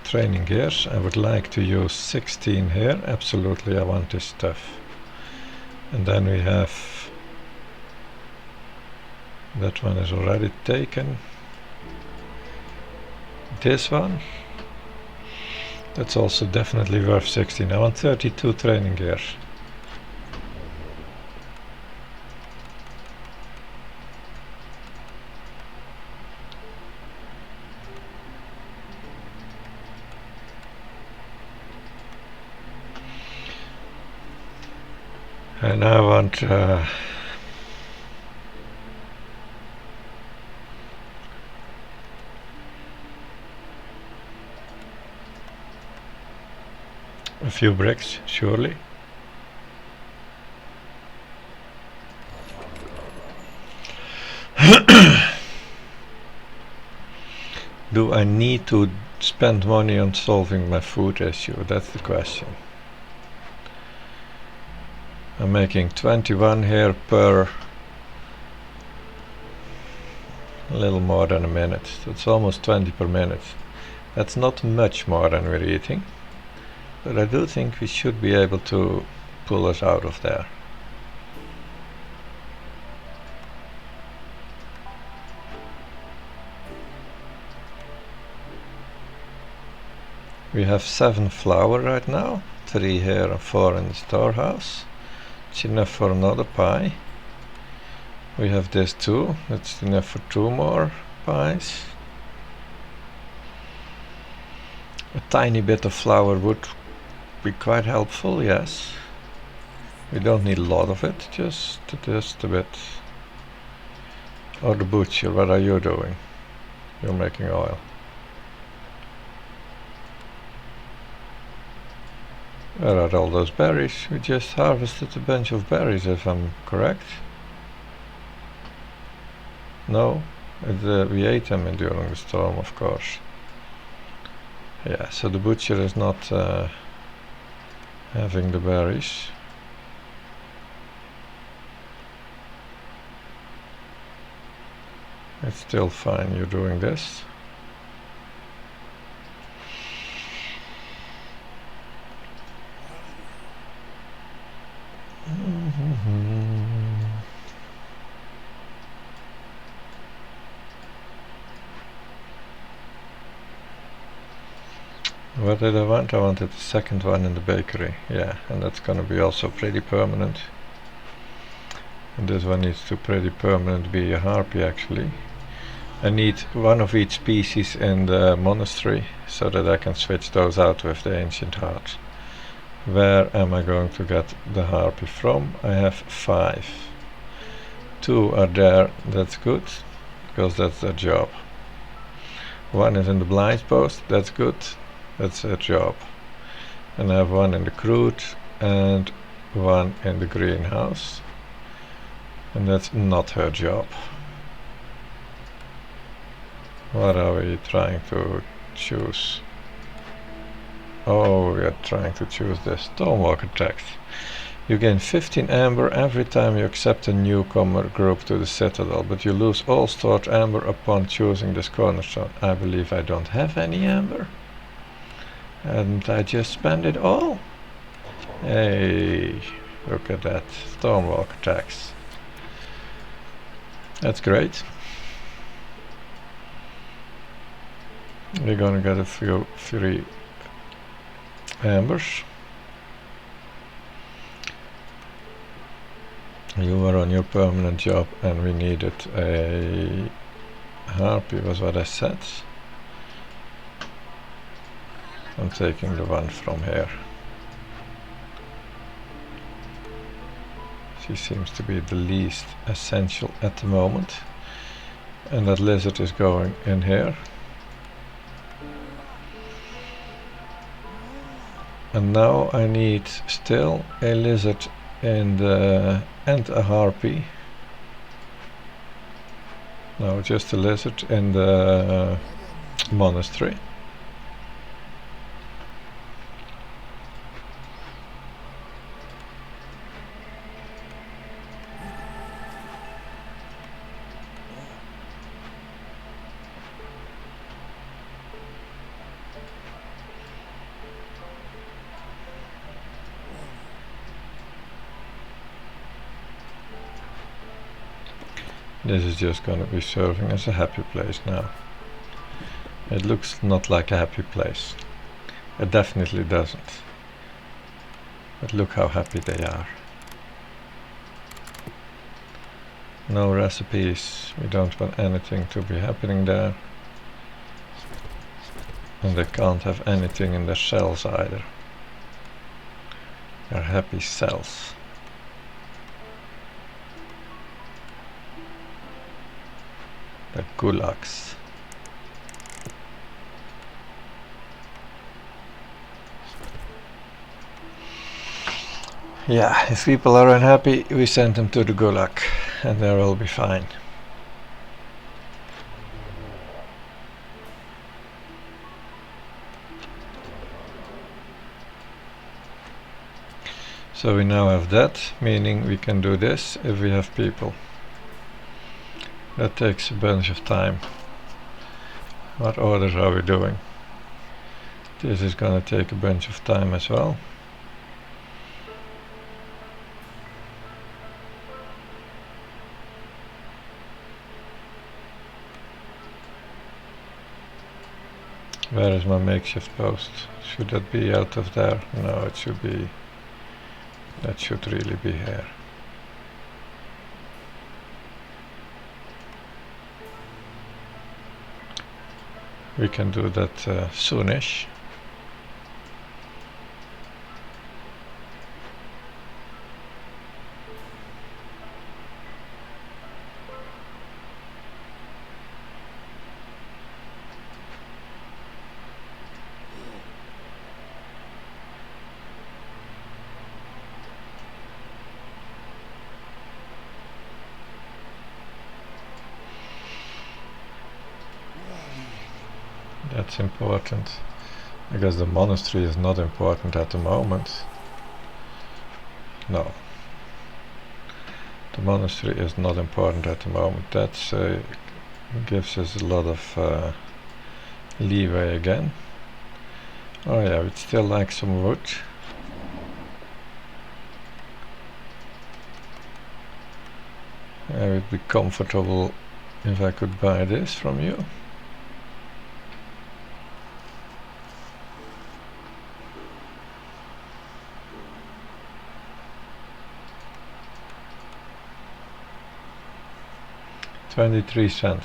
training gears, I would like to use 16 here. Absolutely, I want this stuff. And then we have, that one is already taken. This one, that's also definitely worth 16. I want 32 training gears. And I want a few bricks, surely. Do I need to spend money on solving my food issue? That's the question. I'm making 21 here per a little more than a minute. That's almost 20 per minute. That's not much more than we're eating, but I do think we should be able to pull us out of there. We have 7 flour right now, 3 here and 4 in the storehouse. It's enough for another pie. We have this too, that's enough for 2 more pies. A tiny bit of flour would be quite helpful, yes. We don't need a lot of it, just a bit. Or the butcher, what are you doing? You're making oil. Where are all those berries? We just harvested a bunch of berries, if I'm correct. No, we ate them during the storm, of course. Yeah, so the butcher is not having the berries. It's still fine, you're doing this. What did I want? I wanted the second one in the bakery. Yeah, and that's gonna be also pretty permanent. And this one needs to pretty permanent be a harpy actually. I need one of each species in the monastery so that I can switch those out with the ancient heart. Where am I going to get the harpy from? I have 5. 2 are there, that's good, because that's their job. 1 is in the blind post, that's good, that's their job. And I have 1 in the crude and 1 in the greenhouse. And that's not her job. What are we trying to choose? Oh, we are trying to choose the Stormwalker text. You gain 15 amber every time you accept a newcomer group to the citadel, but you lose all stored amber upon choosing this cornerstone. I believe I don't have any amber. And I just spend it all? Hey, look at that. Stormwalker text. That's great. We're gonna get a few free ambers. You were on your permanent job and we needed a harpy, was what I said. I'm taking the one from here. She seems to be the least essential at the moment. And that lizard is going in here. And now I need still a lizard and a harpy. No, just a lizard in the monastery. This is just going to be serving as a happy place now. It looks not like a happy place. It definitely doesn't. But look how happy they are. No recipes. We don't want anything to be happening there. And they can't have anything in their cells either. They're happy cells. They're gulags. Yeah, if people are unhappy, we send them to the gulag and they will be fine. So we now have that, meaning we can do this if we have people. That takes a bunch of time. What orders are we doing? This is gonna take a bunch of time as well. Where is my makeshift post? Should that be out of there? No, it should be. That should really be here. We can do that soonish. That's important, because the monastery is not important at the moment. No. The monastery is not important at the moment. That gives us a lot of leeway again. Oh yeah, we'd still like some wood. I would be comfortable if I could buy this from you. $0.23.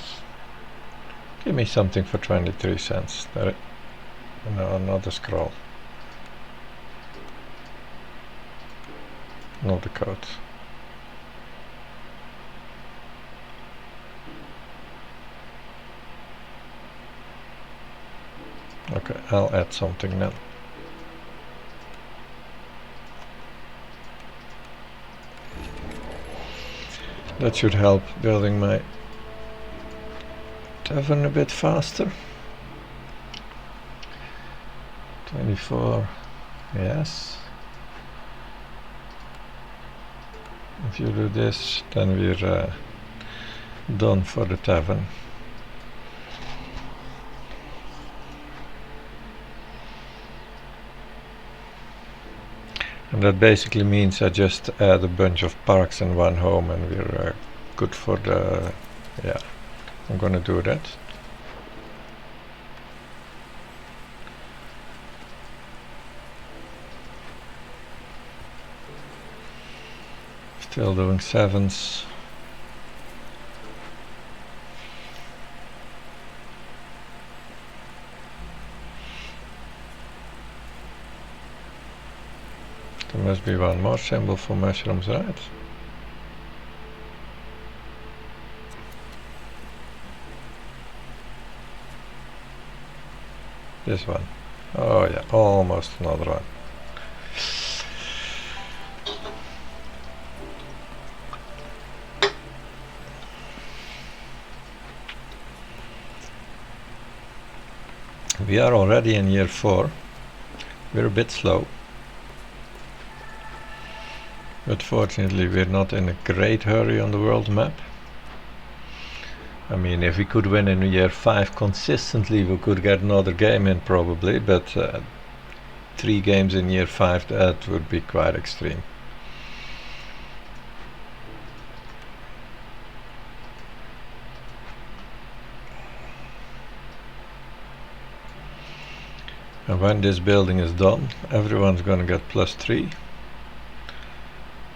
Give me something for 23 cents. There, no, not a scroll. Not the code. Okay, I'll add something then. That should help building my tavern a bit faster. 24, yes. If you do this, then we're done for the tavern. And that basically means I just add a bunch of parks in one home and we're good for the, yeah, I'm gonna do that. Still doing sevens. There must be one more symbol for mushrooms, right? This one. Oh yeah, almost another one. We are already in year 4. We're a bit slow. But fortunately we're not in a great hurry on the world map. I mean, if we could win in year 5 consistently, we could get another game in probably, but 3 games in year 5, that would be quite extreme. And when this building is done, everyone's gonna get +3.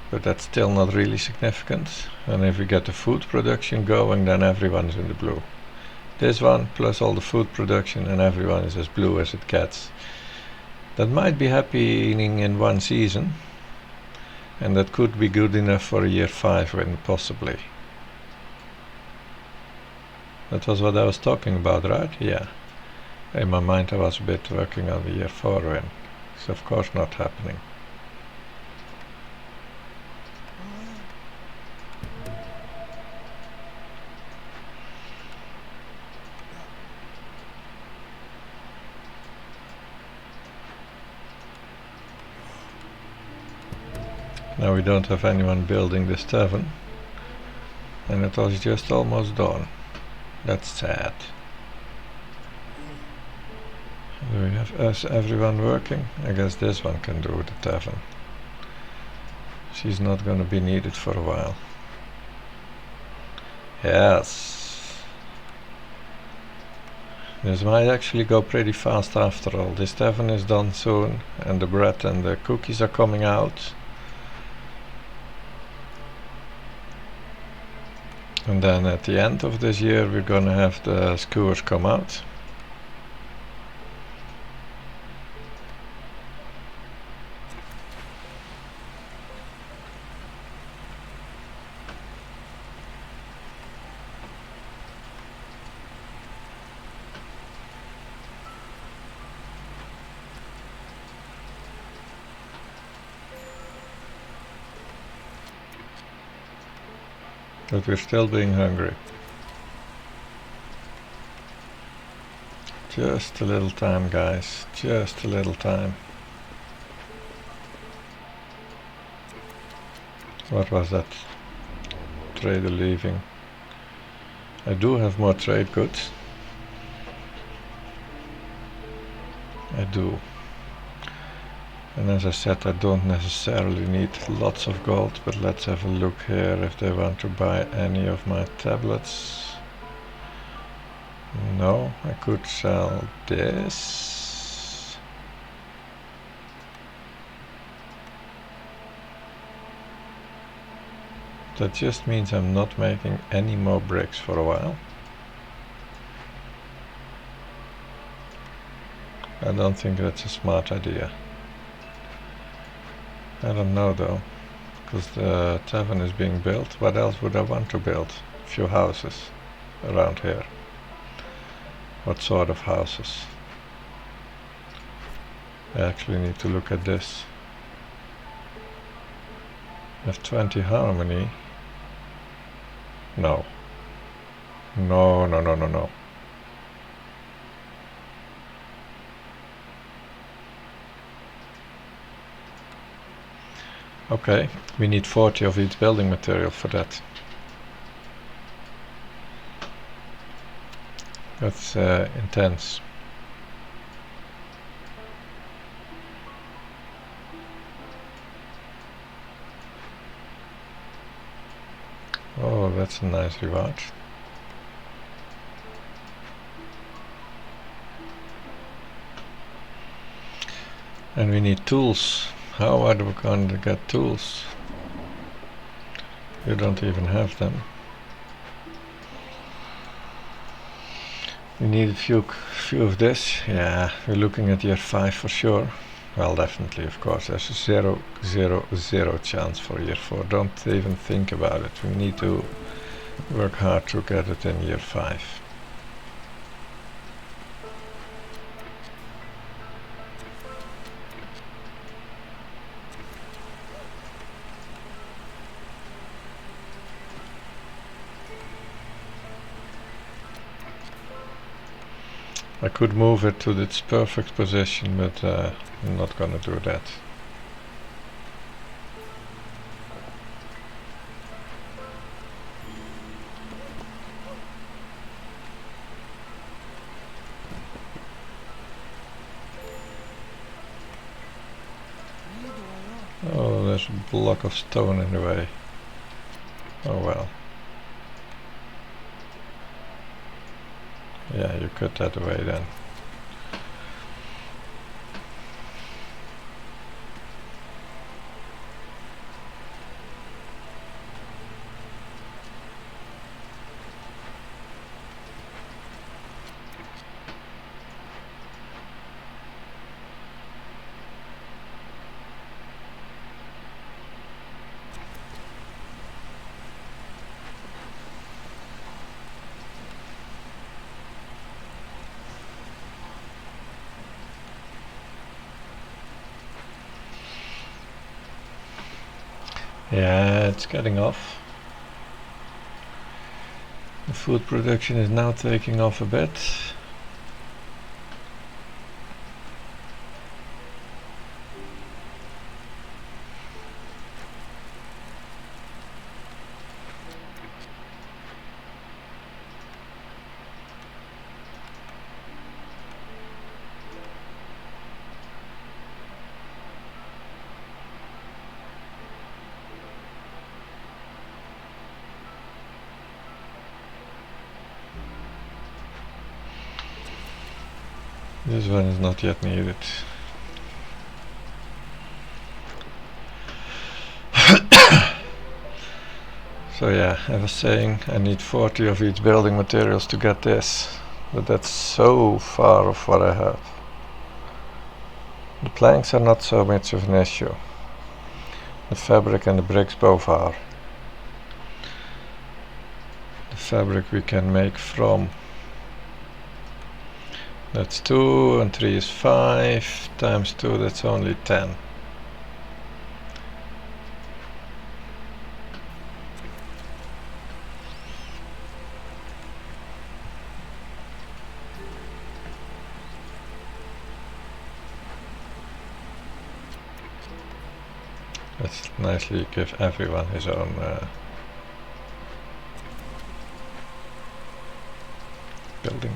But that's still not really significant. And if we get the food production going, then everyone's in the blue. This one plus all the food production and everyone is as blue as it gets. That might be happening in one season, and that could be good enough for a year 5 win, possibly. That was what I was talking about, right? Yeah. In my mind I was a bit working on the year 4 win. It's of course not happening. Now we don't have anyone building this tavern, and it was just almost done. That's sad. Do we have everyone working? I guess this one can do the tavern. She's not gonna be needed for a while. Yes. This might actually go pretty fast after all. This tavern is done soon, and the bread and the cookies are coming out. And then at the end of this year we're gonna have the skewers come out. But we're still being hungry. Just a little time, guys. Just a little time. What was that? Trader leaving. I do have more trade goods. I do. And as I said, I don't necessarily need lots of gold, but let's have a look here if they want to buy any of my tablets. No, I could sell this. That just means I'm not making any more bricks for a while. I don't think that's a smart idea. I don't know though, because the tavern is being built. What else would I want to build? A few houses around here. What sort of houses? I actually need to look at this. I have 20 harmony. No. No, no, no, no, no. Okay, we need 40 of each building material for that. That's intense. Oh, that's a nice reward. And we need tools. How are we going to get tools? You don't even have them. We need a few of this. Yeah, we're looking at year 5 for sure. Well, definitely, of course. There's a 0 chance for year 4. Don't even think about it. We need to work hard to get it in year 5. I could move it to its perfect position, but I'm not gonna do that. Oh, there's a block of stone in the way. Oh well. Yeah, you cut that away then. Yeah, it's getting off. The food production is now taking off a bit. This one is not yet needed. So yeah, I was saying I need 40 of each building materials to get this, but that's so far off what I have. The planks are not so much of an issue. The fabric and the bricks both are. The fabric we can make from. That's 2 and 3 is 5 times 2, that's only 10. Let's nicely give everyone his own building.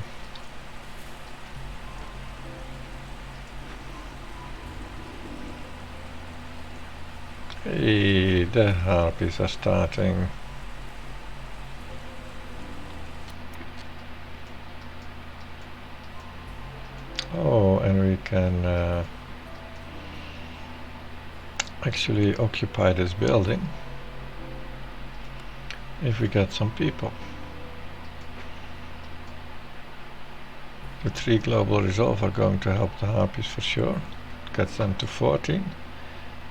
Hey, the harpies are starting. Oh, and we can actually occupy this building if we get some people. The 3 global resolve are going to help the harpies for sure. Gets them to 14.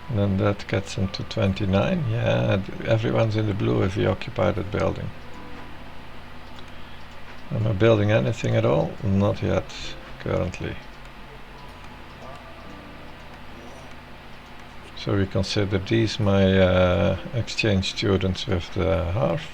And then that gets them to 29. Yeah, everyone's in the blue if we occupy that building. Am I building anything at all? Not yet, currently. So we consider these my exchange students with the half.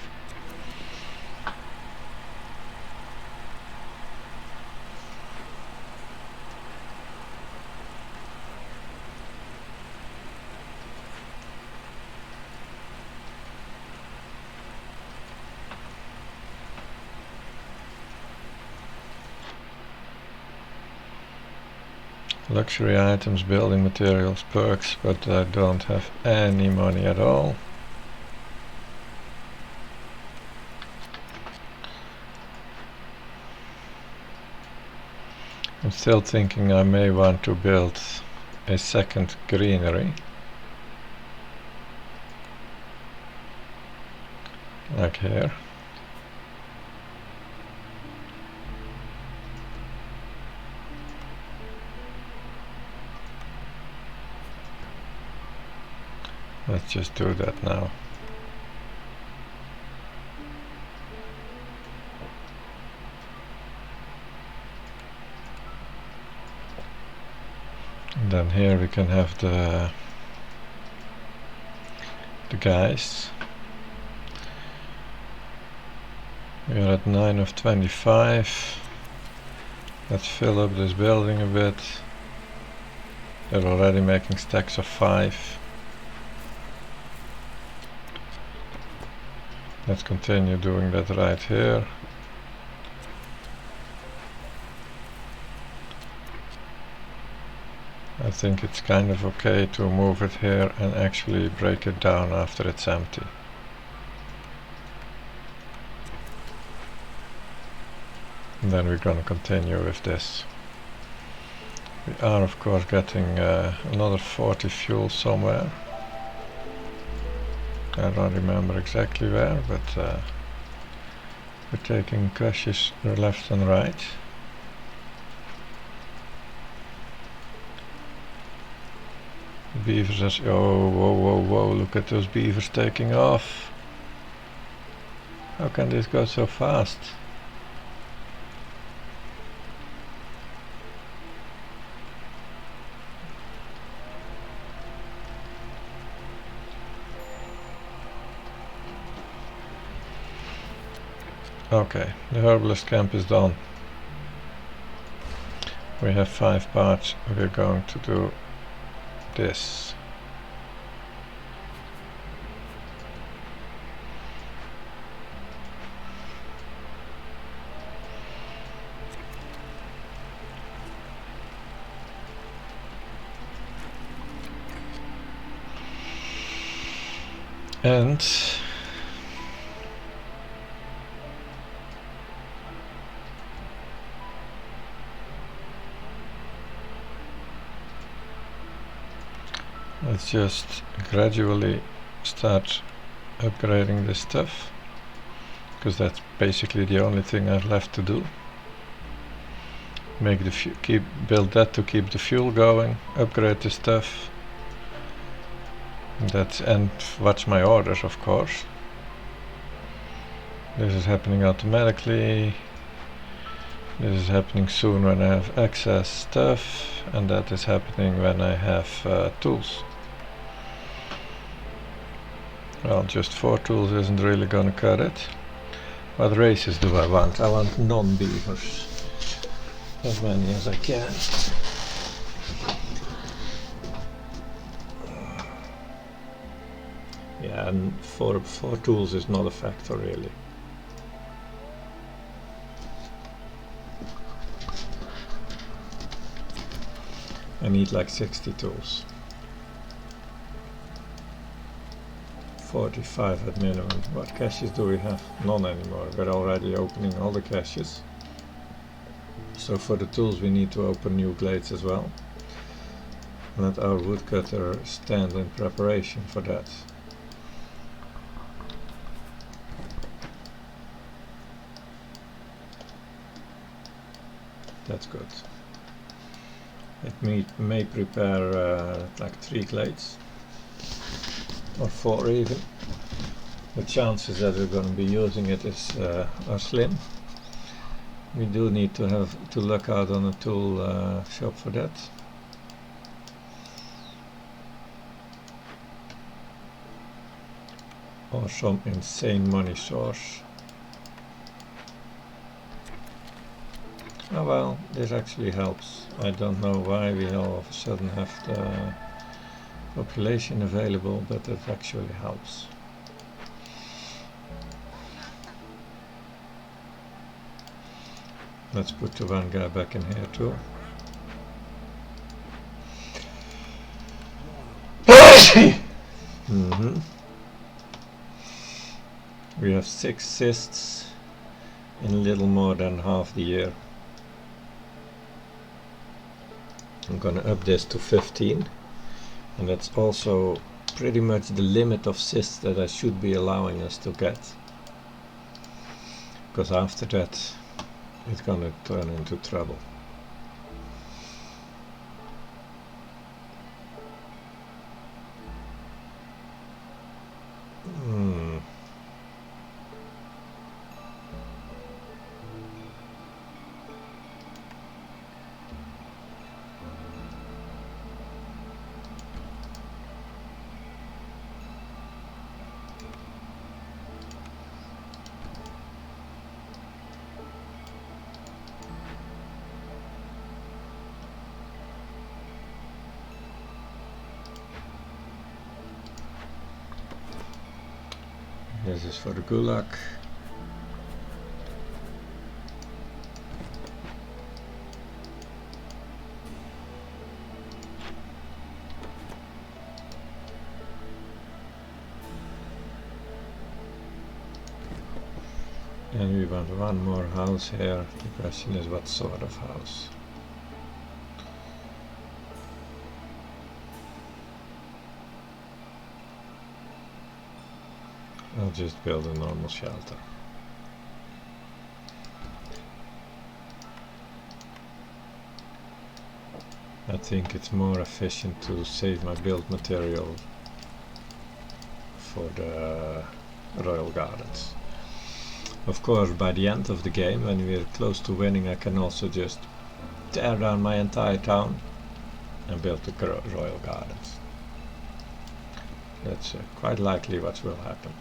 Luxury items, building materials, perks, but I don't have any money at all. I'm still thinking I may want to build a second greenery. Like here. Let's just do that now. And then here we can have the guys. We are at 9 of 25. Let's fill up this building a bit. They're already making stacks of 5. Let's continue doing that right here. I think it's kind of okay to move it here and actually break it down after it's empty. And then we're gonna continue with this. We are of course getting another 40 fuel somewhere. I don't remember exactly where, but we're taking caches left and right. Beavers are, oh, whoa, look at those beavers taking off. How can this go so fast? Okay, the herbalist camp is done. We have 5 parts. We're going to do this. And let's just gradually start upgrading this stuff, because that's basically the only thing I've left to do. Make the build that to keep the fuel going, upgrade the stuff. And watch my orders, of course. This is happening automatically. This is happening soon when I have excess stuff, and that is happening when I have tools. Well, just 4 tools isn't really gonna cut it. What races do I want? I want non-beavers. As many as I can. Yeah, and 4 tools is not a factor really. I need like 60 tools. 45 at minimum. What caches do we have? None anymore. We're already opening all the caches. So for the tools we need to open new glades as well. Let our woodcutter stand in preparation for that. That's good. It may prepare like 3 glades. Or 4 even. The chances that we're going to be using it are slim. We do need to look out on a tool shop for that. Or some insane money source. Oh well, this actually helps. I don't know why we all of a sudden have the population available, but it actually helps. Let's put the one guy back in here too. We have 6 cysts in a little more than half the year. I'm gonna up this to 15, and that's also pretty much the limit of cysts that I should be allowing us to get, because after that it's gonna turn into trouble. This is for the Gulag. And we want one more house here. The question is what sort of house. I'll just build a normal shelter. I think it's more efficient to save my build material for the Royal Gardens. Of course, by the end of the game, when we're close to winning, I can also just tear down my entire town and build the Royal Gardens. That's quite likely what will happen.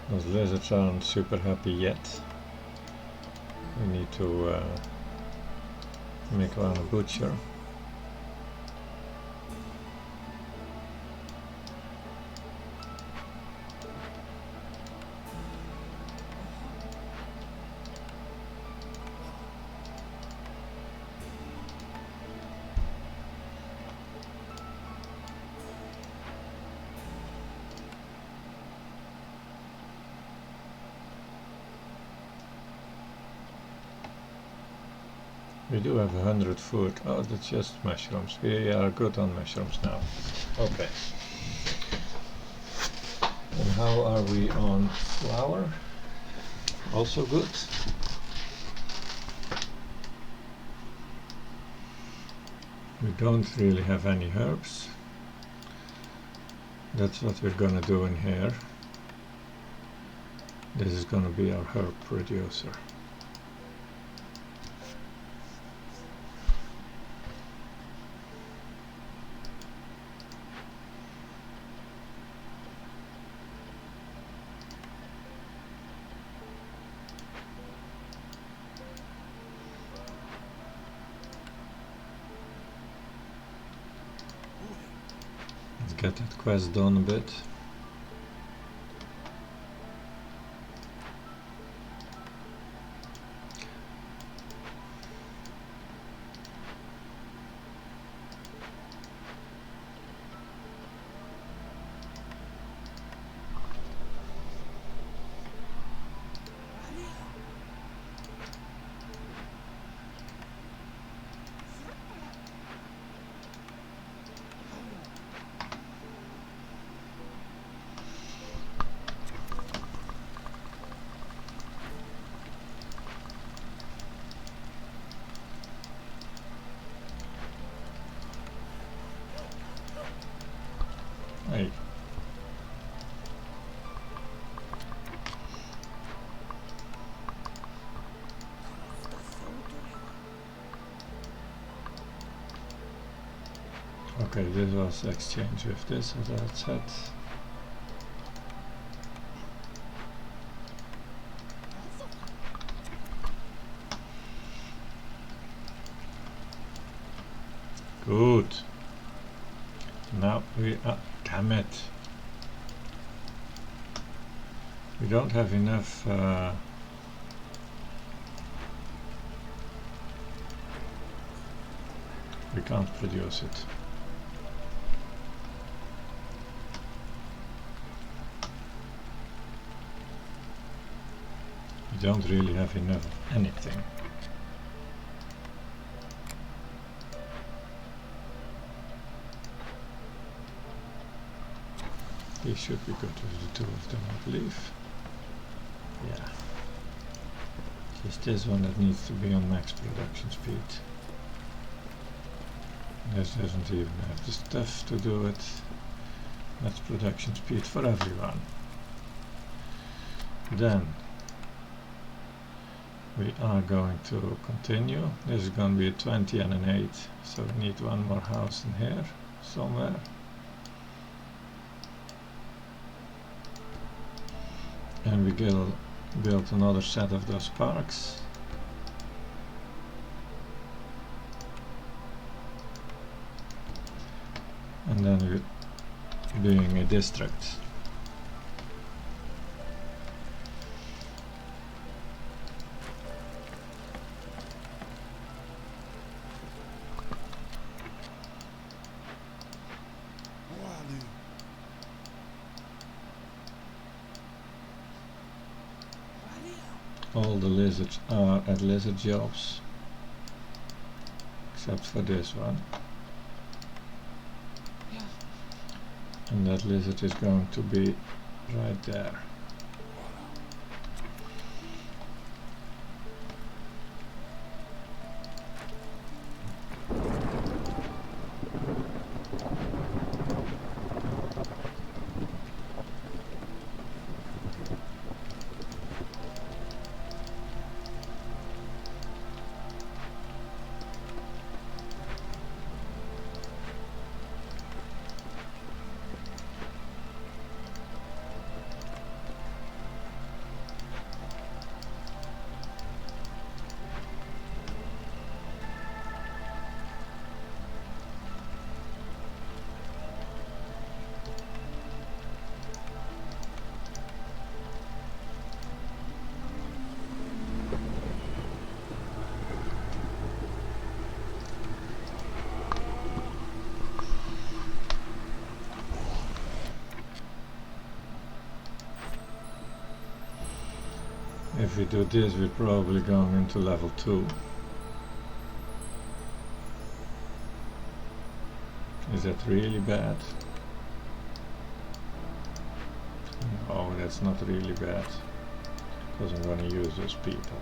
Those lizards aren't super happy yet. We need to make one a butcher. We do have 100 food. Oh, that's just mushrooms. We are good on mushrooms now. Okay. And how are we on flour? Also good. We don't really have any herbs. That's what we're gonna do in here. This is gonna be our herb producer. Get that quest done a bit. Hey. Okay, this was exchange with this, as I said. Good. Now we are, damn it. We don't have enough we can't produce it. don't really have enough of anything. He should be good with the two of them, I believe. Yeah. Just this one that needs to be on max production speed. This doesn't even have the stuff to do it. Max production speed for everyone. Then we are going to continue. This is going to be a 20 and an 8, so we need one more house in here somewhere. And we build another set of those parks. And then we're doing a district. All the lizards are at lizard jobs, except for this one. And that lizard is going to be right there. If we do this, we're probably going into level 2. Is that really bad? No, that's not really bad, because I'm going to use those people.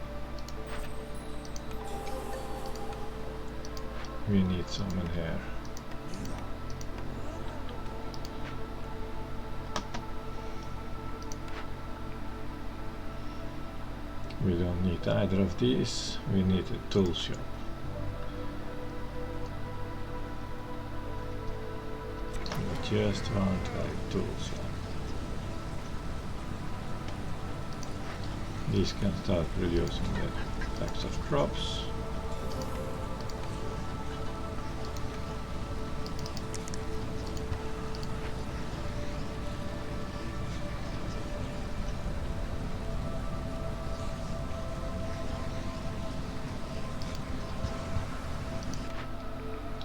We need some in here. We don't need either of these. We need a tool shop. We just want a tool shop. These can start producing the types of crops.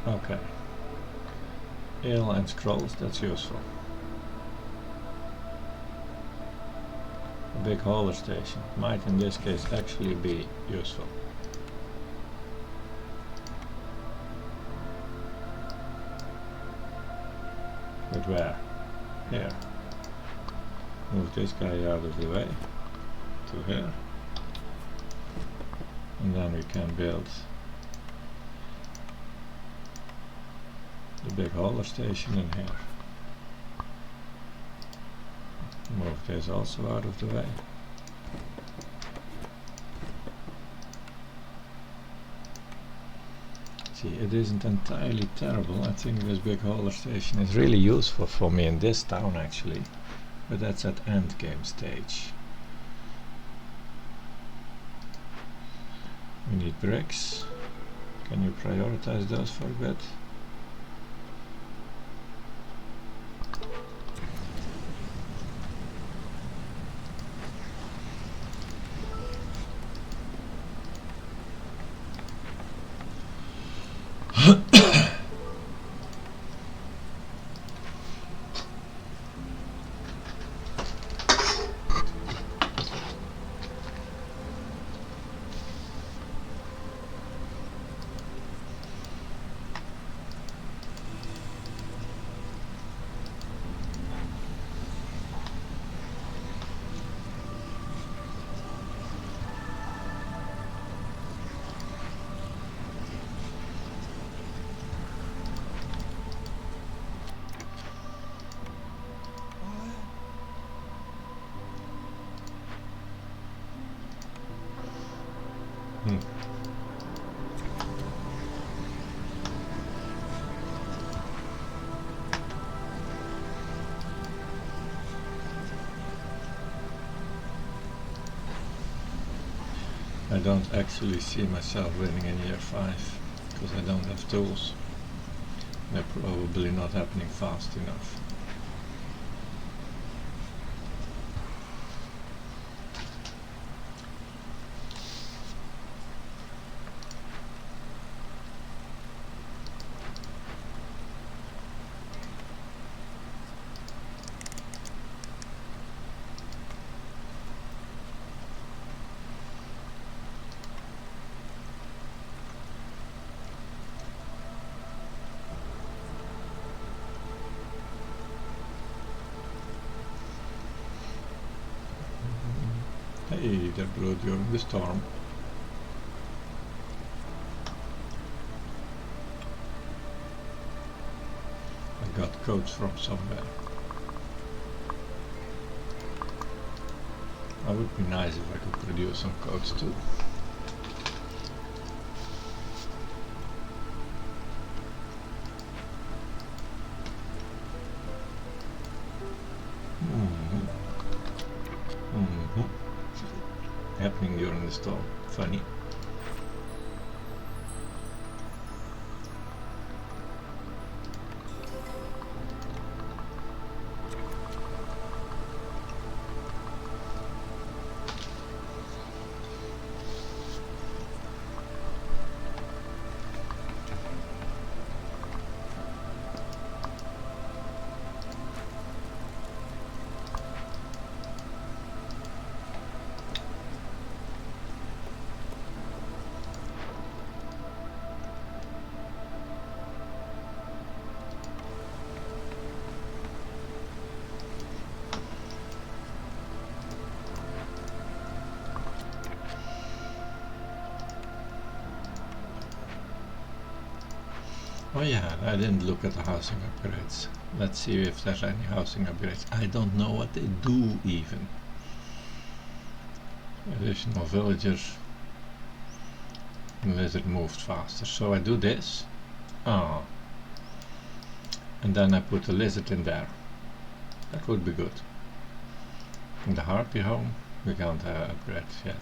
Okay. Ale and scrolls, that's useful. A big hauler station might in this case actually be useful. But where? Here. Move this guy out of the way to here. And then we can build the big hauler station in here. Move this also out of the way. See, it isn't entirely terrible. I think this big hauler station is really useful for me in this town actually, but that's at end game stage. We need bricks. Can you prioritize those for a bit? Hmm. I don't actually see myself winning in year 5 because I don't have tools. They're probably not happening fast enough. Hey, that blew during the storm. I got codes from somewhere. That would be nice if I could produce some codes too. Happening during the storm. Funny. Oh yeah, I didn't look at the housing upgrades. Let's see if there's any housing upgrades. I don't know what they do even. Additional villagers. Lizard moved faster. So I do this. Oh. And then I put the lizard in there. That would be good. In the harpy home, we can't upgrade yet.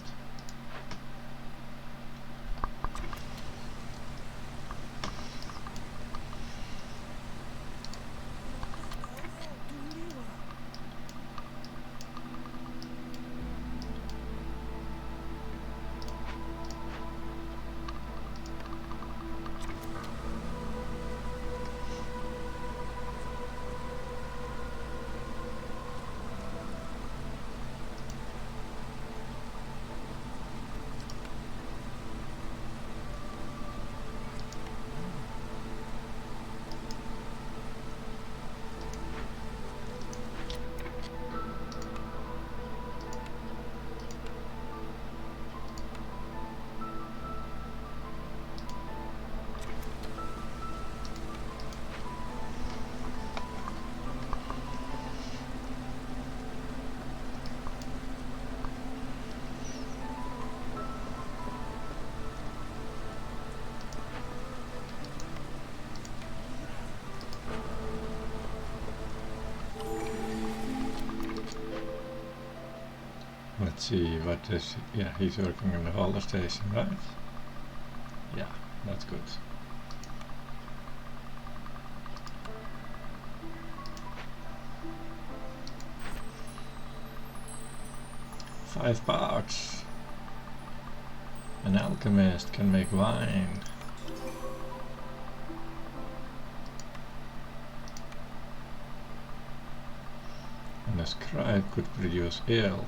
Let's see what is. Yeah, he's working in the hauler station, right? Yeah, that's good. $5. An alchemist can make wine. And a scribe could produce ale.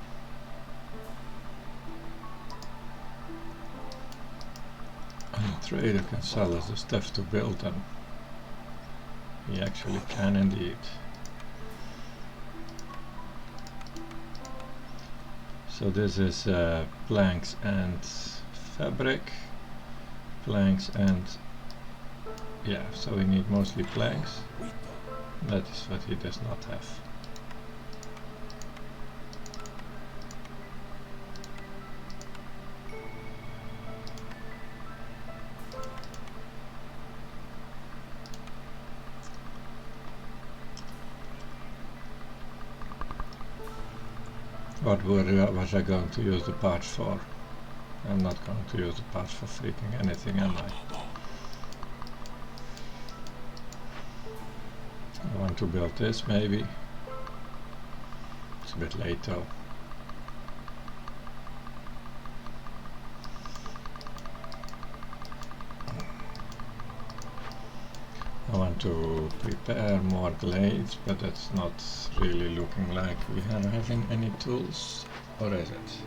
Trader can sell us the stuff to build them. He actually can indeed. So this is planks and fabric. Planks and... yeah, so we need mostly planks. That is what he does not have. was I going to use the parts for? I'm not going to use the parts for freaking anything, am I? I want to build this maybe. It's a bit late though. I want to prepare more glades, but that's not really looking like we are having any tools. Or is it?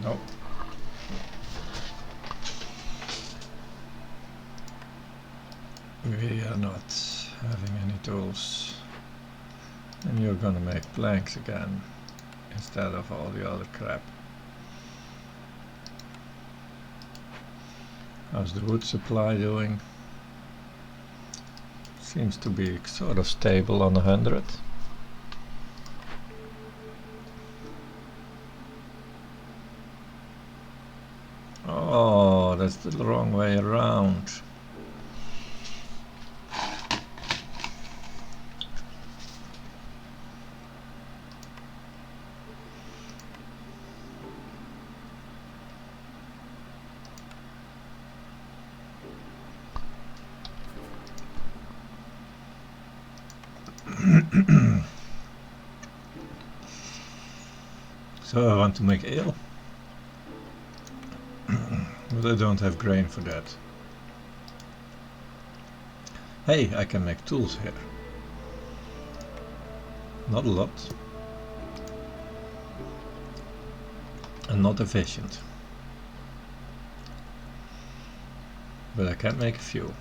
No. We are not having any tools. And you're gonna make planks again instead of all the other crap. How's the wood supply doing? Seems to be sort of stable on 100. Oh, that's the wrong way around. So I want to make ale, but I don't have grain for that. Hey, I can make tools here. Not a lot. And not efficient. But I can make a few.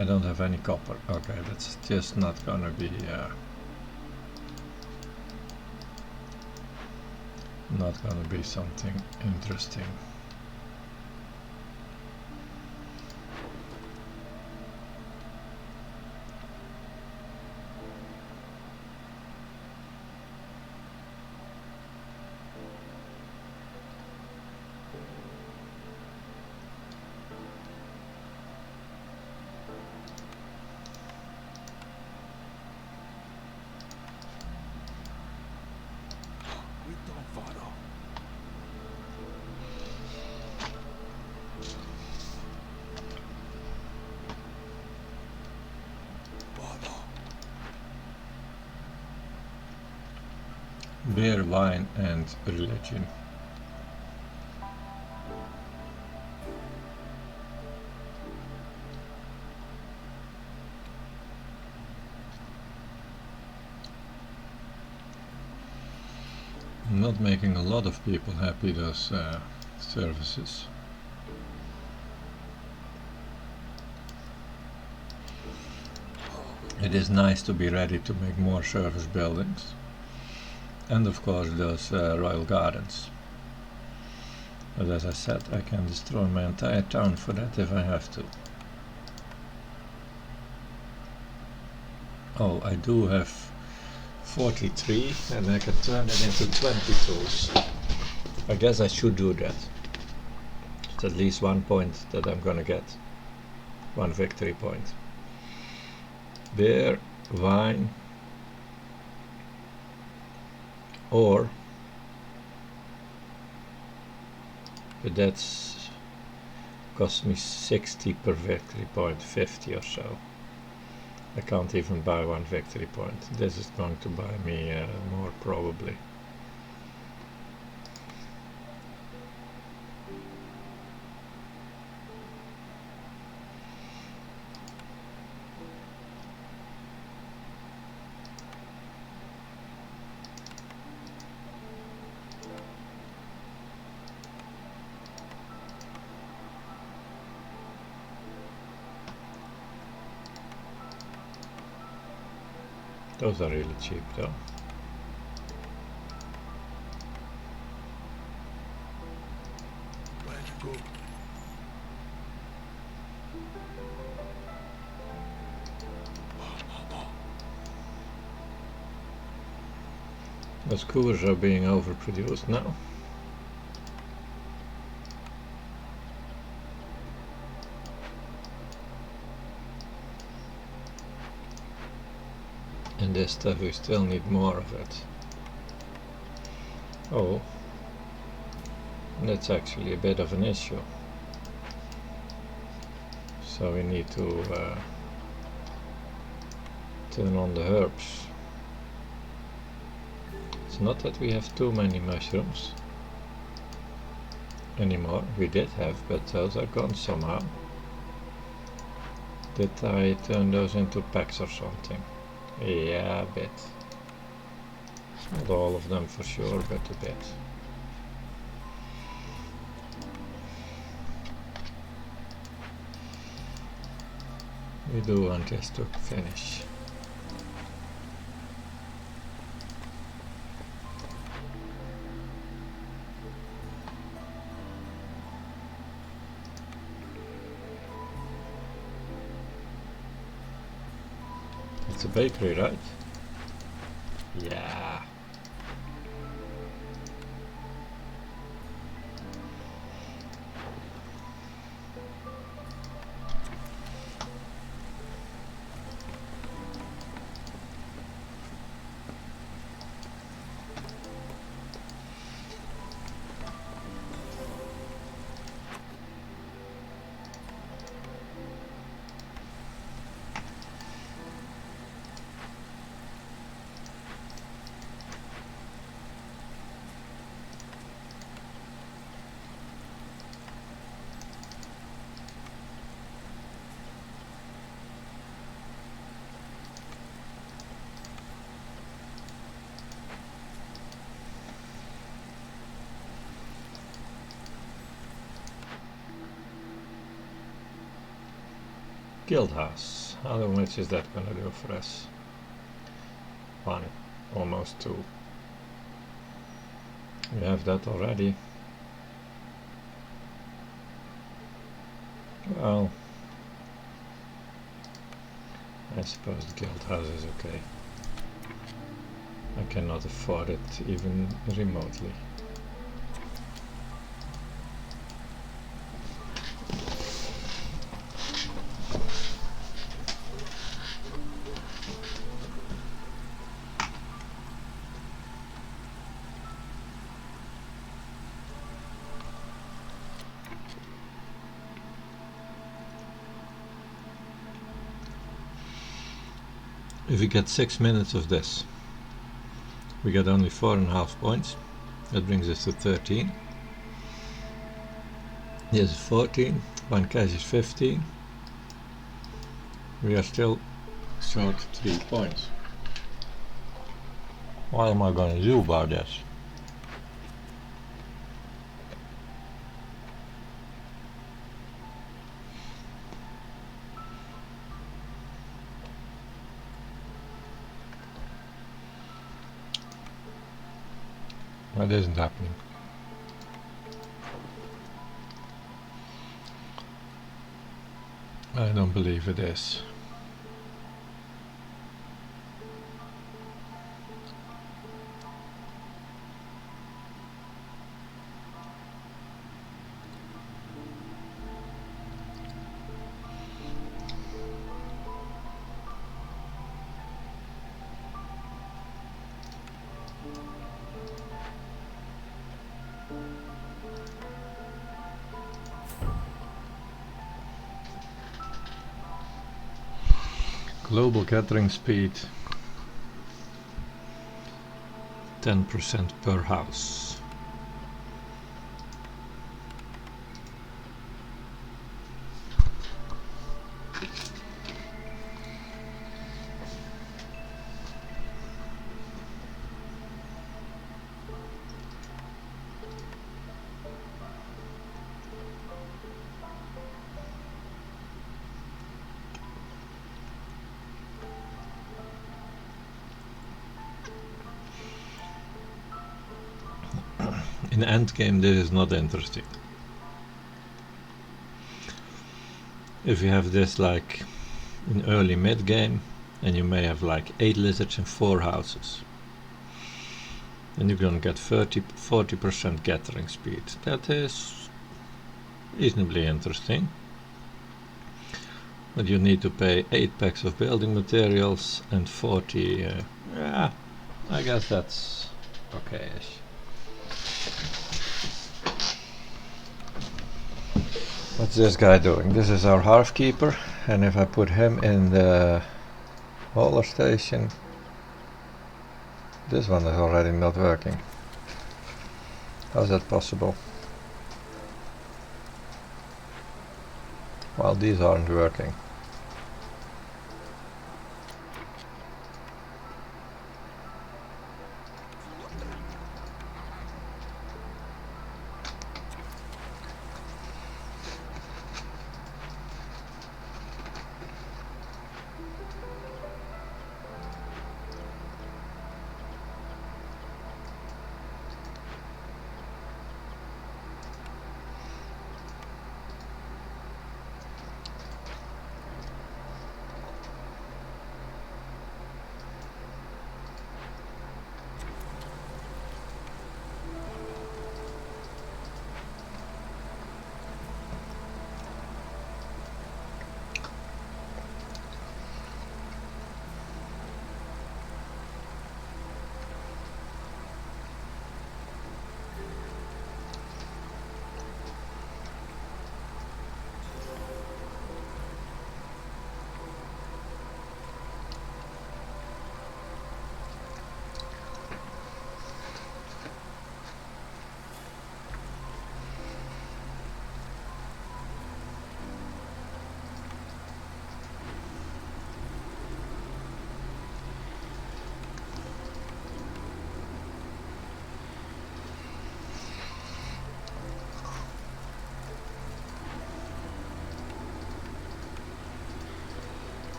I don't have any copper. Okay, that's just not gonna be something interesting. Beer, wine and religion. Not making a lot of people happy, those services. It is nice to be ready to make more service buildings. And of course those royal gardens. But as I said, I can destroy my entire town for that if I have to. Oh, I do have 43 and I can turn it into 20 tools. I guess I should do that. It's at least 1 point that I'm gonna get. 1 victory point. Beer, wine, or, but that's cost me 60 per victory point, 50 or so. I can't even buy 1 victory point. This is going to buy me more probably. Those are really cheap though. Where'd you go? Those coolers are being overproduced now. And this stuff we still need more of it. Oh, that's actually a bit of an issue. So we need to turn on the herbs. It's not that we have too many mushrooms anymore. We did have, but those are gone somehow. Did I turn those into packs or something? Yeah, a bit. Not all of them for sure, but a bit. We do want this to finish. It's a bakery, right? Yeah. Guildhouse. How much is that gonna do for us? 1, almost 2. We have that already. Well, I suppose the Guildhouse is okay. I cannot afford it even remotely. If we get 6 minutes of this, we get only 4.5 points. That brings us to 13. Here's 14. 1 cash is 15. We are still short 3 points. What am I going to do about this? That isn't happening. I don't believe it is. Global gathering speed 10% per house. In endgame this is not interesting. If you have this like in early mid game and you may have like 8 lizards in 4 houses, then you're gonna get 40% gathering speed. That is reasonably interesting. But you need to pay 8 packs of building materials and 40. Yeah, I guess that's okay-ish. What's this guy doing? This is our hearth keeper, and if I put him in the hauler station, this one is already not working. How's that possible? Well, these aren't working.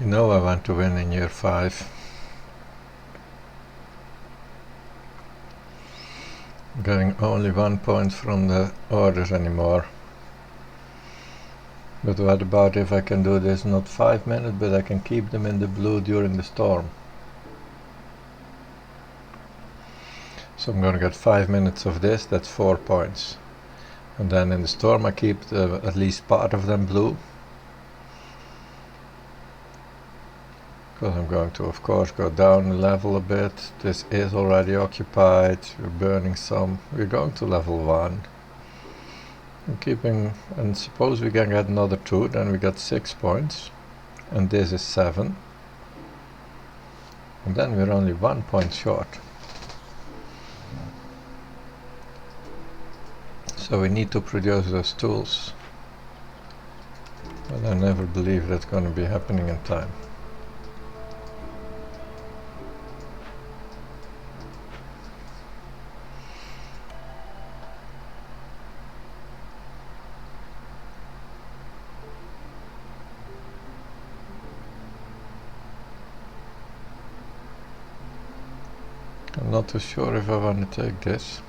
You know I want to win in year 5. Getting only 1 point from the orders anymore. But what about if I can do this not 5 minutes, but I can keep them in the blue during the storm? So I'm gonna get 5 minutes of this, that's 4 points. And then in the storm I keep at least part of them blue. Because I'm going to, of course, go down the level a bit. This is already occupied. We're burning some. We're going to level 1. I'm keeping, and suppose we can get another 2, then we got 6 points. And this is 7. And then we're only 1 point short. So we need to produce those tools. But I never believe that's going to be happening in time. I'm not too sure if I want to take this.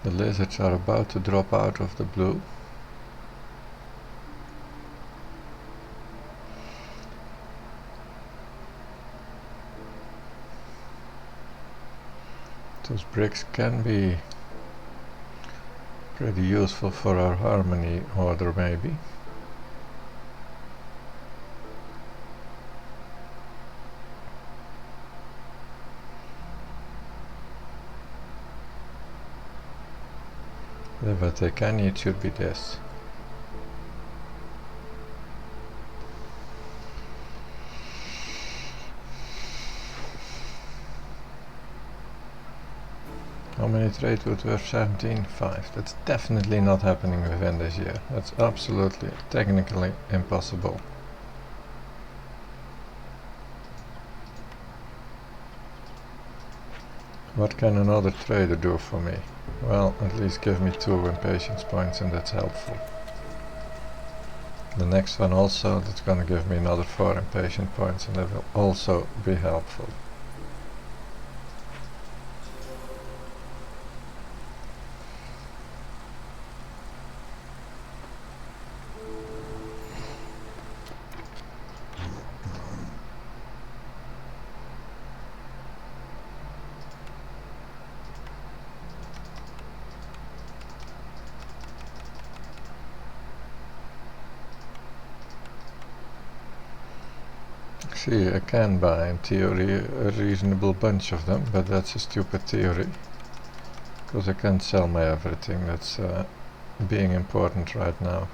The lizards are about to drop out of the blue. Those bricks can be pretty useful for our harmony order, maybe. If I take any, it should be this. How many trade would worth 17.5? That's definitely not happening within this year. That's absolutely, technically impossible. What can another trader do for me? Well, at least give me 2 impatience points, and that's helpful. The next one also, that's gonna give me another 4 impatient points, and that will also be helpful. See, I can buy in theory a reasonable bunch of them, but that's a stupid theory, because I can't sell my everything. That's being important right now.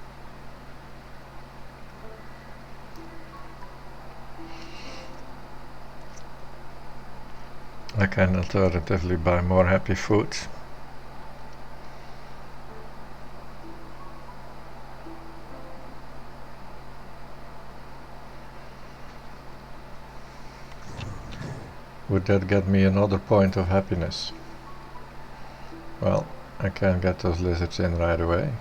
I can alternatively buy more happy foods. Would that get me another point of happiness? Well, I can't get those lizards in right away.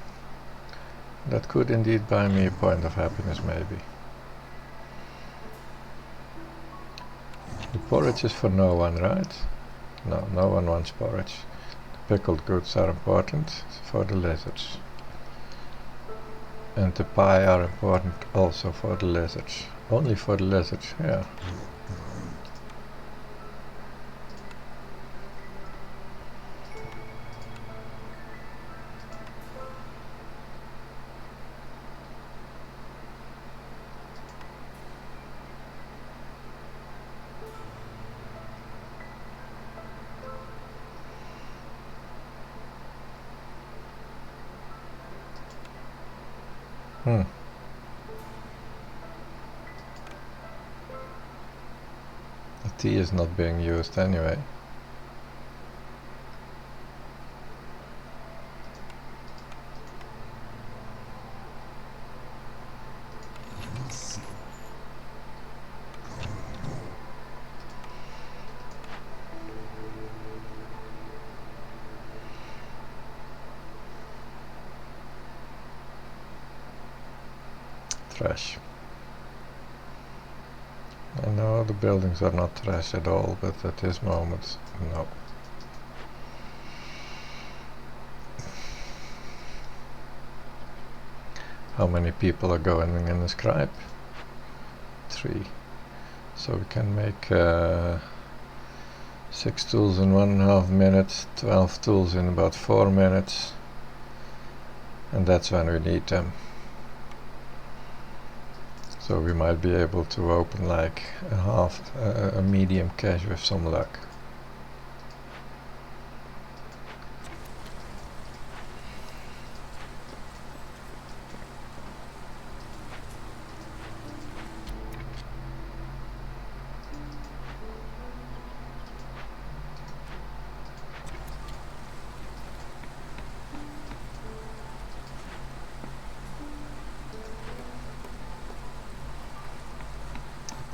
That could indeed buy me a point of happiness, maybe. The porridge is for no one, right? No, no one wants porridge. The pickled goods are important for the lizards. And the pie are important also for the lizards. Only for the lizards, yeah. The tea is not being used anyway. Trash. I know the buildings are not trash at all, but at this moment, no. How many people are going in the scribe? 3. So we can make 6 tools in 1.5 minutes, 12 tools in about 4 minutes, and that's when we need them. So we might be able to open like a medium cache with some luck.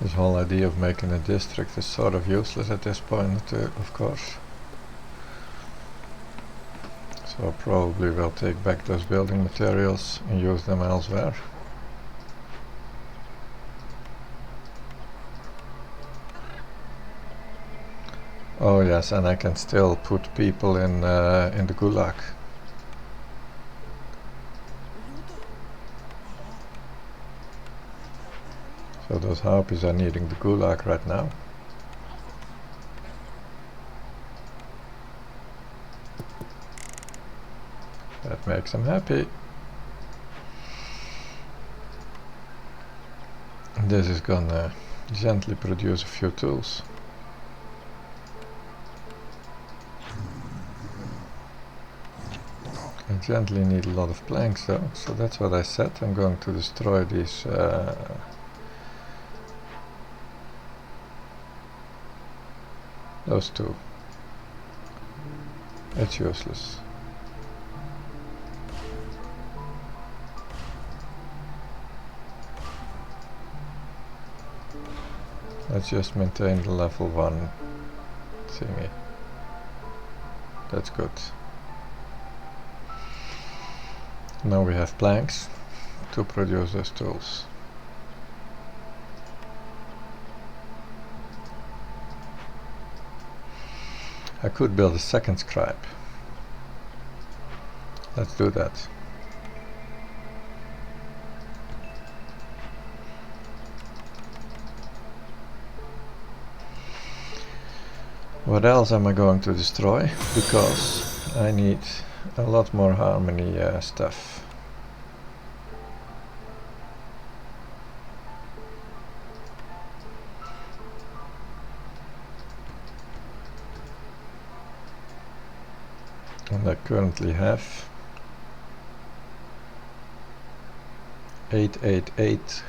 This whole idea of making a district is sort of useless at this point, of course. So I probably will take back those building materials and use them elsewhere. Oh yes, and I can still put people in the gulag. So those harpies are needing the gulag right now. That makes them happy. And this is gonna gently produce a few tools. I gently need a lot of planks though, so that's what I said. I'm going to destroy these those 2. It's useless. Let's just maintain the level 1 thingy. that's good. Now we have planks to produce those tools. I could build a second scribe. Let's do that. What else am I going to destroy? Because I need a lot more harmony stuff. And I currently have 888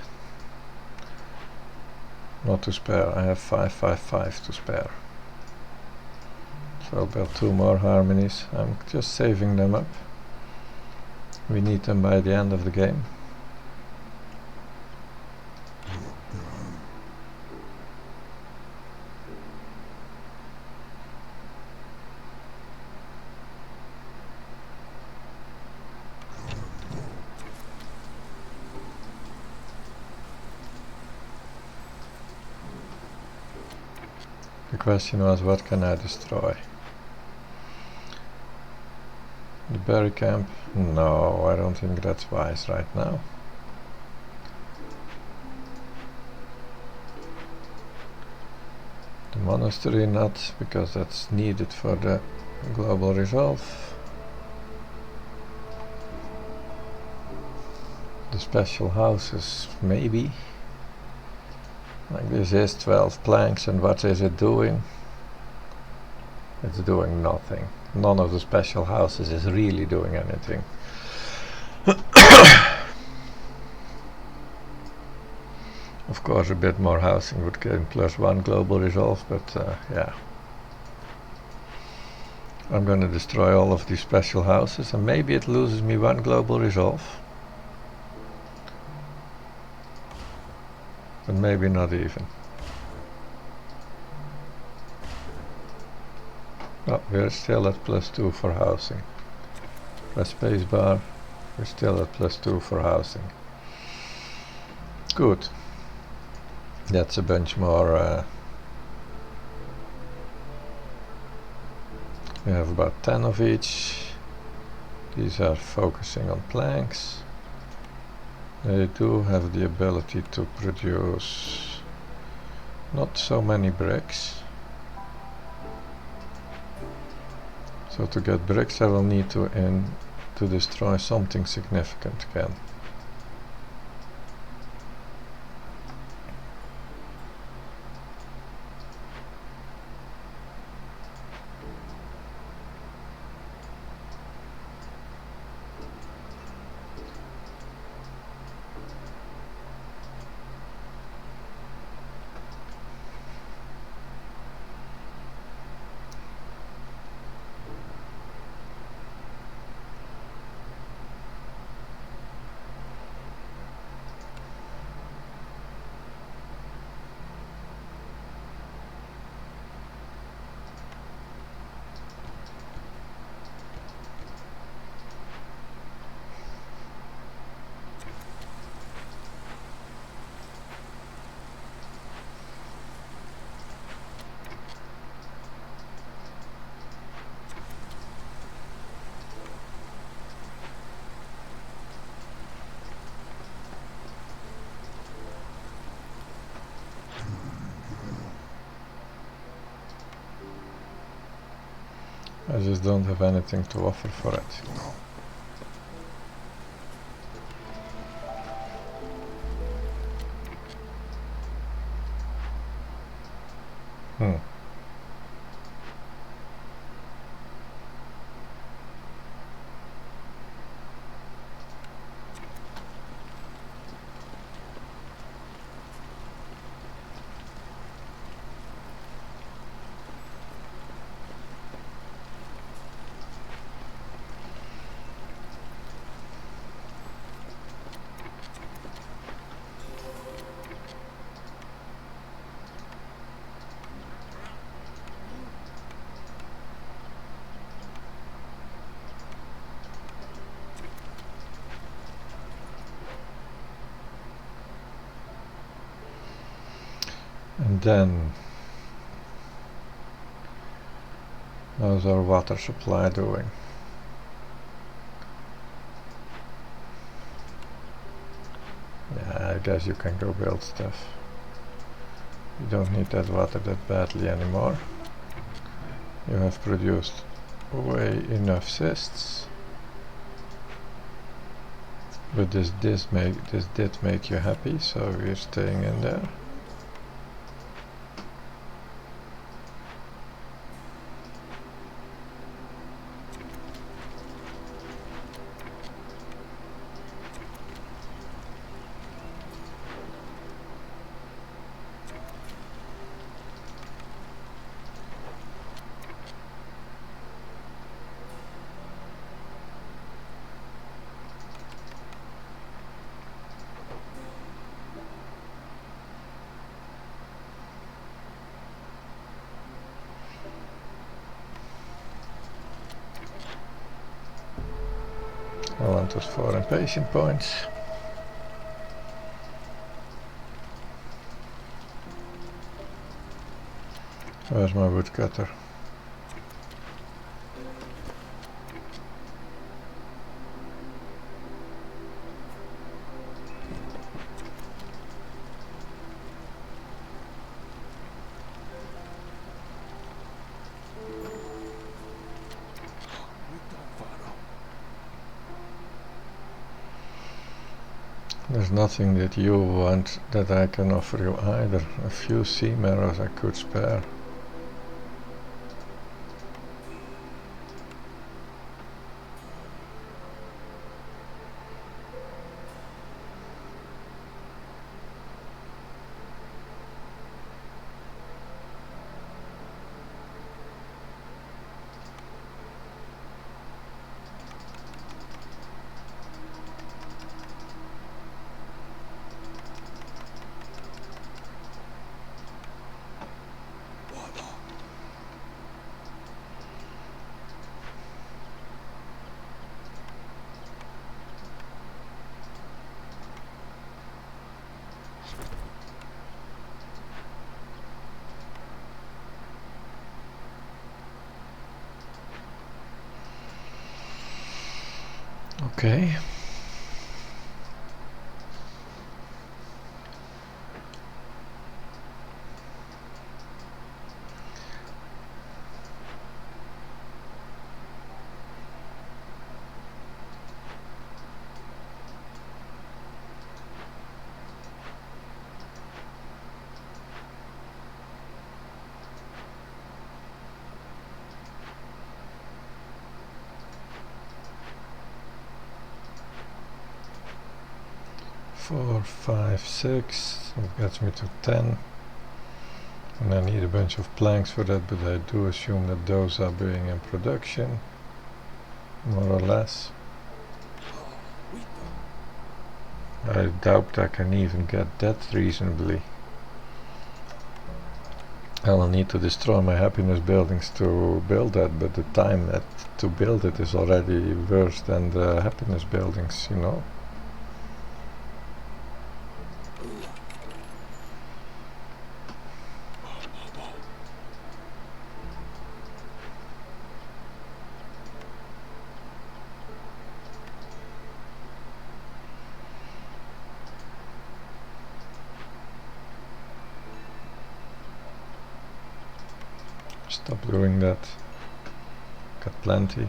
not to spare. I have 555 to spare. So I'll build 2 more harmonies. I'm just saving them up. We need them by the end of the game. The question was, what can I destroy? The berry camp? No, I don't think that's wise right now. The monastery not, because that's needed for the global resolve. The special houses, maybe. Like this is 12 planks, and what is it doing? It's doing nothing. None of the special houses is really doing anything. Of course, a bit more housing would gain +1 global resolve, but yeah. I'm gonna destroy all of these special houses, and maybe it loses me 1 global resolve. But maybe not even. Oh, we're still at +2 for housing. Press spacebar, we're still at +2 for housing. Good. That's a bunch more. We have about 10 of each. These are focusing on planks. They do have the ability to produce not so many bricks. So to get bricks I will need to destroy something significant again. I just don't have anything to offer for it. Then, how's our water supply doing? Yeah, I guess you can go build stuff. You don't need that water that badly anymore. You have produced way enough cysts. But this did make you happy, so we're staying in there. I want those 4 impatient points. Where's my woodcutter? There's nothing that you want that I can offer you either. A few seam arrows I could spare. Okay. Four, 5, 6, that gets me to 10. And I need a bunch of planks for that, but I do assume that those are being in production, more or less. I doubt I can even get that reasonably. I will need to destroy my happiness buildings to build that, but the time to build it is already worse than the happiness buildings, you know. Stop doing that. Got plenty.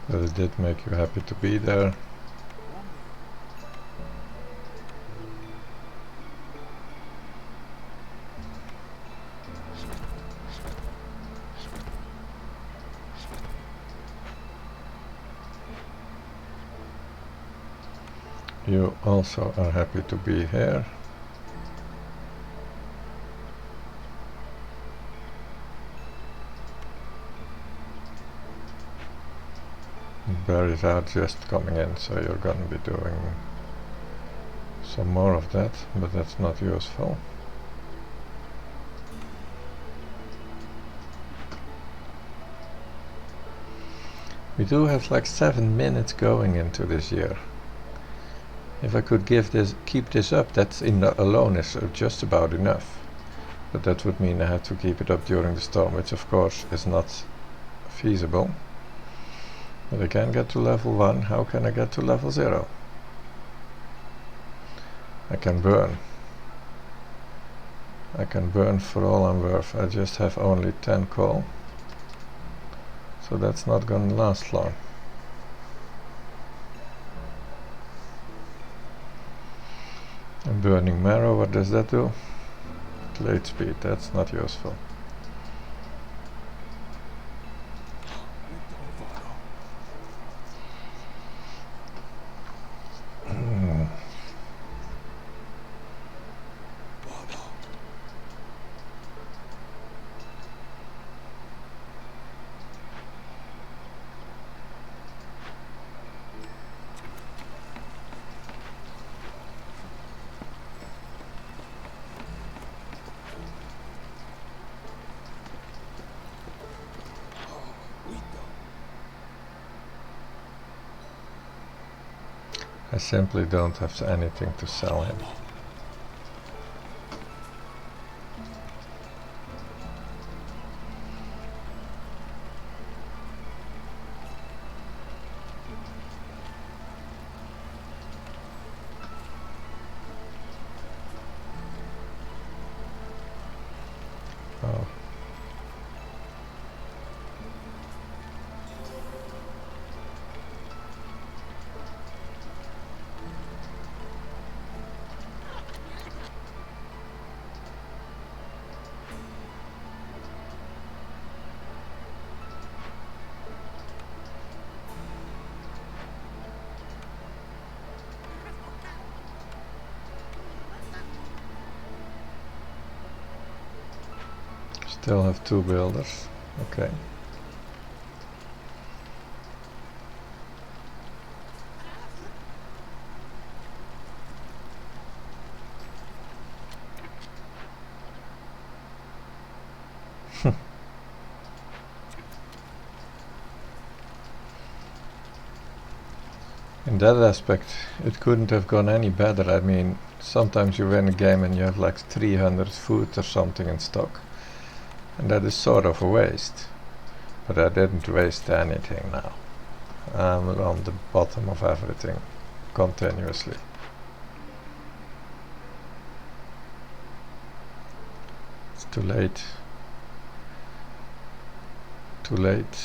But it did make you happy to be there. You also are happy to be here. Berries are just coming in, so you're gonna be doing some more of that, but that's not useful. We do have like 7 minutes going into this year. If I could keep this up, that alone is just about enough. But that would mean I have to keep it up during the storm, which of course is not feasible. But I can get to level 1. How can I get to level 0? I can burn. I can burn for all I'm worth. I just have only 10 coal. So that's not gonna last long. And burning marrow, what does that do? Late speed, that's not useful. I simply don't have anything to sell him. Oh. Still have 2 builders. Okay. In that aspect, it couldn't have gone any better. I mean, sometimes you win a game and you have like 300 food or something in stock. And that is sort of a waste. But I didn't waste anything now. I'm on the bottom of everything continuously. It's too late. Too late.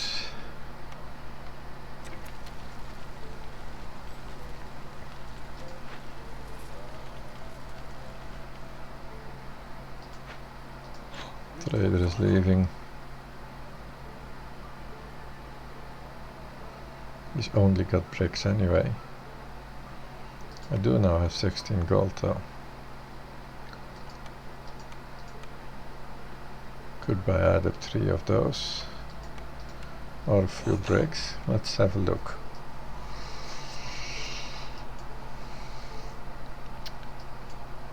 Trader is leaving. He's only got bricks anyway. I do now have 16 gold though. Could buy either 3 of those or a few bricks. Let's have a look.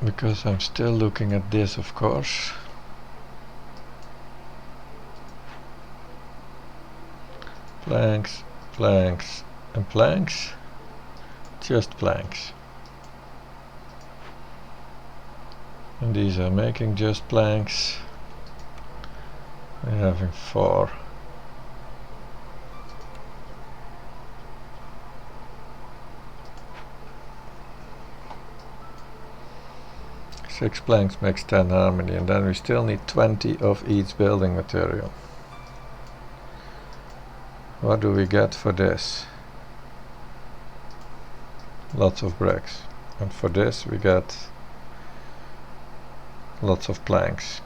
Because I'm still looking at this, of course. Planks, planks, and planks. Just planks. And these are making just planks. We're having 4. Six planks makes 10 harmony, and then we still need 20 of each building material. What do we get for this? Lots of bricks. And for this we get lots of planks.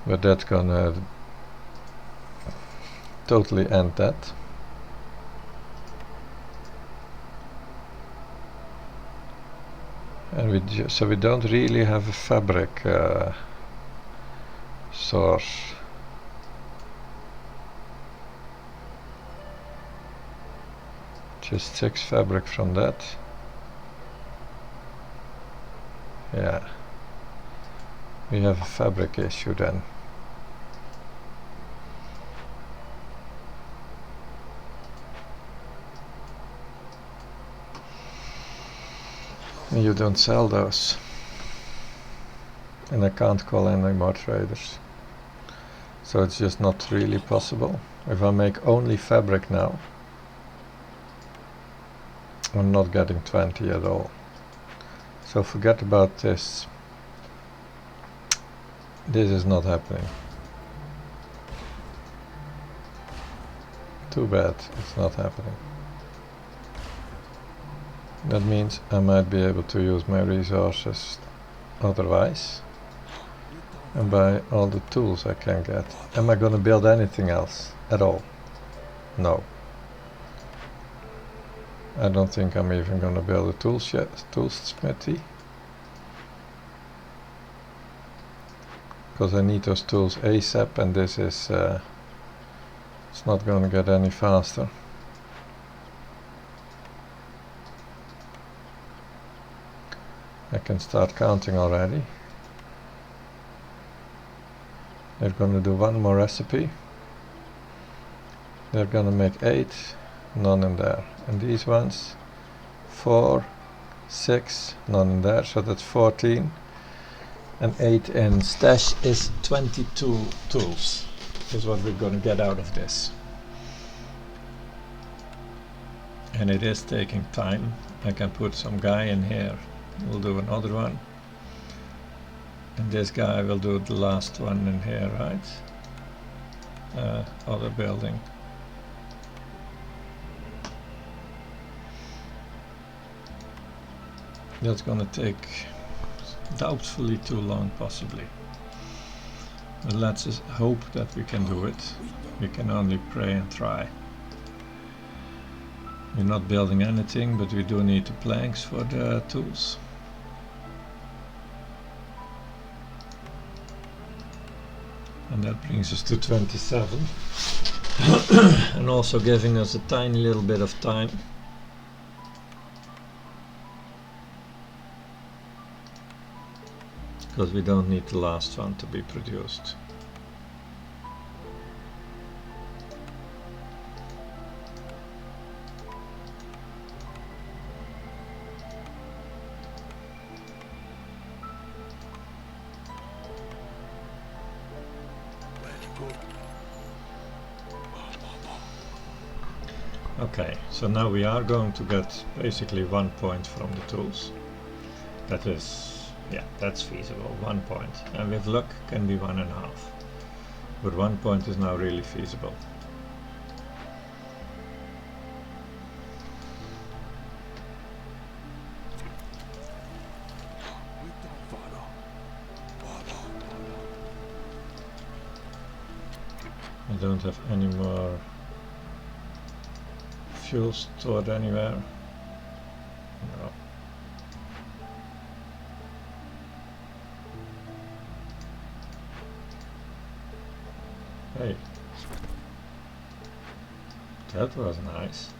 But that's gonna totally end that. And so we don't really have a fabric source. Just 6 fabric from that. Yeah. We have a fabric issue then. And you don't sell those. And I can't call any more traders. So it's just not really possible. If I make only fabric now, I'm not getting 20 at all. So forget about this. This is not happening. Too bad it's not happening. That means I might be able to use my resources otherwise and buy all the tools I can get. Am I gonna build anything else at all? No. I don't think I'm even gonna build a tool smithy, because I need those tools ASAP, and this is it's not gonna get any faster. I can start counting already. They're gonna do one more recipe. They're gonna make 8, none in there. And these ones, 4, 6, none in there, so that's 14. And 8 in stash is 22 tools, is what we're gonna get out of this. And it is taking time. I can put some guy in here, we'll do another one. And this guy will do the last one in here, right? Other building. That's gonna take doubtfully too long, possibly. But let's just hope that we can do it. We can only pray and try. We're not building anything, but we do need the planks for the tools. And that brings us to 27. And also giving us a tiny little bit of time. Because we don't need the last one to be produced. Okay, so now we are going to get basically 1 point from the tools. That is, yeah, that's feasible, 1 point. And with luck can be 1.5. But 1 point is now really feasible. I don't have any more fuel stored anywhere. No. Hey, that was nice.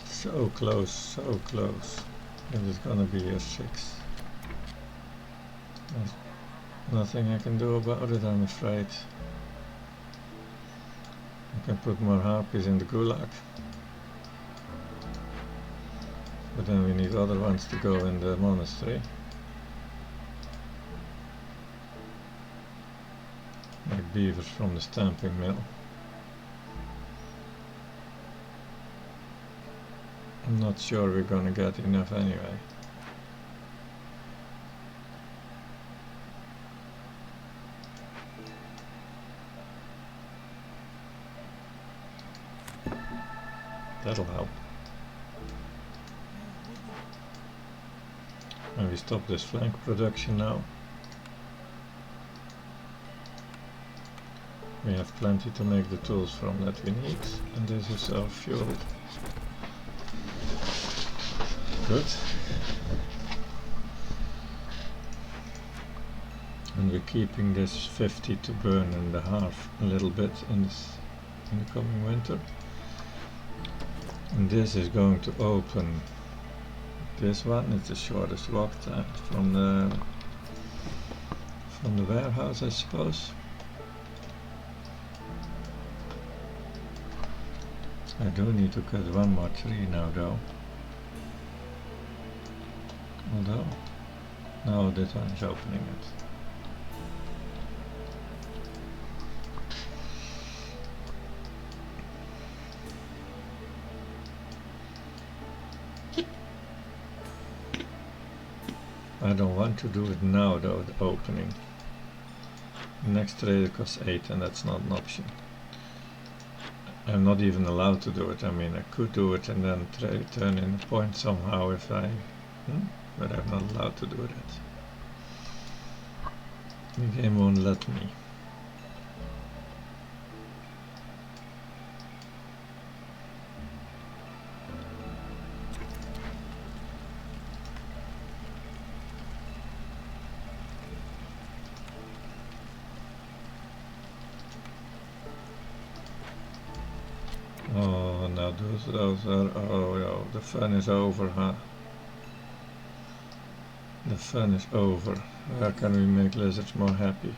So close, so close. It is gonna be a 6. There's nothing I can do about it, I'm afraid. I can put more harpies in the gulag. But then we need other ones to go in the monastery. Like beavers from the stamping mill. I'm not sure we're gonna get enough anyway. That'll help. And we stop this flank production now. We have plenty to make the tools from that we need, and this is our fuel. Good. And we're keeping this 50 to burn in the hearth a little bit in the coming winter. And this is going to open this one. It's the shortest walk time from the warehouse, I suppose. I do need to cut one more tree now though. Although, no, this one is opening it. I don't want to do it now though, the opening. The next trader costs 8 and that's not an option. I'm not even allowed to do it. I mean, I could do it and then turn in a point somehow if I... but I'm not allowed to do that. The game won't let me. Oh, now those are... oh, the fun is over, huh? The fun is over. How can we make lizards more happy?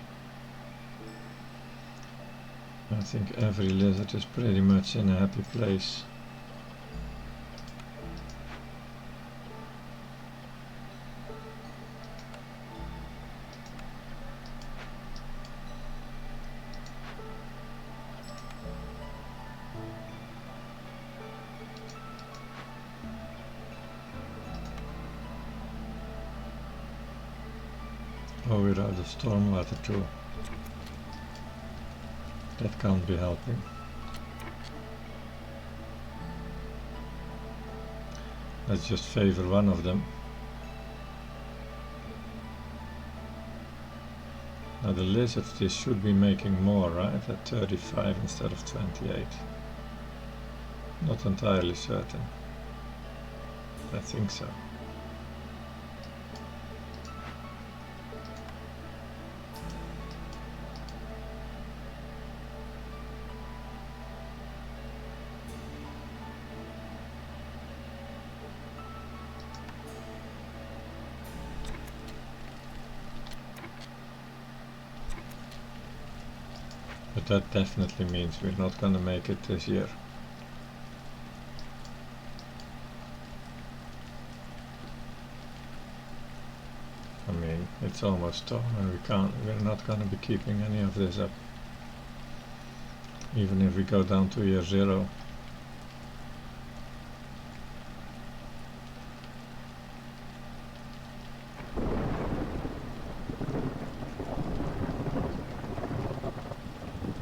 I think every lizard is pretty much in a happy place. Oh, we're out of stormwater too. That can't be helping. Let's just favor one of them. Now the lizards, this should be making more, right? At 35 instead of 28. Not entirely certain. I think so. But that definitely means we're not gonna make it this year. I mean, it's almost done and we're not gonna be keeping any of this up. Even if we go down to year 0.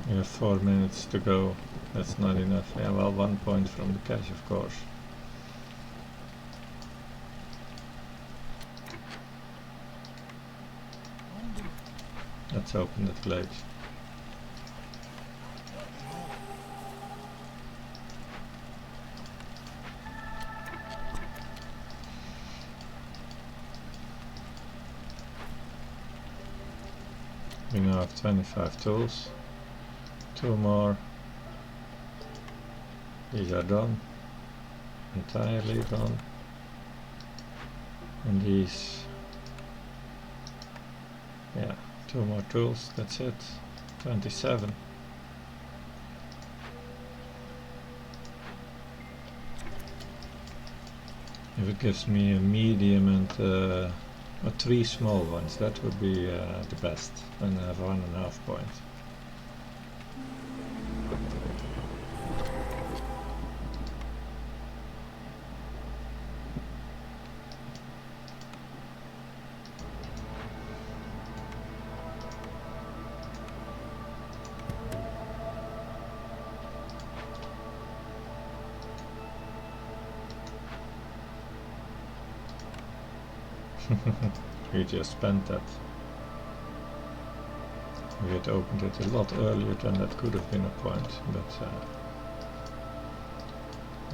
We have 4 minutes to go. That's not enough. Yeah, well, 1 point from the cash, of course. Let's open that plate. We now have 25 tools. 2 more. These are done. Entirely done. And these... yeah, 2 more tools, that's it. 27. If it gives me a medium and or 3 small ones, that would be the best. And I have 1.5 points. We just spent that. We had opened it a lot earlier, then that could have been a point, but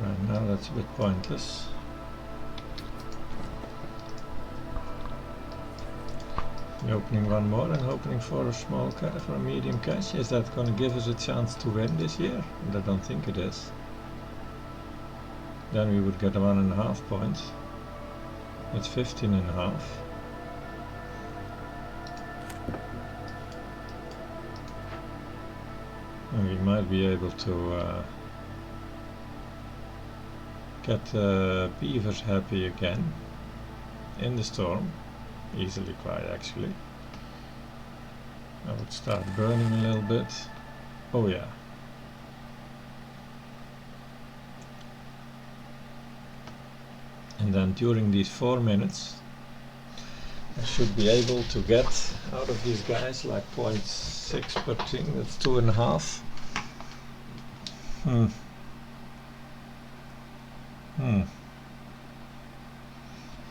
right now that's a bit pointless. Opening one more and hoping for a small for a medium cash. Is that going to give us a chance to win this year? I don't think it is. Then we would get 1.5 points. That's 15.5. And we might be able to get beavers happy again in the storm. Easily quite, actually. I would start burning a little bit. Oh yeah. And then during these 4 minutes I should be able to get out of these guys like 0.6 per thing, that's 2.5.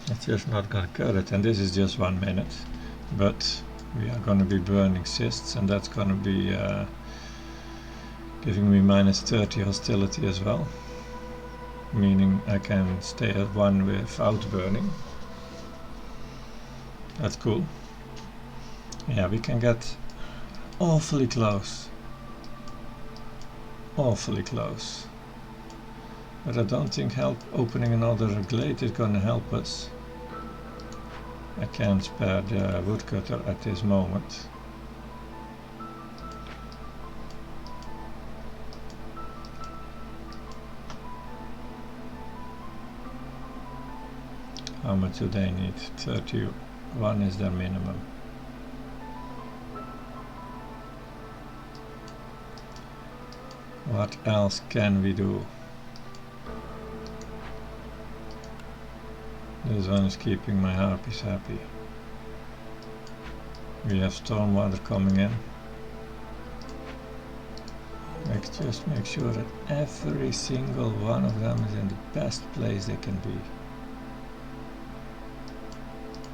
It's just not gonna cut it, and this is just 1 minute, but we are gonna be burning cysts, and that's gonna be giving me -30 hostility as well, meaning I can stay at 1 without burning. That's cool. Yeah, we can get awfully close. Awfully close. But I don't think opening another glade is gonna help us. I can't spare the woodcutter at this moment. How much do they need? 31 is their minimum. What else can we do? This one is keeping my harpies happy. We have stormwater coming in. Just make sure that every single one of them is in the best place they can be.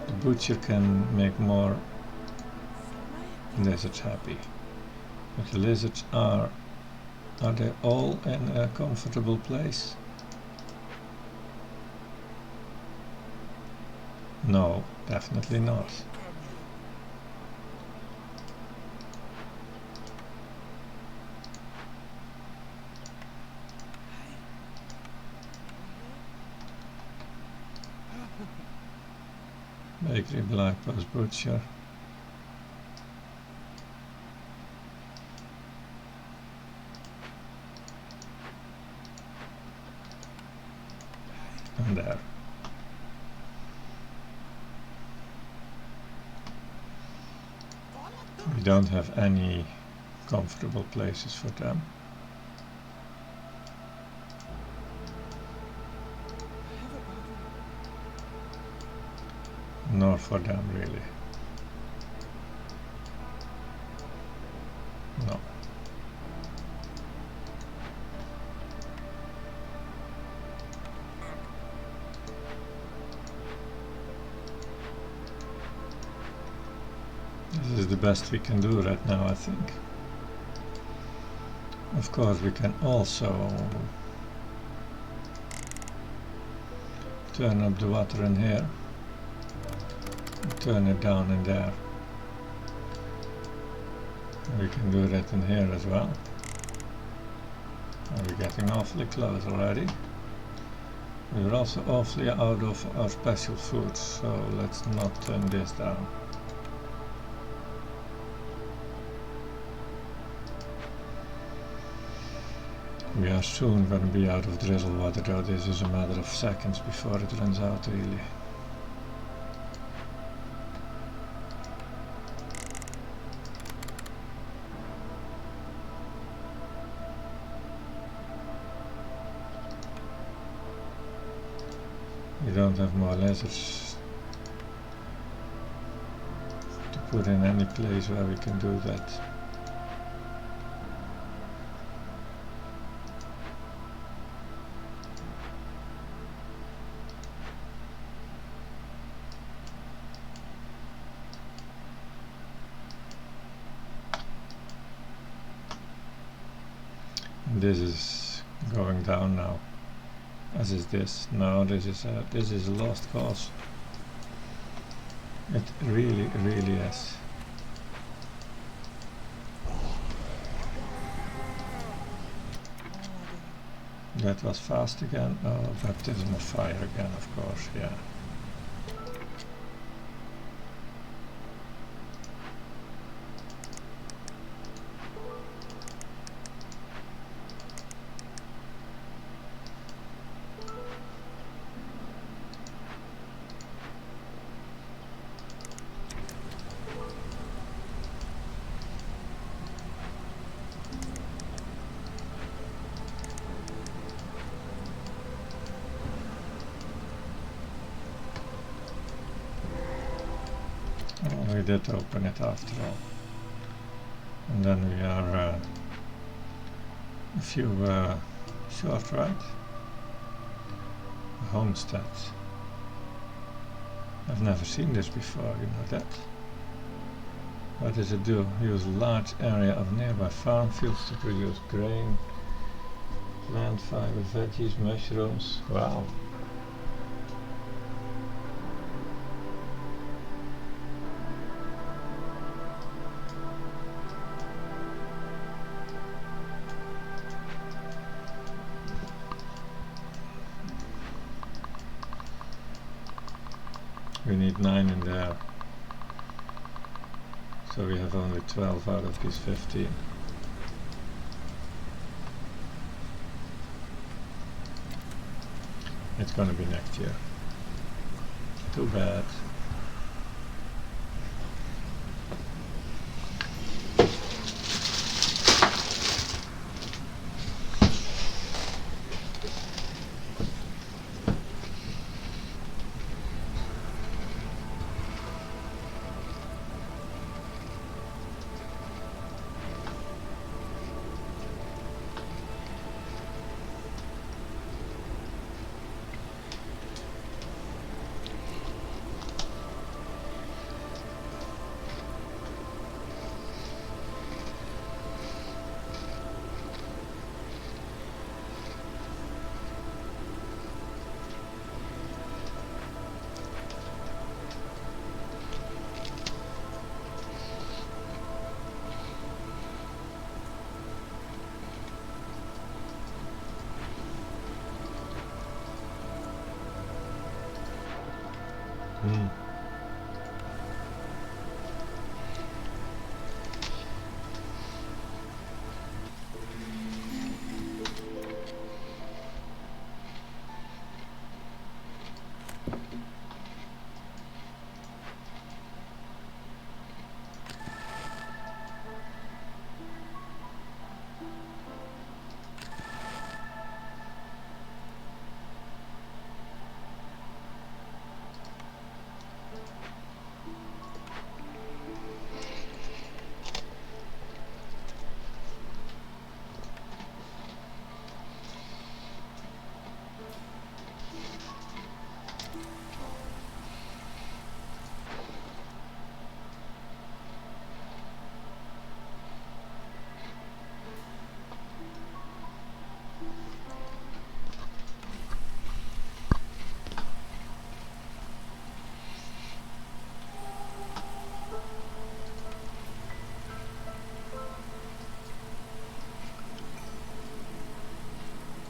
The butcher can make more lizards happy. But the lizards are they all in a comfortable place? No, definitely not. Bakery, Black Post, Butcher. And there. We don't have any comfortable places for them. Nor for them, really. No. This is the best we can do right now, I think. Of course, we can also turn up the water in here, turn it down in there. We can do that in here as well. We're getting awfully close already. We're also awfully out of our special foods, so let's not turn this down. We are soon going to be out of drizzle water, though this is a matter of seconds before it runs out, really. We don't have more lizards to put in any place where we can do that. This is going down now. As is this. No, this is a lost cause. It really is. That was fast again. Oh, baptism of fire again, of course, yeah. Oh, we did open it after all. And then we are a few short, right? A homestead. I've never seen this before, you know that? What does it do? Use a large area of nearby farm fields to produce grain, plant fiber, veggies, mushrooms. Wow. We need 9 in there. So we have only 12 out of these 15. It's gonna be next year. Too bad.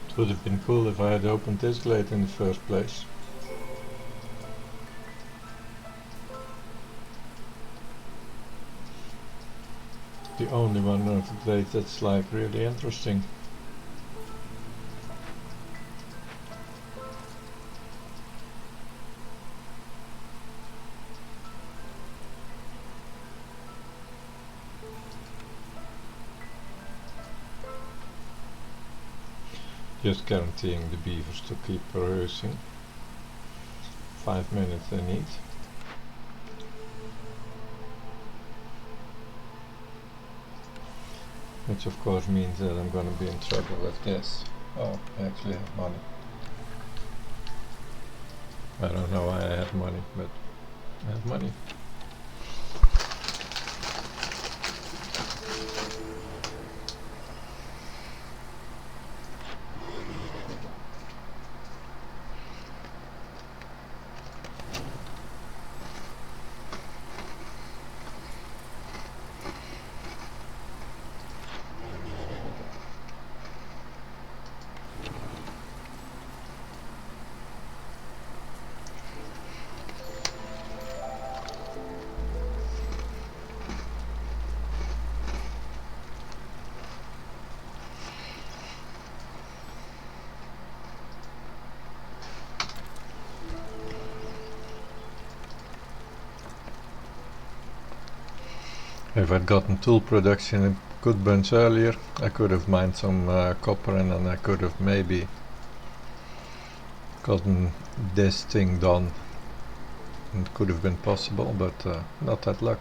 It would have been cool if I had opened this glade in the first place. The only one of the glades that's like really interesting. Just guaranteeing the beavers to keep producing. 5 minutes they need. Which of course means that I'm gonna be in trouble with this. Oh, I actually have money. I don't know why I have money, but I have money. If I'd gotten tool production a good bunch earlier, I could have mined some copper, and then I could have maybe gotten this thing done. It could have been possible, but not that luck.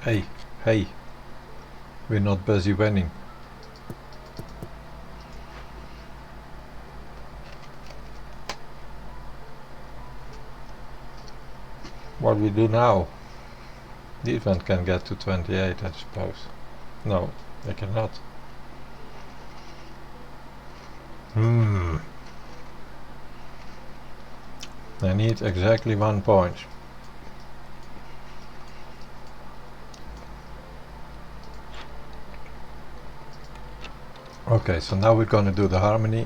Hey, hey, we're not busy winning. What we do now? The event can get to 28, I suppose. No, they cannot. I need exactly 1 point. Okay, so now we're gonna do the harmony.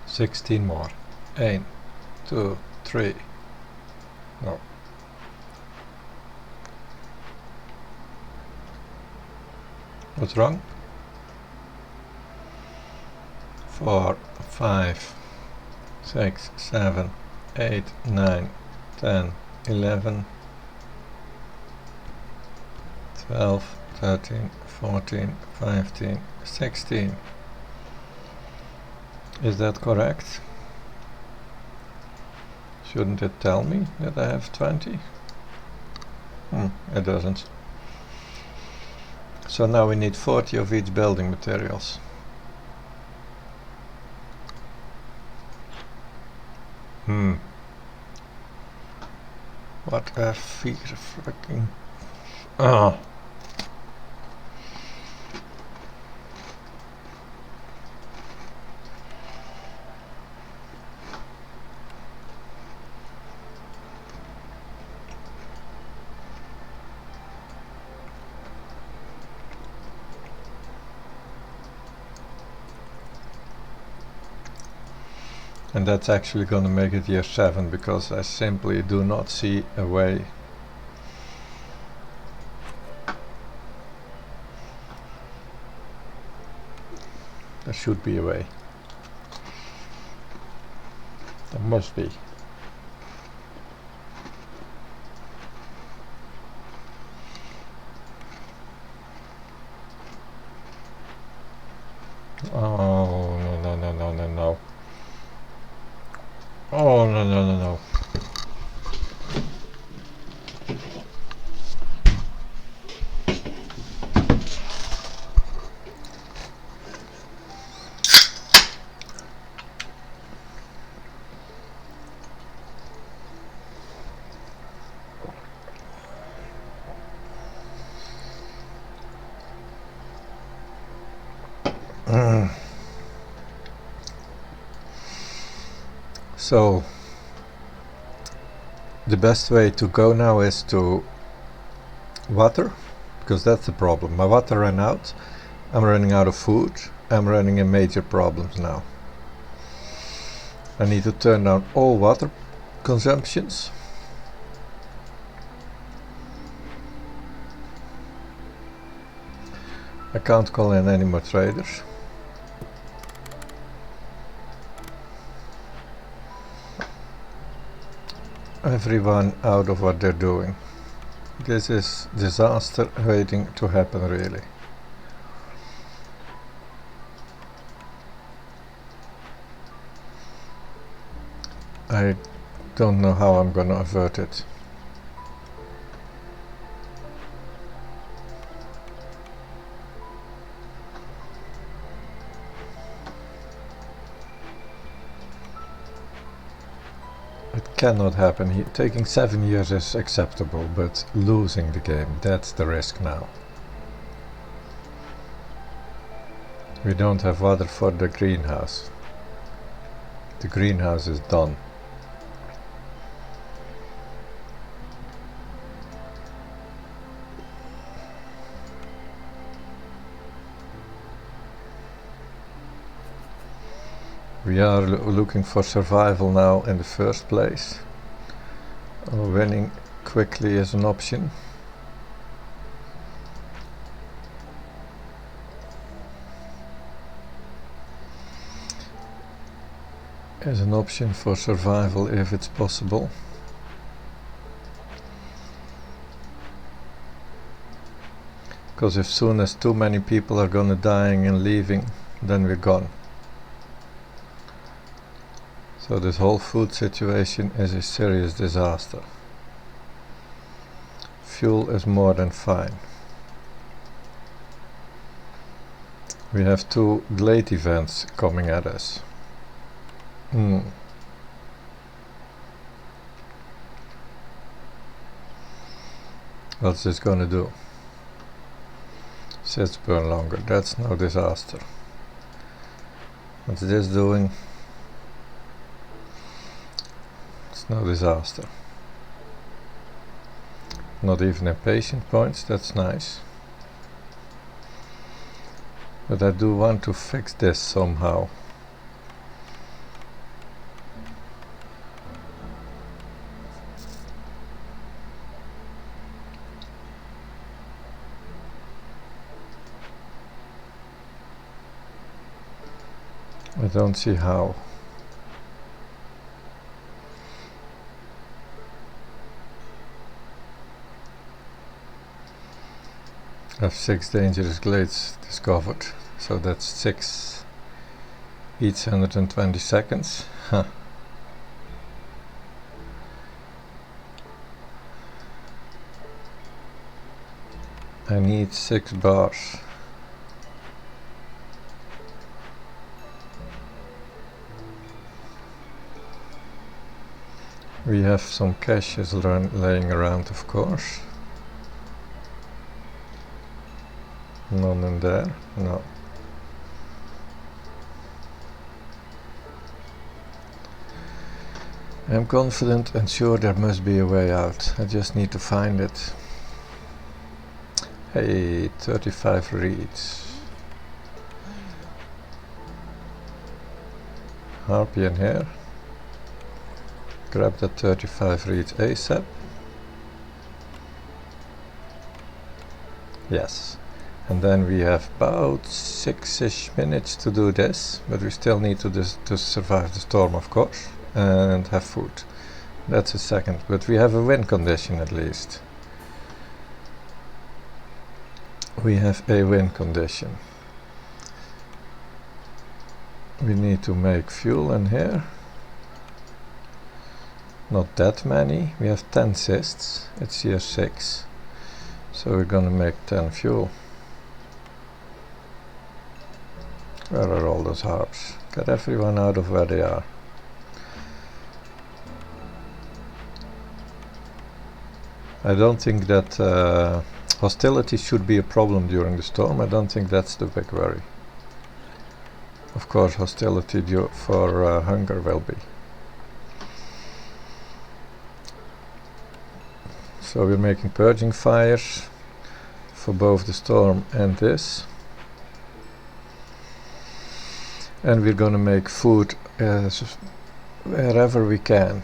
Sixteen more. 1, 2, 3. No. What's wrong? 4, 5, 6, 7, 8, 9, 10, 11, 12, 13, 14, 15, 16. Is that correct? Shouldn't it tell me that I have 20? It doesn't. So now we need 40 of each building materials. What a freaking... And that's actually going to make it year 7, because I simply do not see a way. There should be a way. There must be. Oh, no, no, no, no, no, no. Oh, no, no, no, no. So the best way to go now is to water, because that's the problem. My water ran out, I'm running out of food, I'm running into major problems now. I need to turn down all water consumptions. I can't call in any more traders. Everyone out of what they're doing. This is disaster waiting to happen, really. I don't know how I'm gonna avert it. It cannot happen. Taking 7 years is acceptable, but losing the game, that's the risk now. We don't have water for the greenhouse. The greenhouse is done. We are looking for survival now in the first place. Winning quickly is an option. Is an option for survival if it's possible. Because if soon as too many people are gonna dying and leaving, then we're gone. So this whole food situation is a serious disaster. Fuel is more than fine. We have 2 glade events coming at us. What's this gonna do? Sets burn longer. That's no disaster. What's this doing? It's no disaster. Not even impatient points, that's nice. But I do want to fix this somehow. I don't see how. I have 6 dangerous glades discovered, so that's 6 each 120 seconds. Huh. I need 6 bars. We have some caches laying around, of course. None in there, no. I'm confident and sure there must be a way out. I just need to find it. Hey, 35 reeds. Harpy in here. Grab that 35 reeds ASAP. Yes. And then we have about 6-ish minutes to do this, but we still need to survive the storm, of course, and have food. That's a second, but we have a win condition at least. We have a win condition. We need to make fuel in here. Not that many, we have 10 cysts, it's here 6. So we're gonna make 10 fuel. Where are all those harps? Get everyone out of where they are. I don't think that hostility should be a problem during the storm. I don't think that's the big worry. Of course, hostility for hunger will be. So we're making purging fires for both the storm and this. And we're gonna make food wherever we can.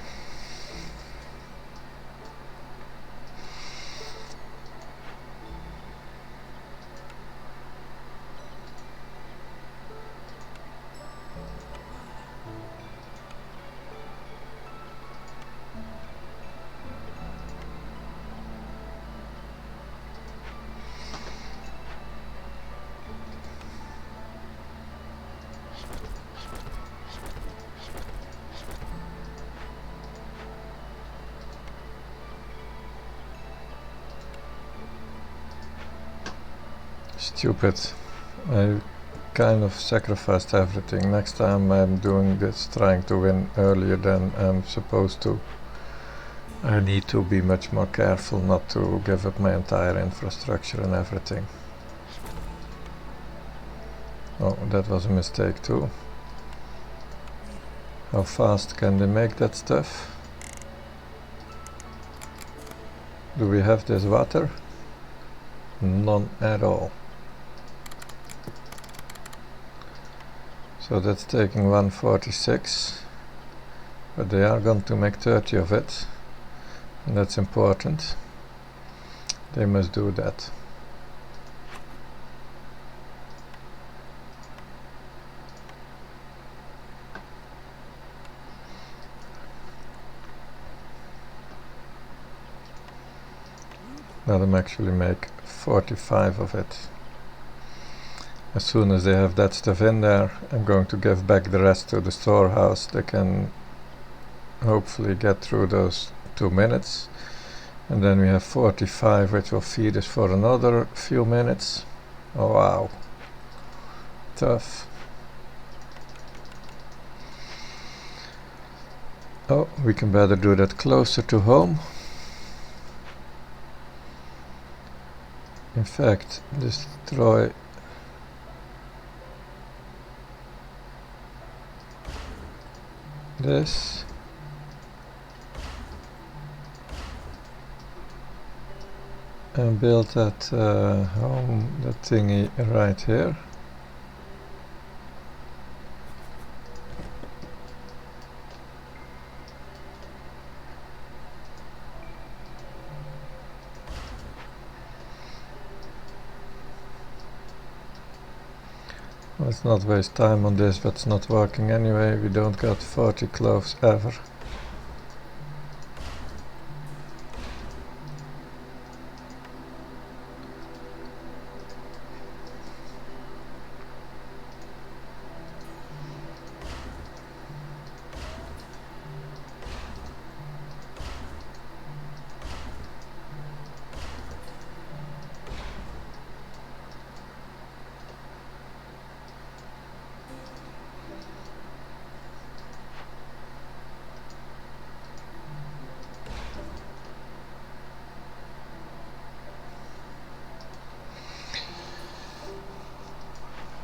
Stupid. I kind of sacrificed everything. Next time I'm doing this, trying to win earlier than I'm supposed to. I need to be much more careful not to give up my entire infrastructure and everything. Oh, that was a mistake too. How fast can they make that stuff? Do we have this water? None at all. So that's taking 146. But they are going to make 30 of it. And that's important. They must do that. Let them actually make 45 of it. As soon as they have that stuff in there, I'm going to give back the rest to the storehouse. They can hopefully get through those 2 minutes. And then we have 45, which will feed us for another few minutes. Oh wow. Tough. Oh, we can better do that closer to home. In fact, destroy this. And build that home, that thingy right here. Let's not waste time on this, that's not working anyway. We don't got 40 cloves ever.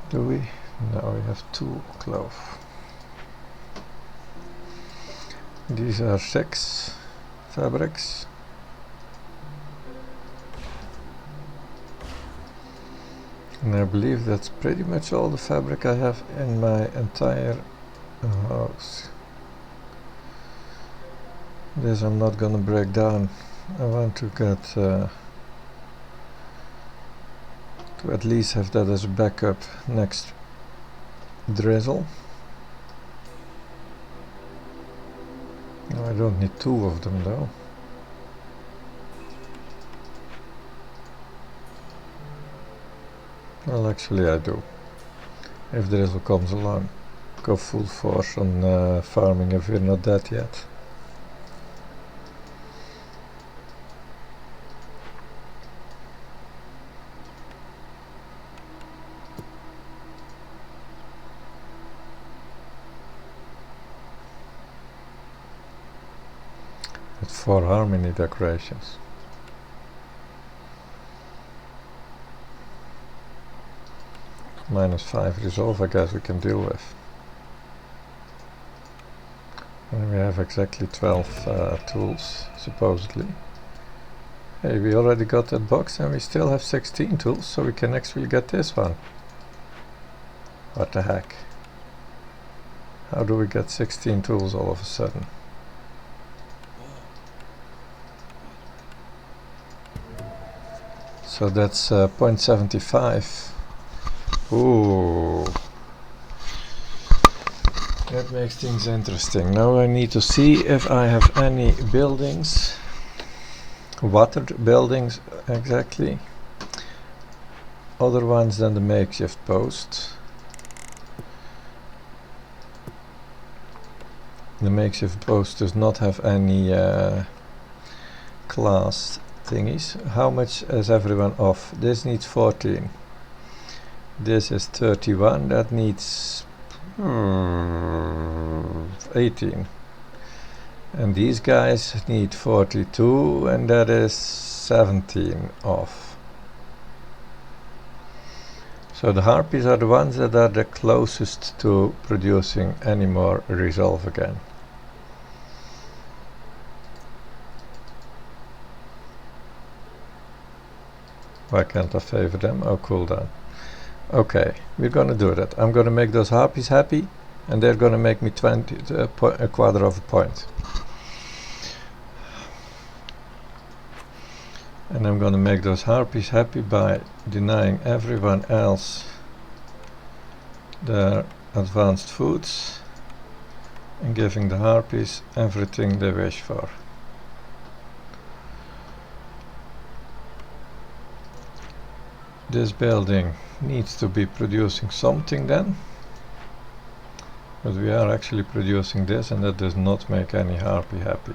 Do we? No, we have 2 cloves. These are 6 fabrics. And I believe that's pretty much all the fabric I have in my entire house. This I'm not gonna break down. I want to get to at least have that as a backup next drizzle. No, I don't need 2 of them though. Well, actually I do. If drizzle comes along, go full force on farming if we're not dead yet. With 4 harmony decorations. -5 resolve, I guess we can deal with. And we have exactly 12 tools, supposedly. Hey, we already got that box and we still have 16 tools, so we can actually get this one. What the heck? How do we get 16 tools all of a sudden? So that's 0.75. Ooh. That makes things interesting. Now I need to see if I have any buildings, watered buildings exactly, other ones than the makeshift post. The makeshift post does not have any class thingies. How much is everyone off? This needs 14. This is 31. That needs 18. And these guys need 42, and that is 17 off. So the harpies are the ones that are the closest to producing any more resolve again. Why can't I favor them? Oh, cooldown. Okay, we're gonna do that. I'm gonna make those harpies happy, and they're gonna make me 20, a quarter of a point. And I'm gonna make those harpies happy by denying everyone else their advanced foods and giving the harpies everything they wish for. This building needs to be producing something then, but we are actually producing this, and that does not make any harpy happy.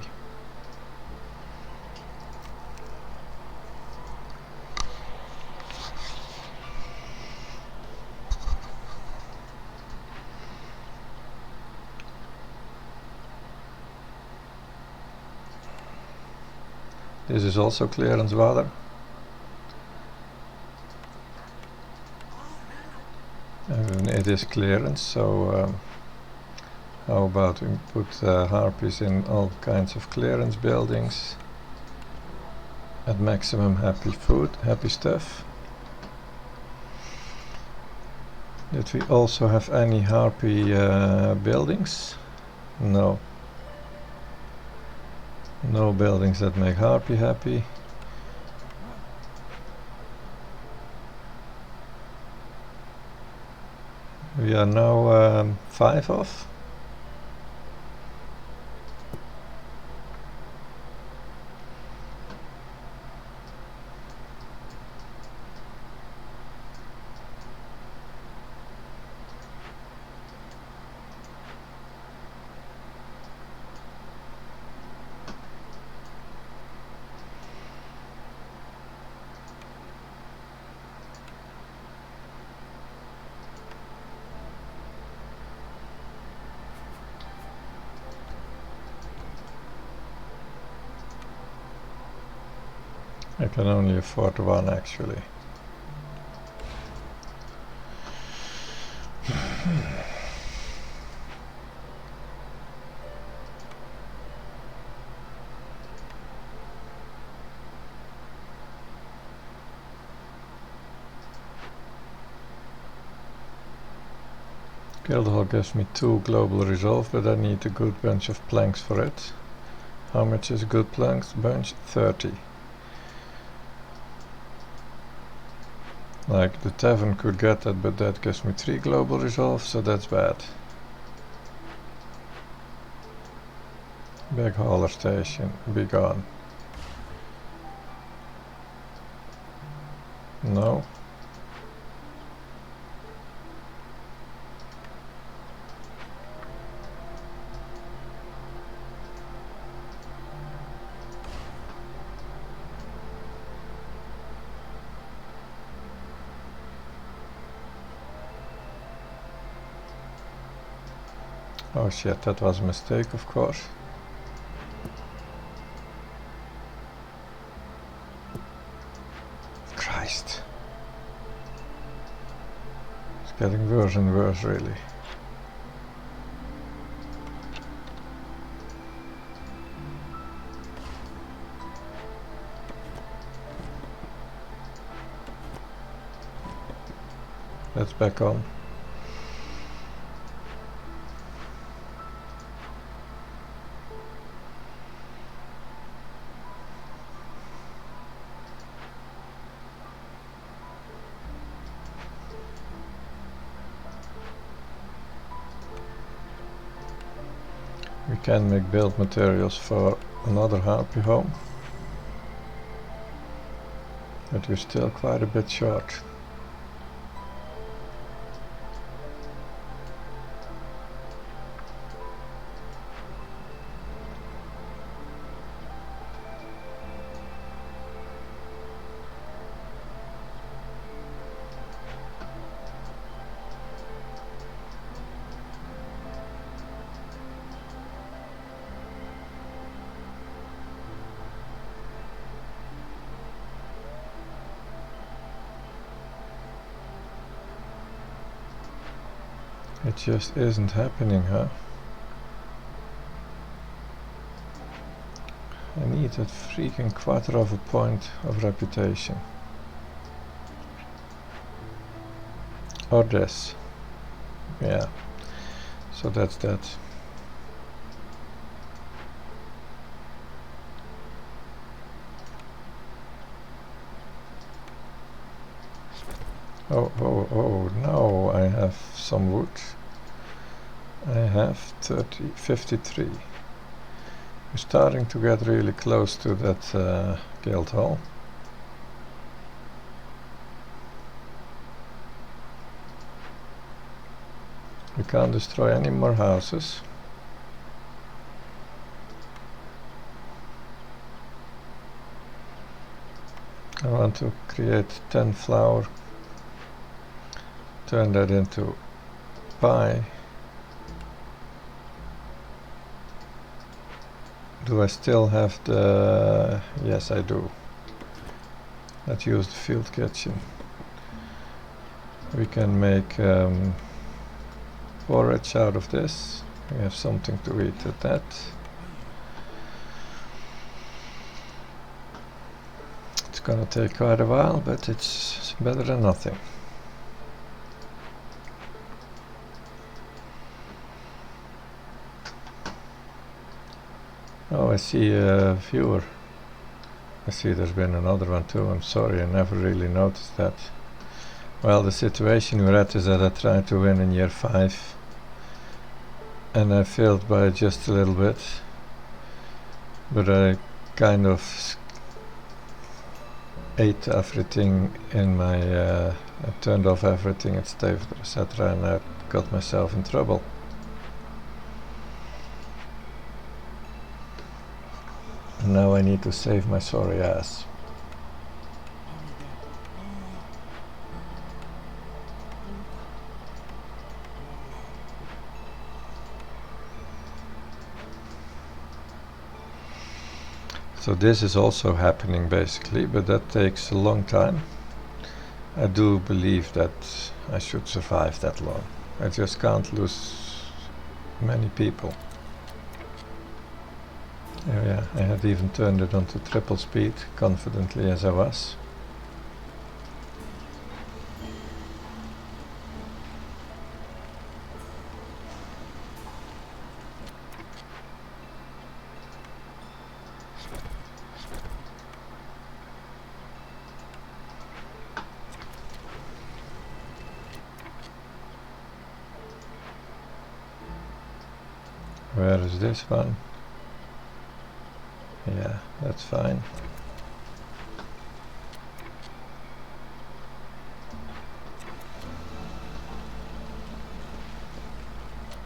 This is also clearance water. It is clearance, so how about we put harpies in all kinds of clearance buildings at maximum happy stuff. Did we also have any harpy buildings? No. No buildings that make harpy happy. We are now 5 off. I can only afford one actually. Guildhall gives me 2 global resolve, but I need a good bunch of planks for it. How much is a good planks bunch? 30. Like the tavern could get that, but that gives me 3 global resolve, so that's bad. Big hauler station, be gone. No. Oh shit, that was a mistake, of course. Christ. It's getting worse and worse, really. Let's back on. We can make build materials for another harpy home, but we're still quite a bit short. It just isn't happening, huh? I need that freaking quarter of a point of reputation. Or this. Yeah. So that's that. Oh, no, I have some wood. I have 53. We're starting to get really close to that guild hall. We can't destroy any more houses. I want to create 10 flour, turn that into pie. Do I still have the... Yes, I do. Let's use the field kitchen. We can make porridge out of this. We have something to eat at that. It's gonna take quite a while, but it's better than nothing. Oh, I see a viewer. I see there's been another one too. I'm sorry, I never really noticed that. Well, the situation we're at is that I tried to win in year 5 and I failed by just a little bit, but I kind of ate everything in my... I turned off everything, etc., and I got myself in trouble. And now I need to save my sorry ass. So this is also happening basically, but that takes a long time. I do believe that I should survive that long. I just can't lose many people. Oh yeah, I had even turned it onto triple speed, confidently as I was. Where is this one? Yeah, that's fine.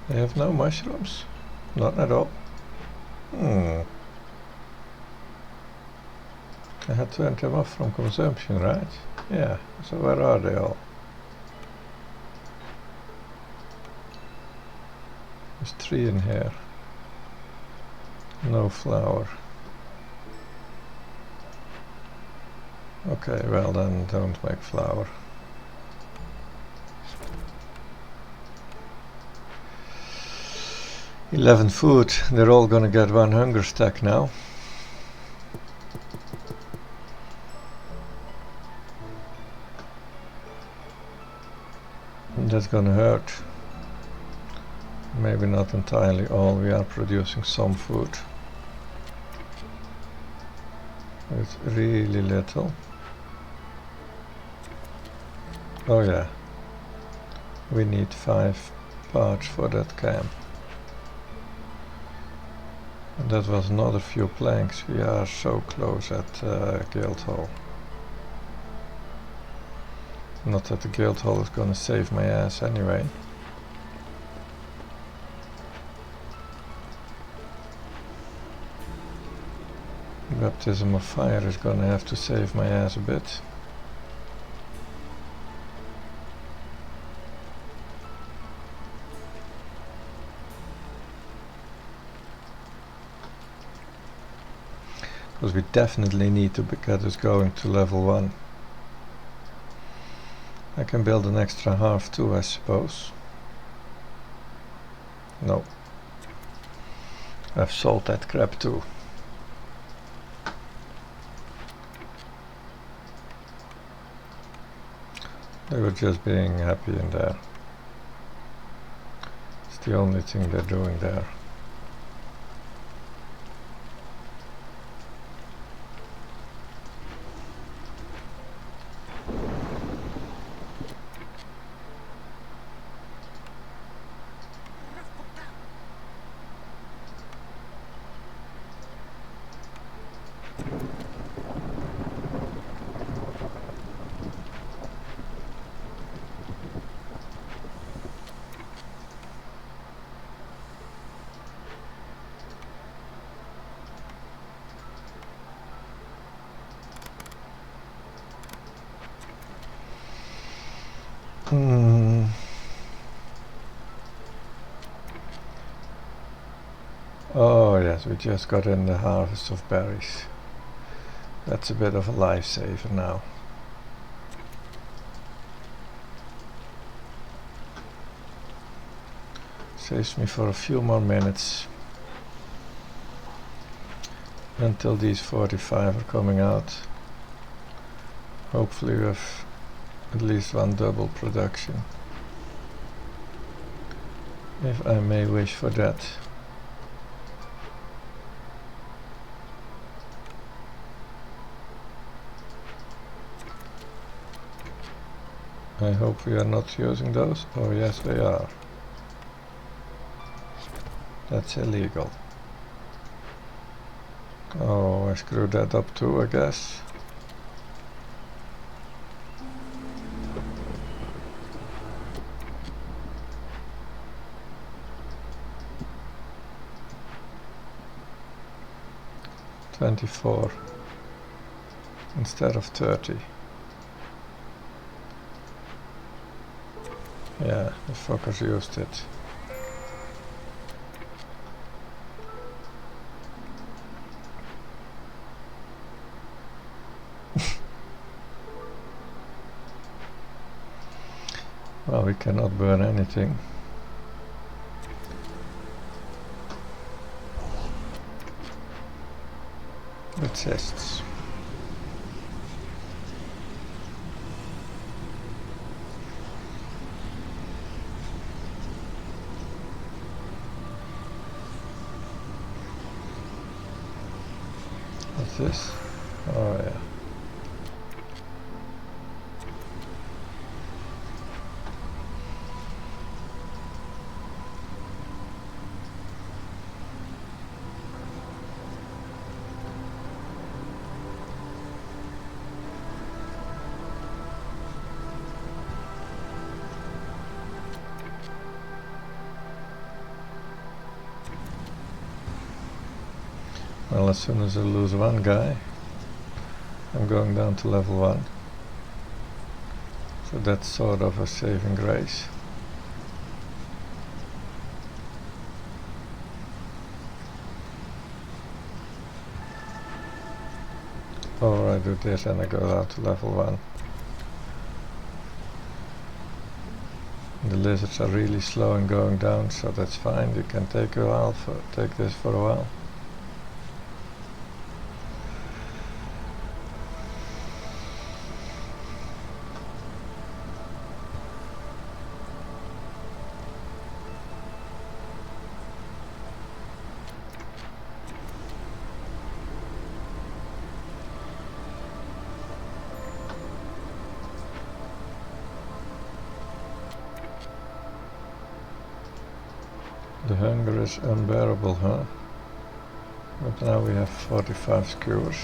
They have no mushrooms? Not at all. I had turned them off from consumption, right? Yeah, so where are they all? There's 3 in here. No flour. Okay, well then don't make flour. $11 food. They're all gonna get 1 hunger stack now. And that's gonna hurt. Maybe not entirely all. We are producing some food. It's really little. Oh yeah. We need 5 parts for that camp. And that was another few planks. We are so close at Guildhall. Not that the Guildhall is gonna save my ass anyway. Baptism of Fire is gonna have to save my ass a bit. Because we definitely need to get us going to level 1. I can build an extra half too, I suppose. No. I've sold that crap too. They were just being happy in there. It's the only thing they're doing there. Oh yes, we just got in the harvest of berries. That's a bit of a lifesaver now. Saves me for a few more minutes until these 45 are coming out. Hopefully we have at least one double production, if I may wish for that. I hope we are not using those. Oh yes, we are. That's illegal. Oh, I screwed that up too, I guess. $24 instead of 30. Yeah, the fuckers used it. Well, we cannot burn anything. The chests. What's this? Oh yeah. Well, as soon as I lose one guy, I'm going down to level 1. So that's sort of a saving grace. Or I do this and I go down to level 1. The lizards are really slow in going down, so that's fine. You can take this for a while. The hunger is unbearable, huh? But now we have 45 skewers.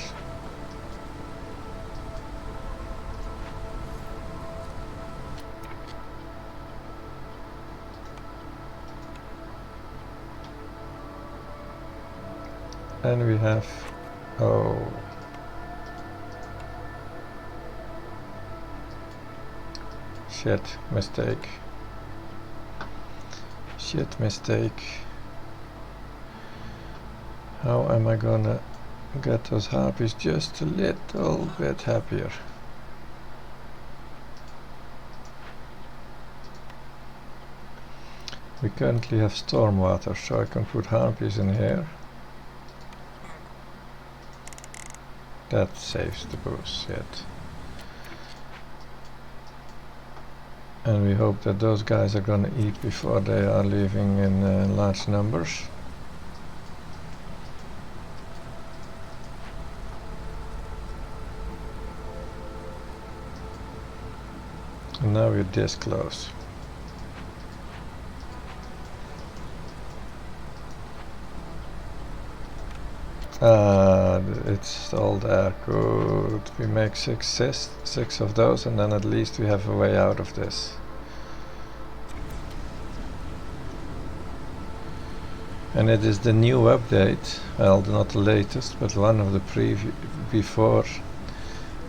And we have... oh... shit, mistake. Shit, mistake. How am I gonna get those harpies just a little bit happier? We currently have stormwater, so I can put harpies in here. That saves the bullshit. And we hope that those guys are gonna eat before they are leaving in large numbers. And now we're this close. It's all there. Good. We make six of those, and then at least we have a way out of this. And it is the new update, well, not the latest, but one of the before,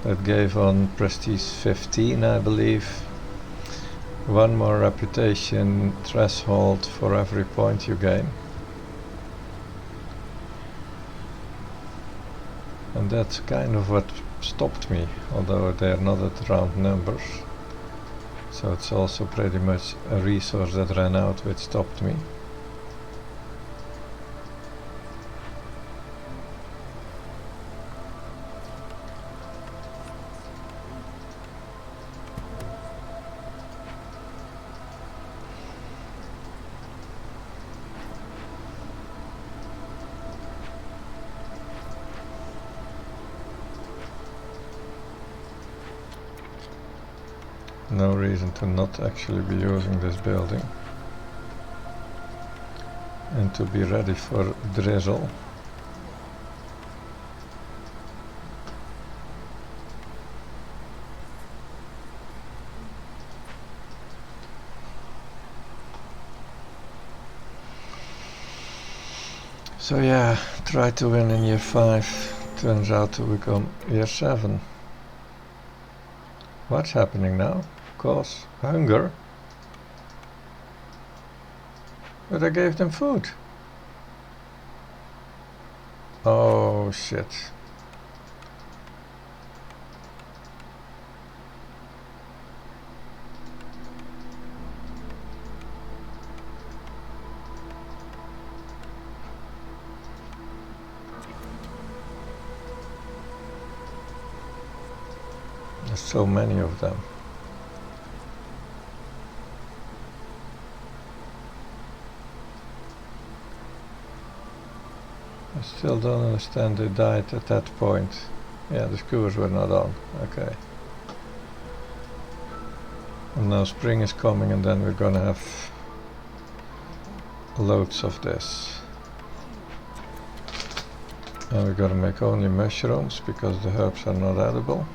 that gave on Prestige 15, I believe, one more reputation threshold for every point you gain. And that's kind of what stopped me, although they're not at round numbers. So it's also pretty much a resource that ran out which stopped me. No reason to not actually be using this building. And to be ready for drizzle. So yeah, try to win in year 5, turns out to become year 7. What's happening now? Cause hunger. But I gave them food. Oh shit. There's so many of them. I still don't understand they died at that point. Yeah, the skewers were not on. Okay. And now spring is coming, and then we're gonna have loads of this. And we're gonna make only mushrooms because the herbs are not edible.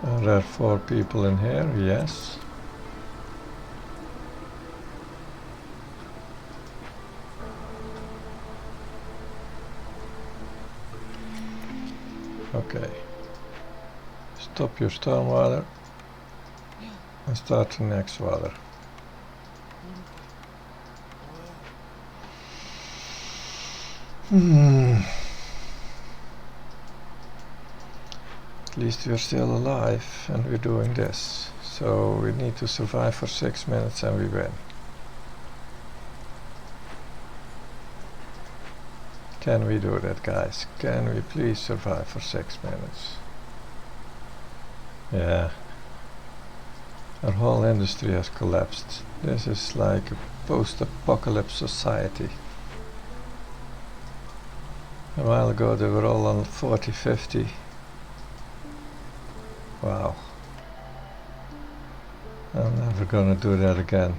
Are there 4 people in here? Yes. Okay. Stop your stormwater and start the next water. At least we're still alive and we're doing this. So we need to survive for 6 minutes and we win. Can we do that, guys? Can we please survive for 6 minutes? Yeah. Our whole industry has collapsed. This is like a post-apocalypse society. A while ago they were all on 40, 50. Wow. I'm never gonna do that again.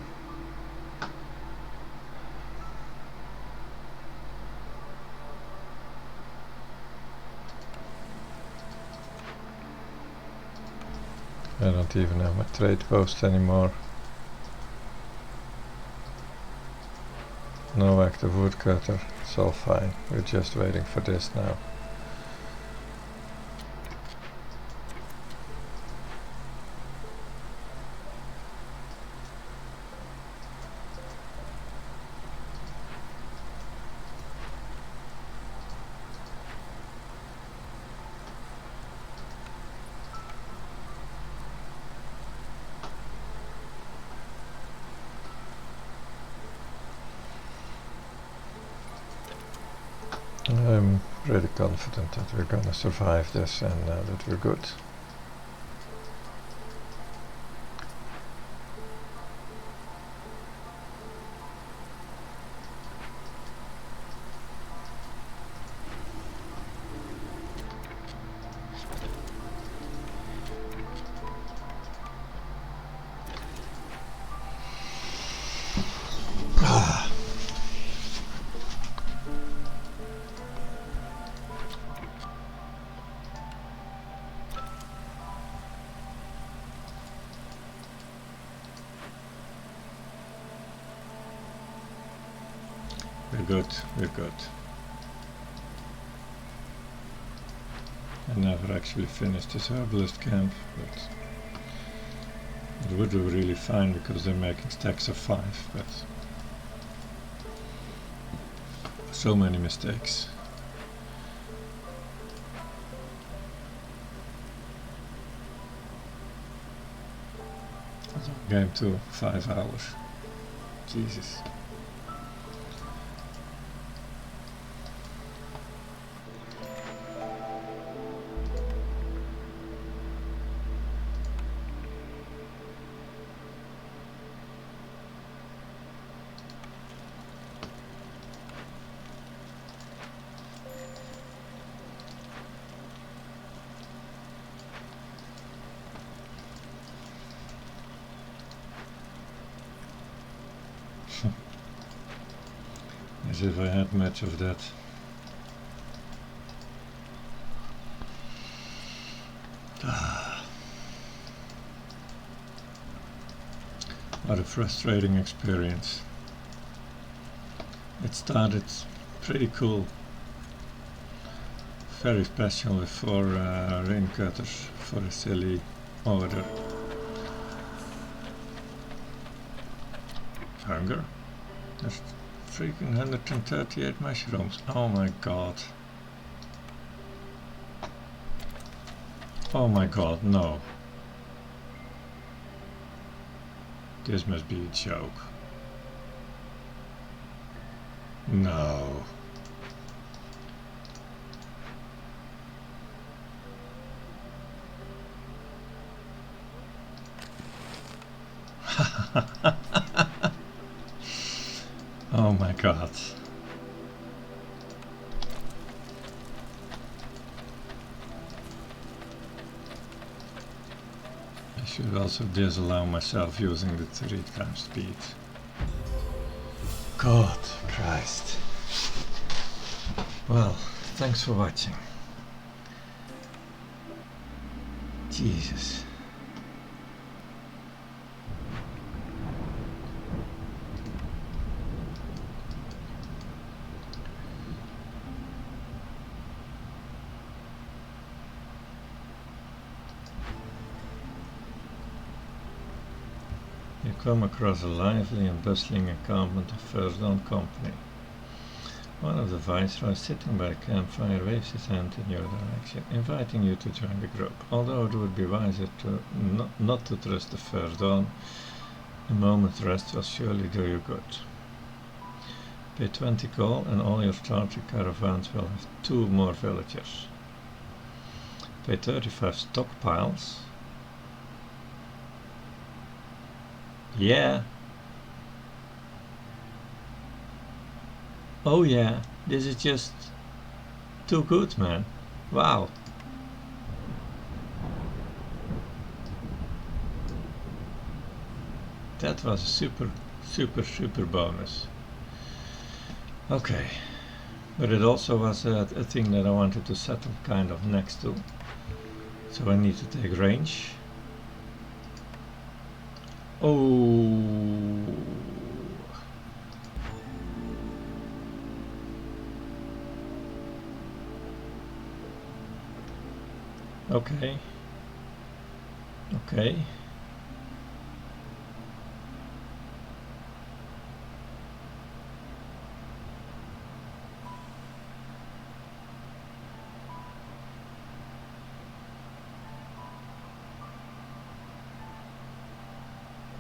I don't even have my trade post anymore. No active woodcutter, it's all fine. We're just waiting for this now. I'm pretty confident that we're gonna survive this and that we're good. We're good. I never actually finished this herbalist camp, but it would be really fine because they're making stacks of 5, but so many mistakes. Game 2, 5 hours. Jesus. As if I had much of that. What a frustrating experience. It started pretty cool. Very special with 4 rain cutters for a silly order. Hunger? There's freaking 138 mushrooms. Oh my god. Oh my god, no. This must be a joke. No. Oh my god. I should also disallow myself using the 3 times speed. God Christ. Well, thanks for watching. Jesus. You come across a lively and bustling encampment of First Dawn Company. One of the viceroys sitting by a campfire waves his hand in your direction, inviting you to join the group. Although it would be wiser to not to trust the First Dawn, a moment's rest will surely do you good. P20 call and all your starter caravans will have 2 more villagers. P35 stockpiles. Yeah. Oh yeah, this is just too good, man. Wow. That was a super bonus. Okay. But it also was a thing that I wanted to settle kind of next to. So I need to take range. Oh. Okay. Okay.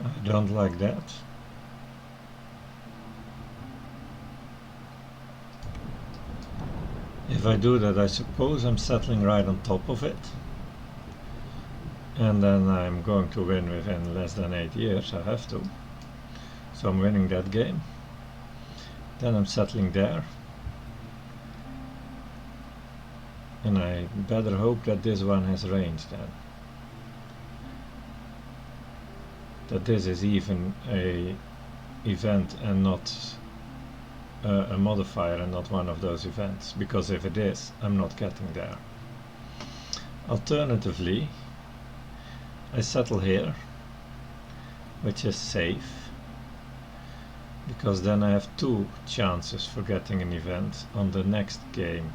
I don't like that. If I do that, I suppose I'm settling right on top of it, and then I'm going to win within less than 8 years. I have to. So I'm winning that game. Then I'm settling there, and I better hope that this one has range then. That this is even a event and not a modifier and not one of those events, because if it is, I'm not getting there. Alternatively, I settle here, which is safe, because then I have 2 chances for getting an event on the next game.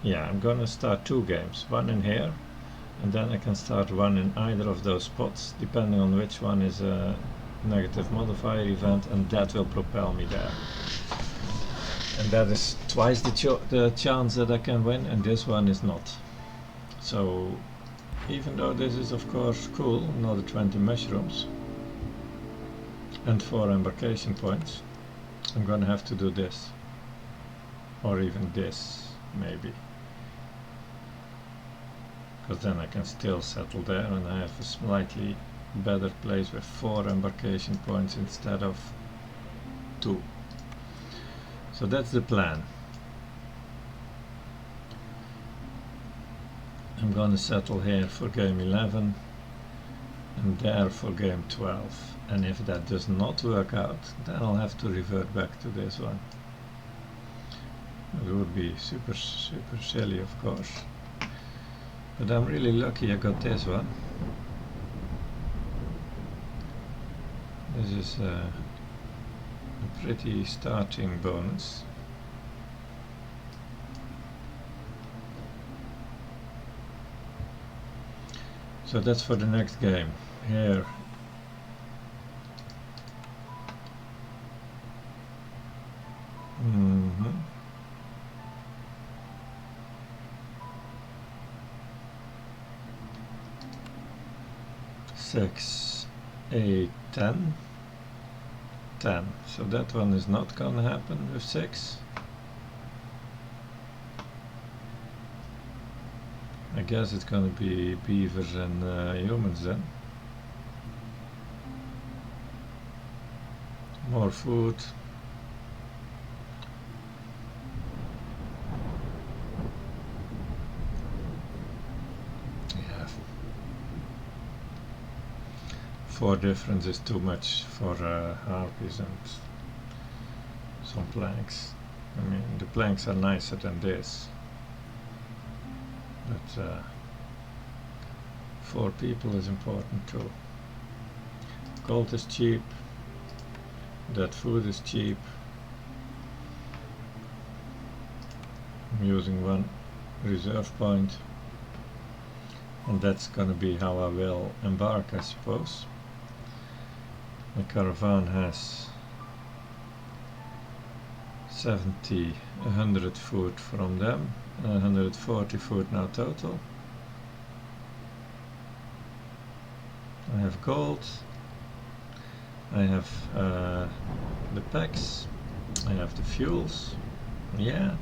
Yeah, I'm gonna start 2 games, one in here, and then I can start one in either of those spots, depending on which one is a negative modifier event, and that will propel me there. And that is twice the chance that I can win, and this one is not. So even though this is of course cool, another 20 mushrooms and 4 embarkation points, I'm gonna have to do this, or even this maybe, because then I can still settle there and I have a slightly better place with 4 embarkation points instead of 2. So that's the plan. I'm gonna settle here for game 11 and there for game 12, and if that does not work out, then I'll have to revert back to this one. It would be super silly, of course, but I'm really lucky I got this one. This is a pretty starting bonus. So that's for the next game. Here Mm-hmm. 6, 8, 10. 10. So that one is not gonna happen with 6. I guess it's gonna be beavers and humans then. More food. Yeah. 4 difference is too much for harpies and some planks. I mean, the planks are nicer than this, but 4 people is important too. Gold is cheap, that food is cheap. I'm using 1 reserve point, and that's gonna be how I will embark, I suppose. The caravan has 70, 100 food from them, 140 food now total. I have gold, I have the packs, I have the fuels, yeah.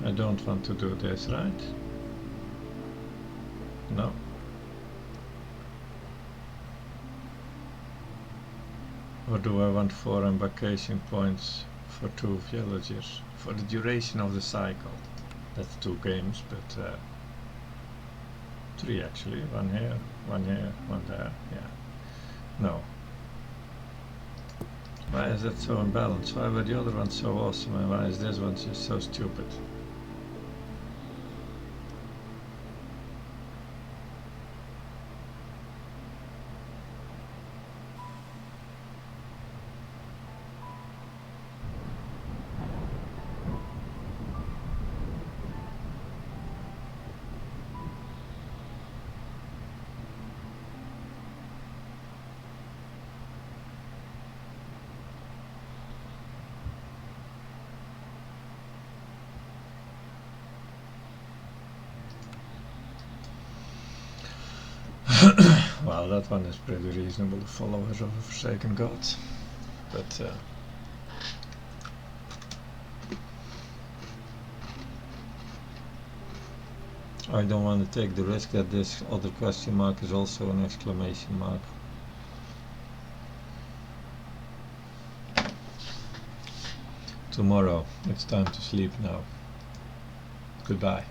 I don't want to do this, right? No. Or do I want 4 embarkation points for 2 villagers for the duration of the cycle? That's 2 games, but 3 actually. 1 here, 1 here, 1 there. Yeah. No. Why is that so imbalanced? Why were the other ones so awesome and why is this one just so stupid? Well, that one is pretty reasonable, the followers of a forsaken god. But I don't want to take the risk that this other question mark is also an exclamation mark. Tomorrow, it's time to sleep now. Goodbye.